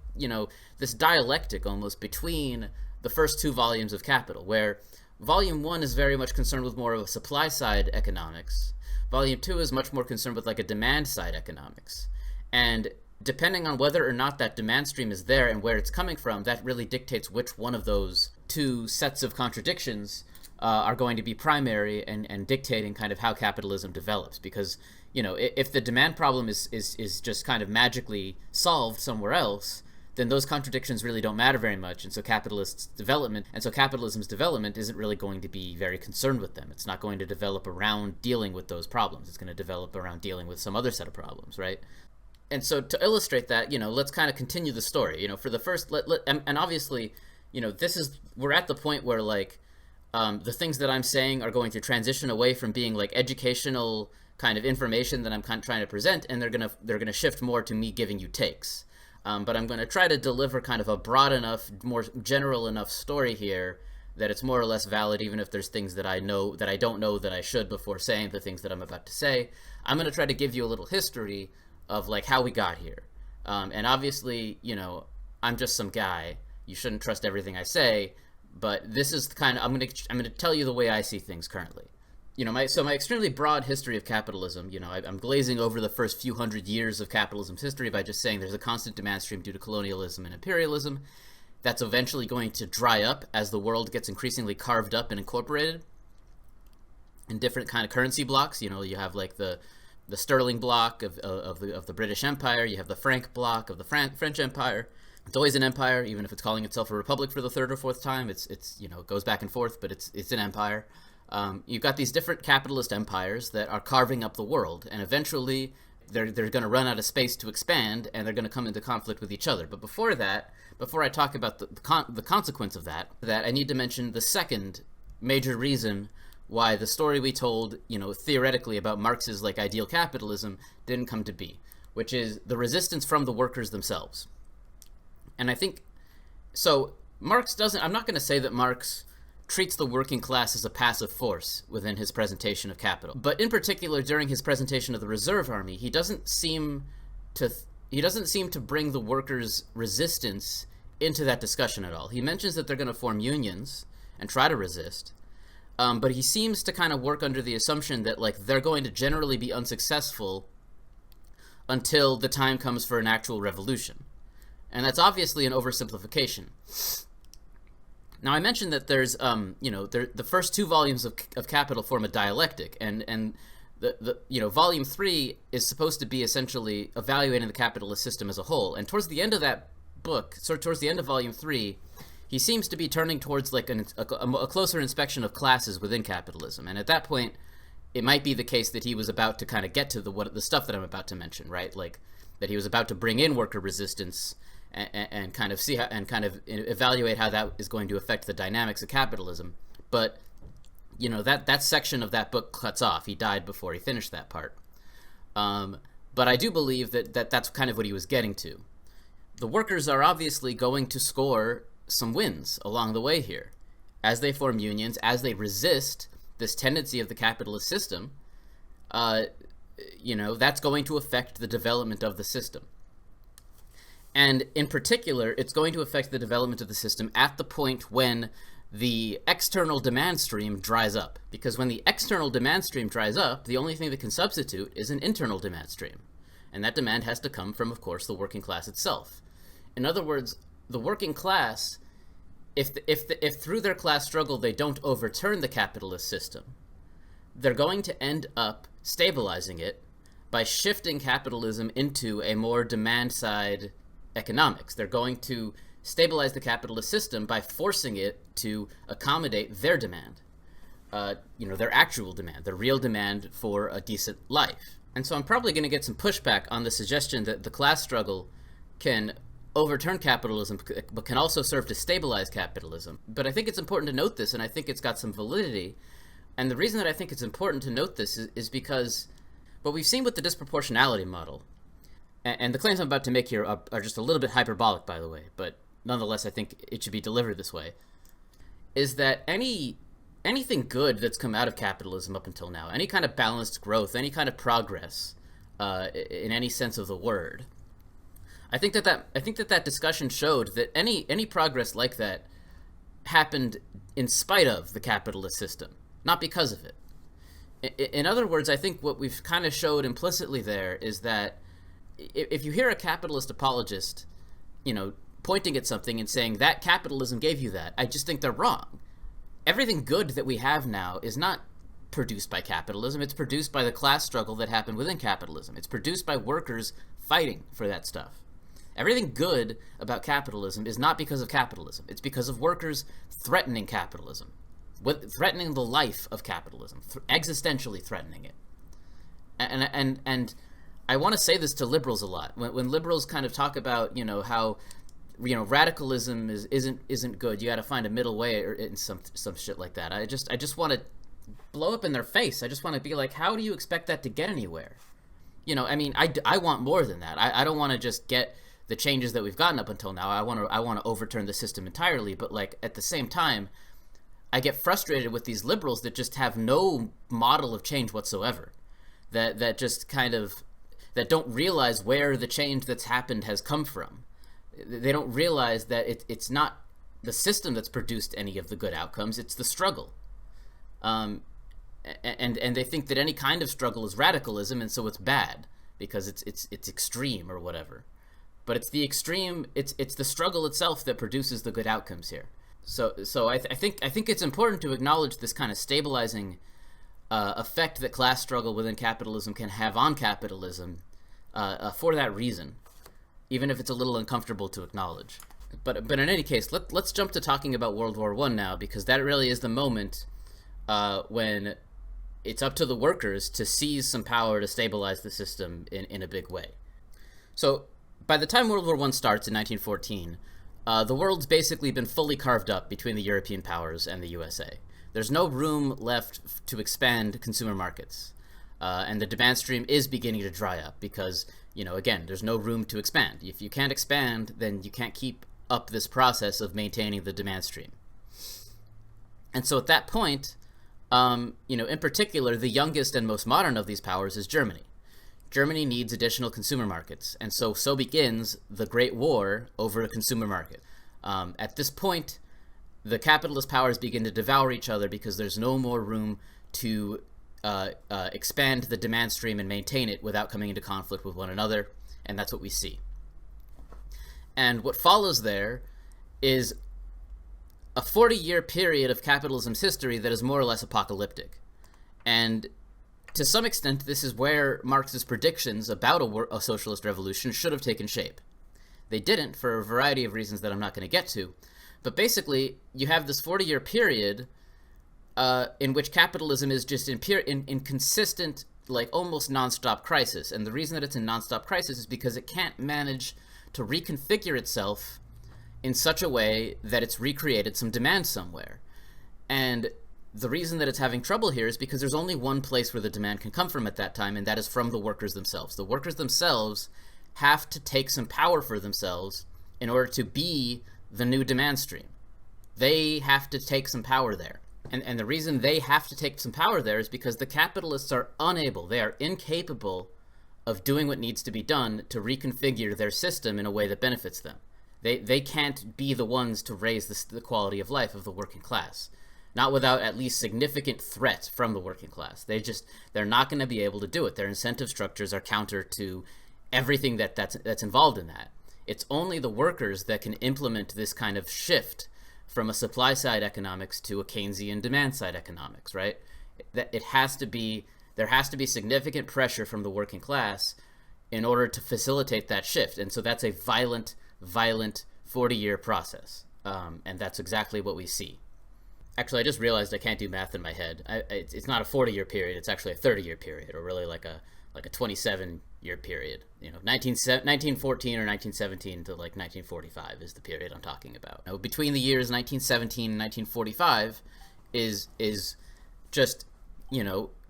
this dialectic almost between the first two volumes of Capital, where Volume 1 is very much concerned with more of a supply-side economics. Volume 2 is much more concerned with like a demand-side economics. And depending on whether or not that demand stream is there and where it's coming from, that really dictates which one of those two sets of contradictions are going to be primary and dictating kind of how capitalism develops. Because, if the demand problem is just kind of magically solved somewhere else, then those contradictions really don't matter very much, and so capitalism's development isn't really going to be very concerned with them. It's not going to develop around dealing with those problems. It's going to develop around dealing with some other set of problems, right? And so to illustrate that, let's kind of continue the story. For the first, and obviously, we're at the point where like the things that I'm saying are going to transition away from being like educational kind of information that I'm kind of trying to present, and they're gonna shift more to me giving you takes. But I'm going to try to deliver kind of a broad enough, more general enough story here that it's more or less valid, even if there's things that I know that I don't know that I should before saying the things that I'm about to say. I'm going to try to give you a little history of like how we got here. And obviously, I'm just some guy. You shouldn't trust everything I say, but this is kind of I'm going to tell you the way I see things currently. My extremely broad history of capitalism, I'm glazing over the first few hundred years of capitalism's history by just saying there's a constant demand stream due to colonialism and imperialism that's eventually going to dry up as the world gets increasingly carved up and incorporated in different kind of currency blocks. You have like the sterling block of the British Empire, you have the franc block of the French Empire. It's always an empire, even if it's calling itself a republic for the third or fourth time. It goes back and forth, but it's an empire. You've got these different capitalist empires that are carving up the world, and eventually they're going to run out of space to expand, and they're going to come into conflict with each other. But before I talk about the consequence of that, I need to mention the second major reason why the story we told, theoretically about Marx's like ideal capitalism didn't come to be, which is the resistance from the workers themselves. And I think, so Marx doesn't, I'm not going to say that Marx treats the working class as a passive force within his presentation of capital. But in particular, during his presentation of the reserve army, he doesn't seem to bring the workers' resistance into that discussion at all. He mentions that they're going to form unions and try to resist, but he seems to kind of work under the assumption that like they're going to generally be unsuccessful until the time comes for an actual revolution. And that's obviously an oversimplification. Now, I mentioned that there's, the first two volumes of Capital form a dialectic, and volume 3 is supposed to be essentially evaluating the capitalist system as a whole. And towards the end of that book, towards the end of volume 3, he seems to be turning towards like a closer inspection of classes within capitalism. And at that point, it might be the case that he was about to kind of get to the stuff that I'm about to mention, right? Like that he was about to bring in worker resistance and kind of see how, and kind of evaluate how that is going to affect the dynamics of capitalism. But that section of that book cuts off. He died before he finished that part. But I do believe that's kind of what he was getting to. The workers are obviously going to score some wins along the way here, as they form unions, as they resist this tendency of the capitalist system. That's going to affect the development of the system. And in particular, it's going to affect the development of the system at the point when the external demand stream dries up. Because when the external demand stream dries up, the only thing that can substitute is an internal demand stream. And that demand has to come from, of course, the working class itself. In other words, the working class, if through their class struggle they don't overturn the capitalist system, they're going to end up stabilizing it by shifting capitalism into a more demand-side economics. They're going to stabilize the capitalist system by forcing it to accommodate their demand, their actual demand, their real demand for a decent life. And so I'm probably going to get some pushback on the suggestion that the class struggle can overturn capitalism, but can also serve to stabilize capitalism. But I think it's important to note this, and I think it's got some validity. And the reason that I think it's important to note this is because what we've seen with the disproportionality model, and the claims I'm about to make here are just a little bit hyperbolic, by the way, but nonetheless I think it should be delivered this way, is that anything good that's come out of capitalism up until now, any kind of balanced growth, any kind of progress, in any sense of the word, I think that discussion showed that any progress like that happened in spite of the capitalist system, not because of it. In other words, I think what we've kind of showed implicitly there is that if you hear a capitalist apologist, pointing at something and saying that capitalism gave you that, I just think they're wrong. Everything good that we have now is not produced by capitalism. It's produced by the class struggle that happened within capitalism. It's produced by workers fighting for that stuff. Everything good about capitalism is not because of capitalism. It's because of workers threatening capitalism, threatening the life of capitalism, existentially threatening it. And I want to say this to liberals a lot. When liberals kind of talk about, how, radicalism isn't good. You got to find a middle way or in some shit like that. I just want to blow up in their face. I just want to be like, how do you expect that to get anywhere? I want more than that. I don't want to just get the changes that we've gotten up until now. I want to overturn the system entirely. But like at the same time, I get frustrated with these liberals that just have no model of change whatsoever. That just kind of, that don't realize where the change that's happened has come from. They don't realize that it's not the system that's produced any of the good outcomes, it's the struggle. And they think that any kind of struggle is radicalism, and so it's bad because it's extreme or whatever. But it's the extreme, it's the struggle itself that produces the good outcomes here. So I think it's important to acknowledge this kind of stabilizing effect that class struggle within capitalism can have on capitalism for that reason, even if it's a little uncomfortable to acknowledge. But in any case, let's jump to talking about World War I now, because that really is the moment when it's up to the workers to seize some power to stabilize the system in a big way. So by the time World War I starts in 1914, the world's basically been fully carved up between the European powers and the USA. There's no room left to expand consumer markets. And the demand stream is beginning to dry up because, Again, there's no room to expand. If you can't expand, then you can't keep up this process of maintaining the demand stream. And so at that point, in particular, the youngest and most modern of these powers is Germany. Germany needs additional consumer markets, and so begins the Great War over a consumer market. At this point, the capitalist powers begin to devour each other because there's no more room to expand the demand stream and maintain it without coming into conflict with one another, and that's what we see. And what follows there is a 40-year period of capitalism's history that is more or less apocalyptic. And to some extent, this is where Marx's predictions about a socialist revolution should have taken shape. They didn't, for a variety of reasons that I'm not going to get to. But basically, you have this 40-year period in which capitalism is just in consistent, like almost nonstop crisis. And the reason that it's in nonstop crisis is because it can't manage to reconfigure itself in such a way that it's recreated some demand somewhere. And the reason that it's having trouble here is because there's only one place where the demand can come from at that time, and that is from the workers themselves. The workers themselves have to take some power for themselves in order to be the new demand stream. They have to take some power there. And the reason they have to take some power there is because the capitalists are unable, they are incapable of doing what needs to be done to reconfigure their system in a way that benefits them. They can't be the ones to raise the quality of life of the working class. Not without at least significant threat from the working class. They're not going to be able to do it. Their incentive structures are counter to everything that's involved in that. It's only the workers that can implement this kind of shift from a supply side economics to a Keynesian demand side economics, right? There has to be significant pressure from the working class in order to facilitate that shift. And so that's a violent 40-year process. And that's exactly what we see. Actually, I just realized I can't do math in my head. It's not a 40-year period. It's actually a 30-year period, or really like a 27-year period. 1914 or 1917 to like 1945 is the period I'm talking about. Now, between the years 1917 and 1945 is just,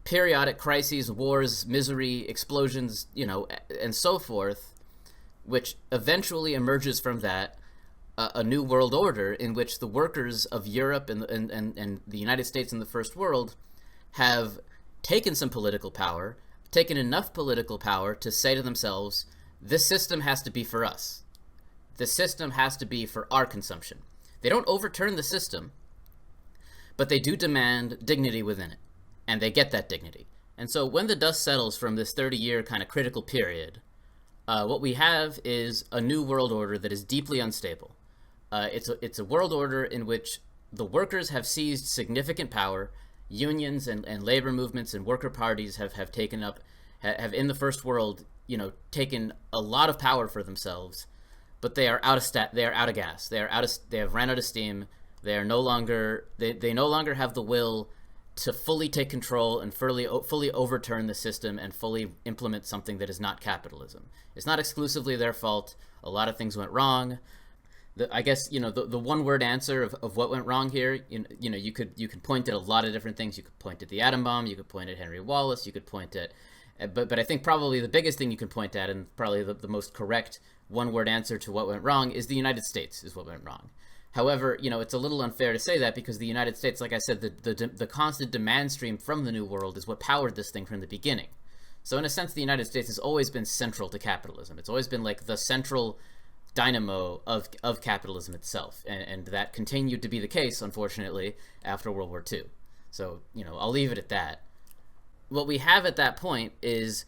periodic crises, wars, misery, explosions, and so forth, which eventually emerges from that a new world order in which the workers of Europe and the United States and the First World have taken some political power, taken enough political power to say to themselves, this system has to be for us. The system has to be for our consumption. They don't overturn the system, but they do demand dignity within it, and they get that dignity. And so when the dust settles from this 30-year kind of critical period, what we have is a new world order that is deeply unstable. It's a world order in which the workers have seized significant power. Unions and labor movements and worker parties have in the first world, taken a lot of power for themselves, but they are out of gas. They have ran out of steam. They no longer have the will to fully take control and fully overturn the system and fully implement something that is not capitalism. It's not exclusively their fault. A lot of things went wrong. I guess, the one-word answer of what went wrong here, you could point at a lot of different things. You could point at the atom bomb, you could point at Henry Wallace, you could point at, but I think probably the biggest thing you could point at, and probably the most correct one-word answer to what went wrong, is the United States is what went wrong. However, it's a little unfair to say that because the United States, like I said, the constant demand stream from the New World is what powered this thing from the beginning. So in a sense, the United States has always been central to capitalism. It's always been like the central dynamo of capitalism itself, and that continued to be the case, unfortunately, after World War II. So, I'll leave it at that. What we have at that point is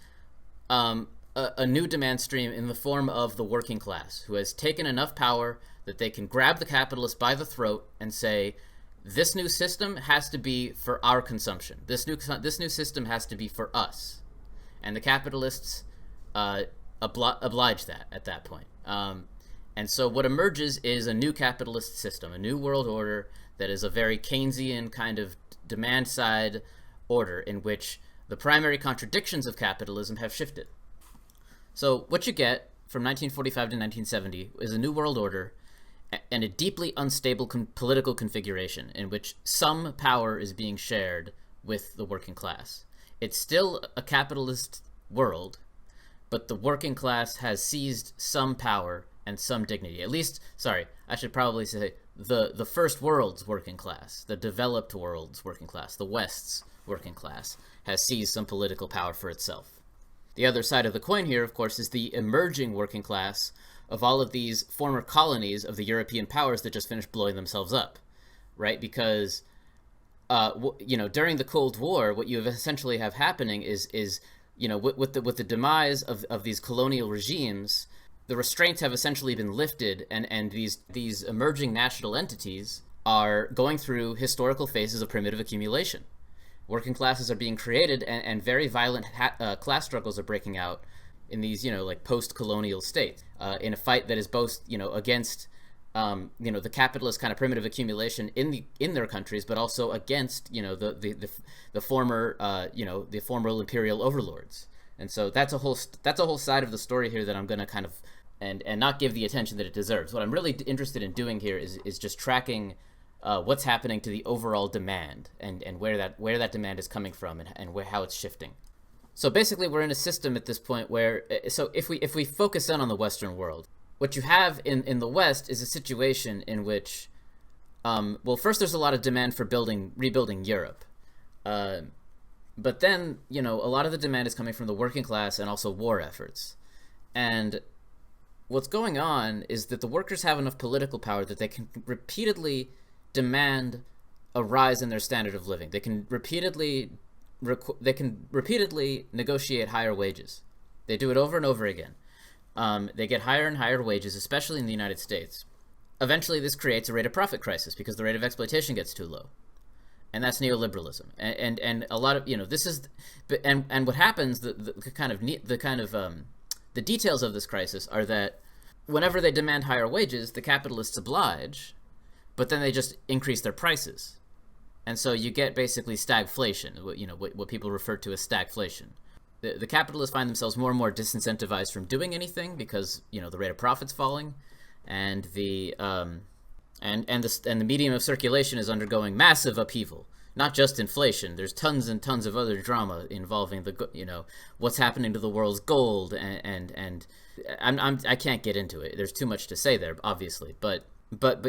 a new demand stream in the form of the working class, who has taken enough power that they can grab the capitalist by the throat and say, this new system has to be for our consumption. This new system has to be for us. And the capitalists oblige that at that point. And so what emerges is a new capitalist system, a new world order that is a very Keynesian kind of demand side order in which the primary contradictions of capitalism have shifted. So what you get from 1945 to 1970 is a new world order and a deeply unstable political configuration in which some power is being shared with the working class. It's still a capitalist world, but the working class has seized some power and some dignity. At least, sorry, I should probably say the first world's working class, the developed world's working class, the West's working class, has seized some political power for itself. The other side of the coin here, of course, is the emerging working class of all of these former colonies of the European powers that just finished blowing themselves up, right? Because, during the Cold War, what you essentially have happening is with the demise of these colonial regimes, the restraints have essentially been lifted, and these emerging national entities are going through historical phases of primitive accumulation. Working classes are being created, and very violent class struggles are breaking out in these, post-colonial states, in a fight that is both, against, the capitalist kind of primitive accumulation in their countries, but also against, the former, the former imperial overlords. And so that's a whole side of the story here that I'm going to kind of and not give the attention that it deserves. What I'm really interested in doing here is just tracking what's happening to the overall demand and where that demand is coming from and how it's shifting. So basically, we're in a system at this point where, so if we focus in on the Western world, what you have in the West is a situation in which, first there's a lot of demand for rebuilding Europe, but then a lot of the demand is coming from the working class and also war efforts, and what's going on is that the workers have enough political power that they can repeatedly demand a rise in their standard of living. They can repeatedly negotiate higher wages. They do it over and over again. They get higher and higher wages, especially in the United States. Eventually, this creates a rate of profit crisis because the rate of exploitation gets too low, and that's neoliberalism. And a lot of this is, and what happens, the details of this crisis are that whenever they demand higher wages, the capitalists oblige, but then they just increase their prices. And so you get basically stagflation, what people refer to as stagflation. The capitalists find themselves more and more disincentivized from doing anything because, the rate of profit's falling, and the medium of circulation is undergoing massive upheaval. Not just inflation. There's tons and tons of other drama involving what's happening to the world's gold, and I can't get into it. There's too much to say there, obviously, but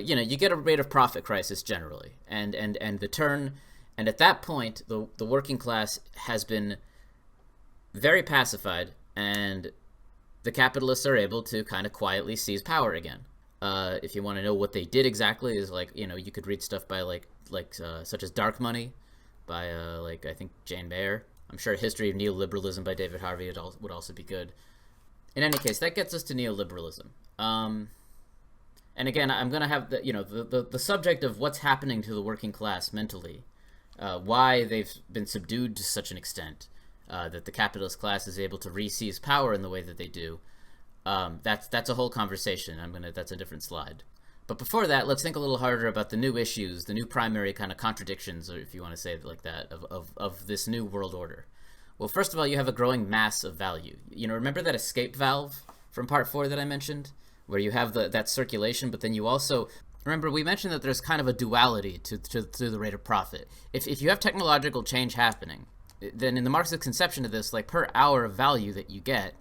you get a rate of profit crisis generally, and the turn, and at that point the working class has been very pacified, and the capitalists are able to kind of quietly seize power again. If you want to know what they did exactly, is you could read stuff by such as Dark Money by I think Jane Mayer. I'm sure History of Neoliberalism by David Harvey would also be good. In any case, that gets us to neoliberalism. And again, I'm going to have the subject of what's happening to the working class mentally, why they've been subdued to such an extent that the capitalist class is able to re-seize power in the way that they do. That's a whole conversation. That's a different slide. But before that, let's think a little harder about the new issues, the new primary kind of contradictions, or if you want to say it like that, of this new world order. Well, first of all, you have a growing mass of value. Remember that escape valve from part 4 that I mentioned, where you have that circulation, but then you also remember we mentioned that there's kind of a duality to the rate of profit. If you have technological change happening, then in the Marxist conception of this, per hour of value that you get,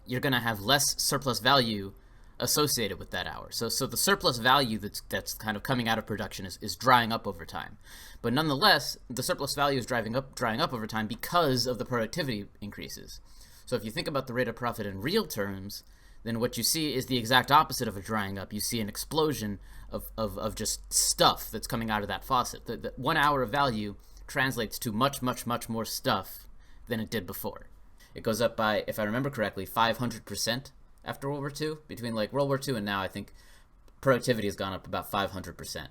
you're going to have less surplus value associated with that hour. So the surplus value that's kind of coming out of production is drying up over time. But nonetheless, the surplus value is drying up over time because of the productivity increases. So if you think about the rate of profit in real terms, then what you see is the exact opposite of a drying up. You see an explosion of just stuff that's coming out of that faucet. The 1 hour of value translates to much, much, much more stuff than it did before. It goes up by, if I remember correctly, 500% after World War II. Between World War II and now, I think productivity has gone up about 500%.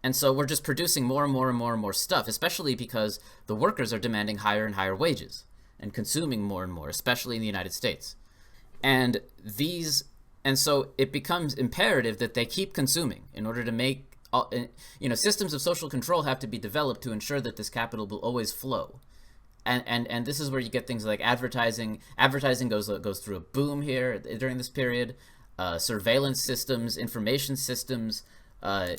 And so we're just producing more and more and more and more stuff, especially because the workers are demanding higher and higher wages and consuming more and more, especially in the United States. And so it becomes imperative that they keep consuming in order to make, systems of social control have to be developed to ensure that this capital will always flow. And this is where you get things like advertising. Advertising goes through a boom here during this period. Surveillance systems, information systems, a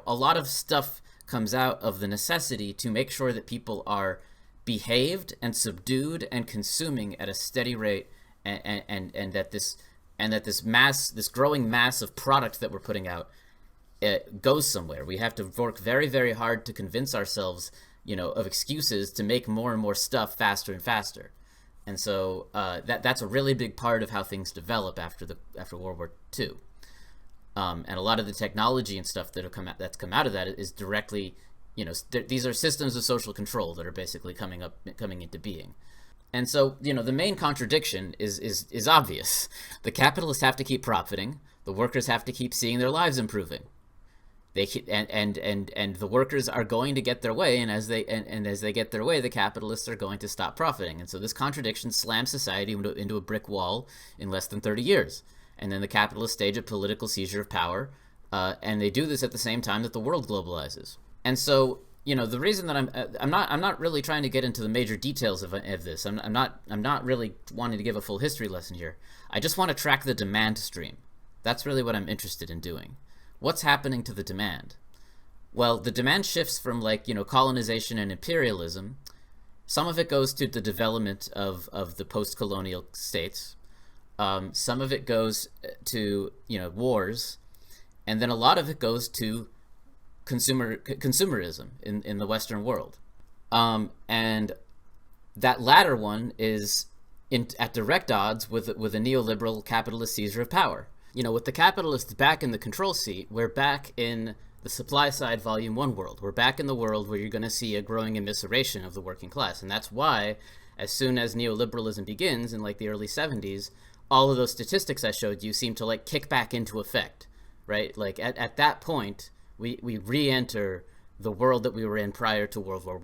lot of stuff comes out of the necessity to make sure that people are behaved and subdued and consuming at a steady rate, and that this growing mass of product that we're putting out, it goes somewhere. We have to work very, very hard to convince ourselves, of excuses to make more and more stuff faster and faster. And so that's a really big part of how things develop after World War II. And a lot of the technology and stuff that's come out of that is directly, these are systems of social control that are basically coming into being. And so, the main contradiction is obvious. The capitalists have to keep profiting. The workers have to keep seeing their lives improving. And the workers are going to get their way, and as they get their way, the capitalists are going to stop profiting. And so this contradiction slams society into a brick wall in less than 30 years. And then the capitalists stage a political seizure of power, and they do this at the same time that the world globalizes. And so, the reason that I'm not really trying to get into the major details of this. I'm not really wanting to give a full history lesson here. I just want to track the demand stream. That's really what I'm interested in doing. What's happening to the demand? Well, the demand shifts from colonization and imperialism. Some of it goes to the development of the post-colonial states. Some of it goes to wars, and then a lot of it goes to consumerism in the Western world. And that latter one is at direct odds with a neoliberal capitalist seizure of power. With the capitalists back in the control seat, we're back in the supply side volume 1 world. We're back in the world where you're going to see a growing immiseration of the working class. And that's why, as soon as neoliberalism begins in the early 70s, all of those statistics I showed you seem to kick back into effect, right? At that point, we re-enter the world that we were in prior to World War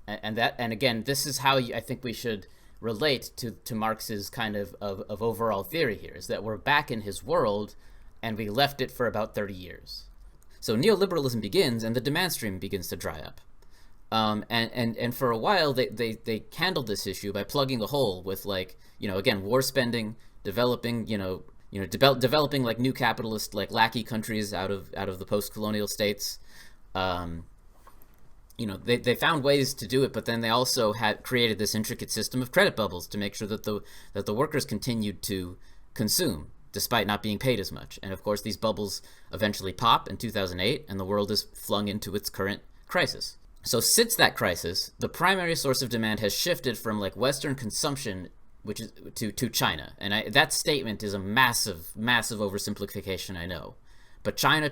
I. And again, this is how I think we should relate to Marx's kind of overall theory here, is that we're back in his world and we left it for about 30 years. So neoliberalism begins and the demand stream begins to dry up. And for a while they handled this issue by plugging the hole with again, war spending, developing developing new capitalist lackey countries out of the post-colonial states. They found ways to do it, but then they also had created this intricate system of credit bubbles to make sure that the workers continued to consume despite not being paid as much. And of course, these bubbles eventually pop in 2008, and the world is flung into its current crisis. So since that crisis, the primary source of demand has shifted from Western consumption, which is to China. And that statement is a massive oversimplification, I know. But China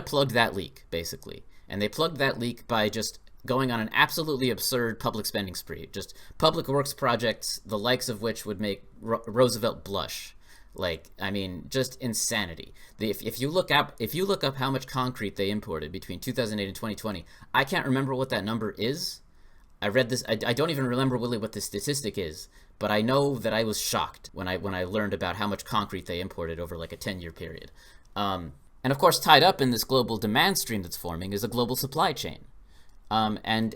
plugged that leak, basically. And they plugged that leak by just going on an absolutely absurd public spending spree. Just public works projects, the likes of which would make Roosevelt blush. Just insanity. If you look up how much concrete they imported between 2008 and 2020, I can't remember what that number is. I read this. I don't even remember really what the statistic is, but I know that I was shocked when I learned about how much concrete they imported over a 10-year period. And of course, tied up in this global demand stream that's forming is a global supply chain, and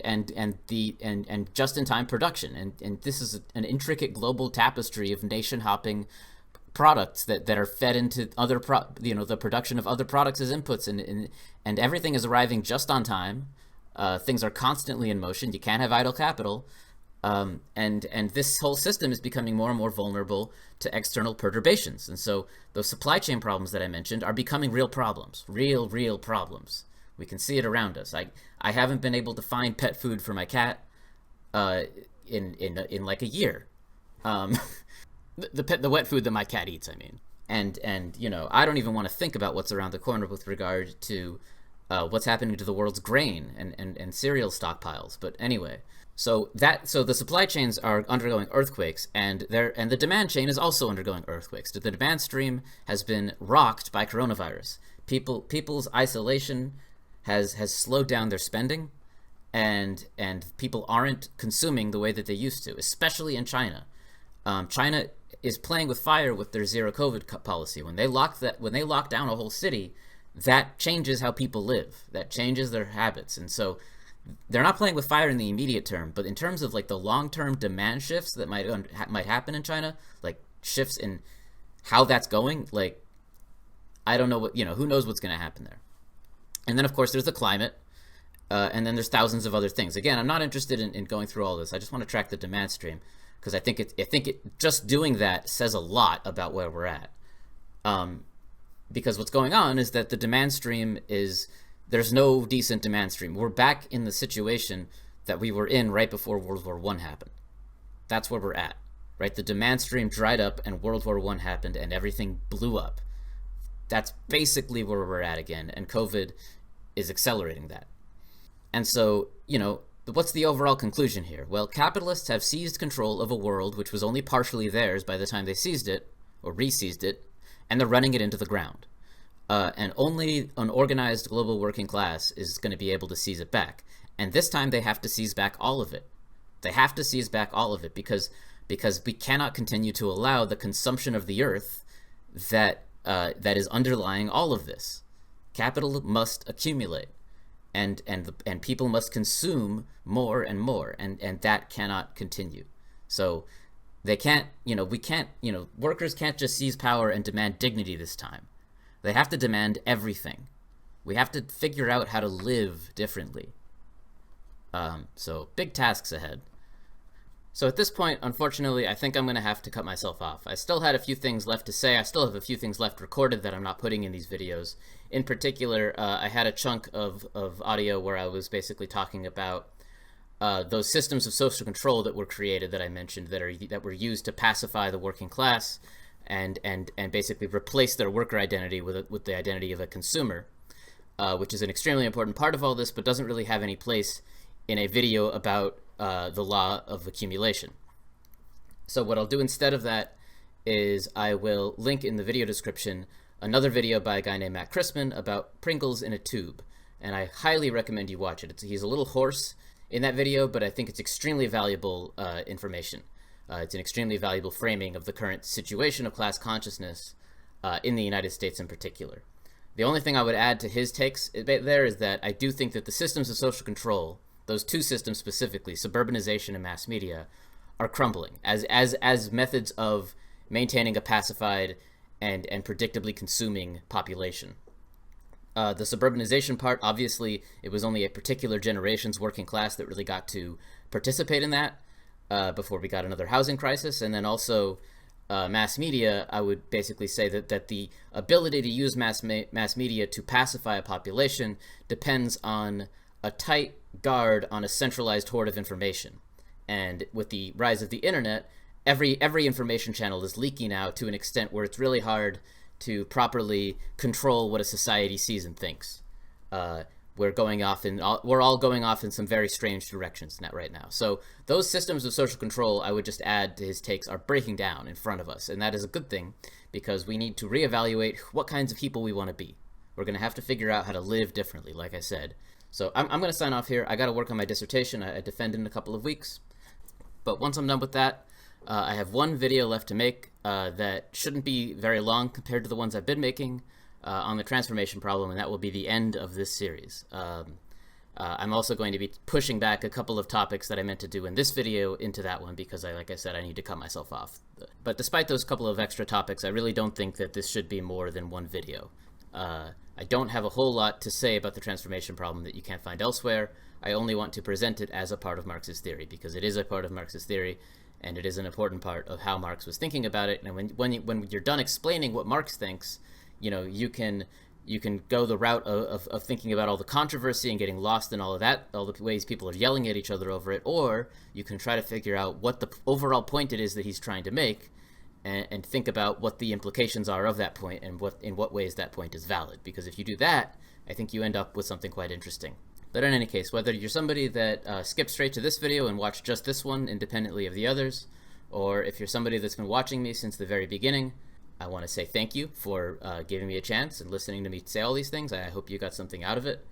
just-in-time production, and this is an intricate global tapestry of nation-hopping products that are fed into other the production of other products as inputs, and everything is arriving just on time. Things are constantly in motion. You can't have idle capital. And this whole system is becoming more and more vulnerable to external perturbations. And so those supply chain problems that I mentioned are becoming real problems, real problems. We can see it around us. I haven't been able to find pet food for my cat in a year. The wet food that my cat eats, I mean. And I don't even want to think about what's around the corner with regard to what's happening to the world's grain and cereal stockpiles. But anyway, so the supply chains are undergoing earthquakes, and the demand chain is also undergoing earthquakes. The demand stream has been rocked by coronavirus. People's isolation has slowed down their spending, and people aren't consuming the way that they used to, especially in China. China is playing with fire with their zero COVID policy. When they lock down a whole city, that changes how people live. That changes their habits. And so they're not playing with fire in the immediate term, but in terms of the long-term demand shifts that might happen in China, shifts in how that's going, I don't know who knows what's going to happen there. And then of course there's the climate, And then there's thousands of other things. Again, I'm not interested in going through all this. I just want to track the demand stream because I think it just doing that says a lot about where we're at. Because what's going on is that the demand stream there's no decent demand stream. We're back in the situation that we were in right before World War I happened. That's where we're at, right? The demand stream dried up and World War I happened and everything blew up. That's basically where we're at again, and COVID is accelerating that. And so, what's the overall conclusion here? Well, capitalists have seized control of a world which was only partially theirs by the time they seized it, or re-seized it, and they're running it into the ground. And only an organized global working class is going to be able to seize it back. And this time they have to seize back all of it. They have to seize back all of it because we cannot continue to allow the consumption of the earth that is underlying all of this. Capital must accumulate. And people must consume more and more, and that cannot continue. So they can't, workers can't just seize power and demand dignity this time. They have to demand everything. We have to figure out how to live differently. So big tasks ahead. So at this point, unfortunately, I think I'm going to have to cut myself off. I still had a few things left to say. I still have a few things left recorded that I'm not putting in these videos. In particular, I had a chunk of audio where I was basically talking about those systems of social control that were created that I mentioned that were used to pacify the working class and basically replace their worker identity with the identity of a consumer, which is an extremely important part of all this, but doesn't really have any place in a video about the law of accumulation. So what I'll do instead of that is I will link in the video description another video by a guy named Matt Christman about Pringles in a tube, and I highly recommend you watch it. He's a little hoarse in that video, but I think it's extremely valuable information. It's an extremely valuable framing of the current situation of class consciousness in the United States in particular. The only thing I would add to his takes there is that I do think that the systems of social control, those two systems specifically, suburbanization and mass media, are crumbling as methods of maintaining a pacified and predictably consuming population. The suburbanization part, obviously, it was only a particular generation's working class that really got to participate in that before we got another housing crisis. And then also mass media, I would basically say that the ability to use mass media to pacify a population depends on a tight guard on a centralized hoard of information. And with the rise of the internet, every information channel is leaking out to an extent where it's really hard to properly control what a society sees and thinks. We're all going off in some very strange directions right now. So those systems of social control, I would just add to his takes, are breaking down in front of us, and that is a good thing because we need to reevaluate what kinds of people we want to be. We're going to have to figure out how to live differently, like I said. So I'm going to sign off here. I got to work on my dissertation. I defend in a couple of weeks. But once I'm done with that, I have one video left to make that shouldn't be very long compared to the ones I've been making on the transformation problem, and that will be the end of this series. I'm also going to be pushing back a couple of topics that I meant to do in this video into that one because, like I said, I need to cut myself off. But despite those couple of extra topics, I really don't think that this should be more than one video. I don't have a whole lot to say about the transformation problem that you can't find elsewhere. I only want to present it as a part of Marxist theory because it is a part of Marxist theory, and it is an important part of how Marx was thinking about it. And when you're done explaining what Marx thinks, you can go the route of thinking about all the controversy and getting lost in all of that, all the ways people are yelling at each other over it, or you can try to figure out what the overall point it is that he's trying to make, and think about what the implications are of that point and in what ways that point is valid. Because if you do that, I think you end up with something quite interesting. But in any case, whether you're somebody that skipped straight to this video and watched just this one independently of the others, or if you're somebody that's been watching me since the very beginning, I want to say thank you for giving me a chance and listening to me say all these things. I hope you got something out of it.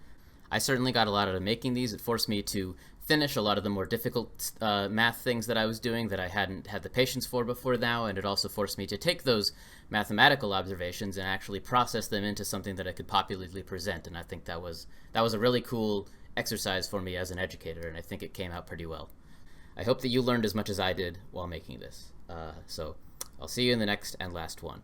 I certainly got a lot out of making these. It forced me to finish a lot of the more difficult math things that I was doing that I hadn't had the patience for before now, and it also forced me to take those mathematical observations and actually process them into something that I could popularly present, and I think that was a really cool exercise for me as an educator, and I think it came out pretty well. I hope that you learned as much as I did while making this. So I'll see you in the next and last one.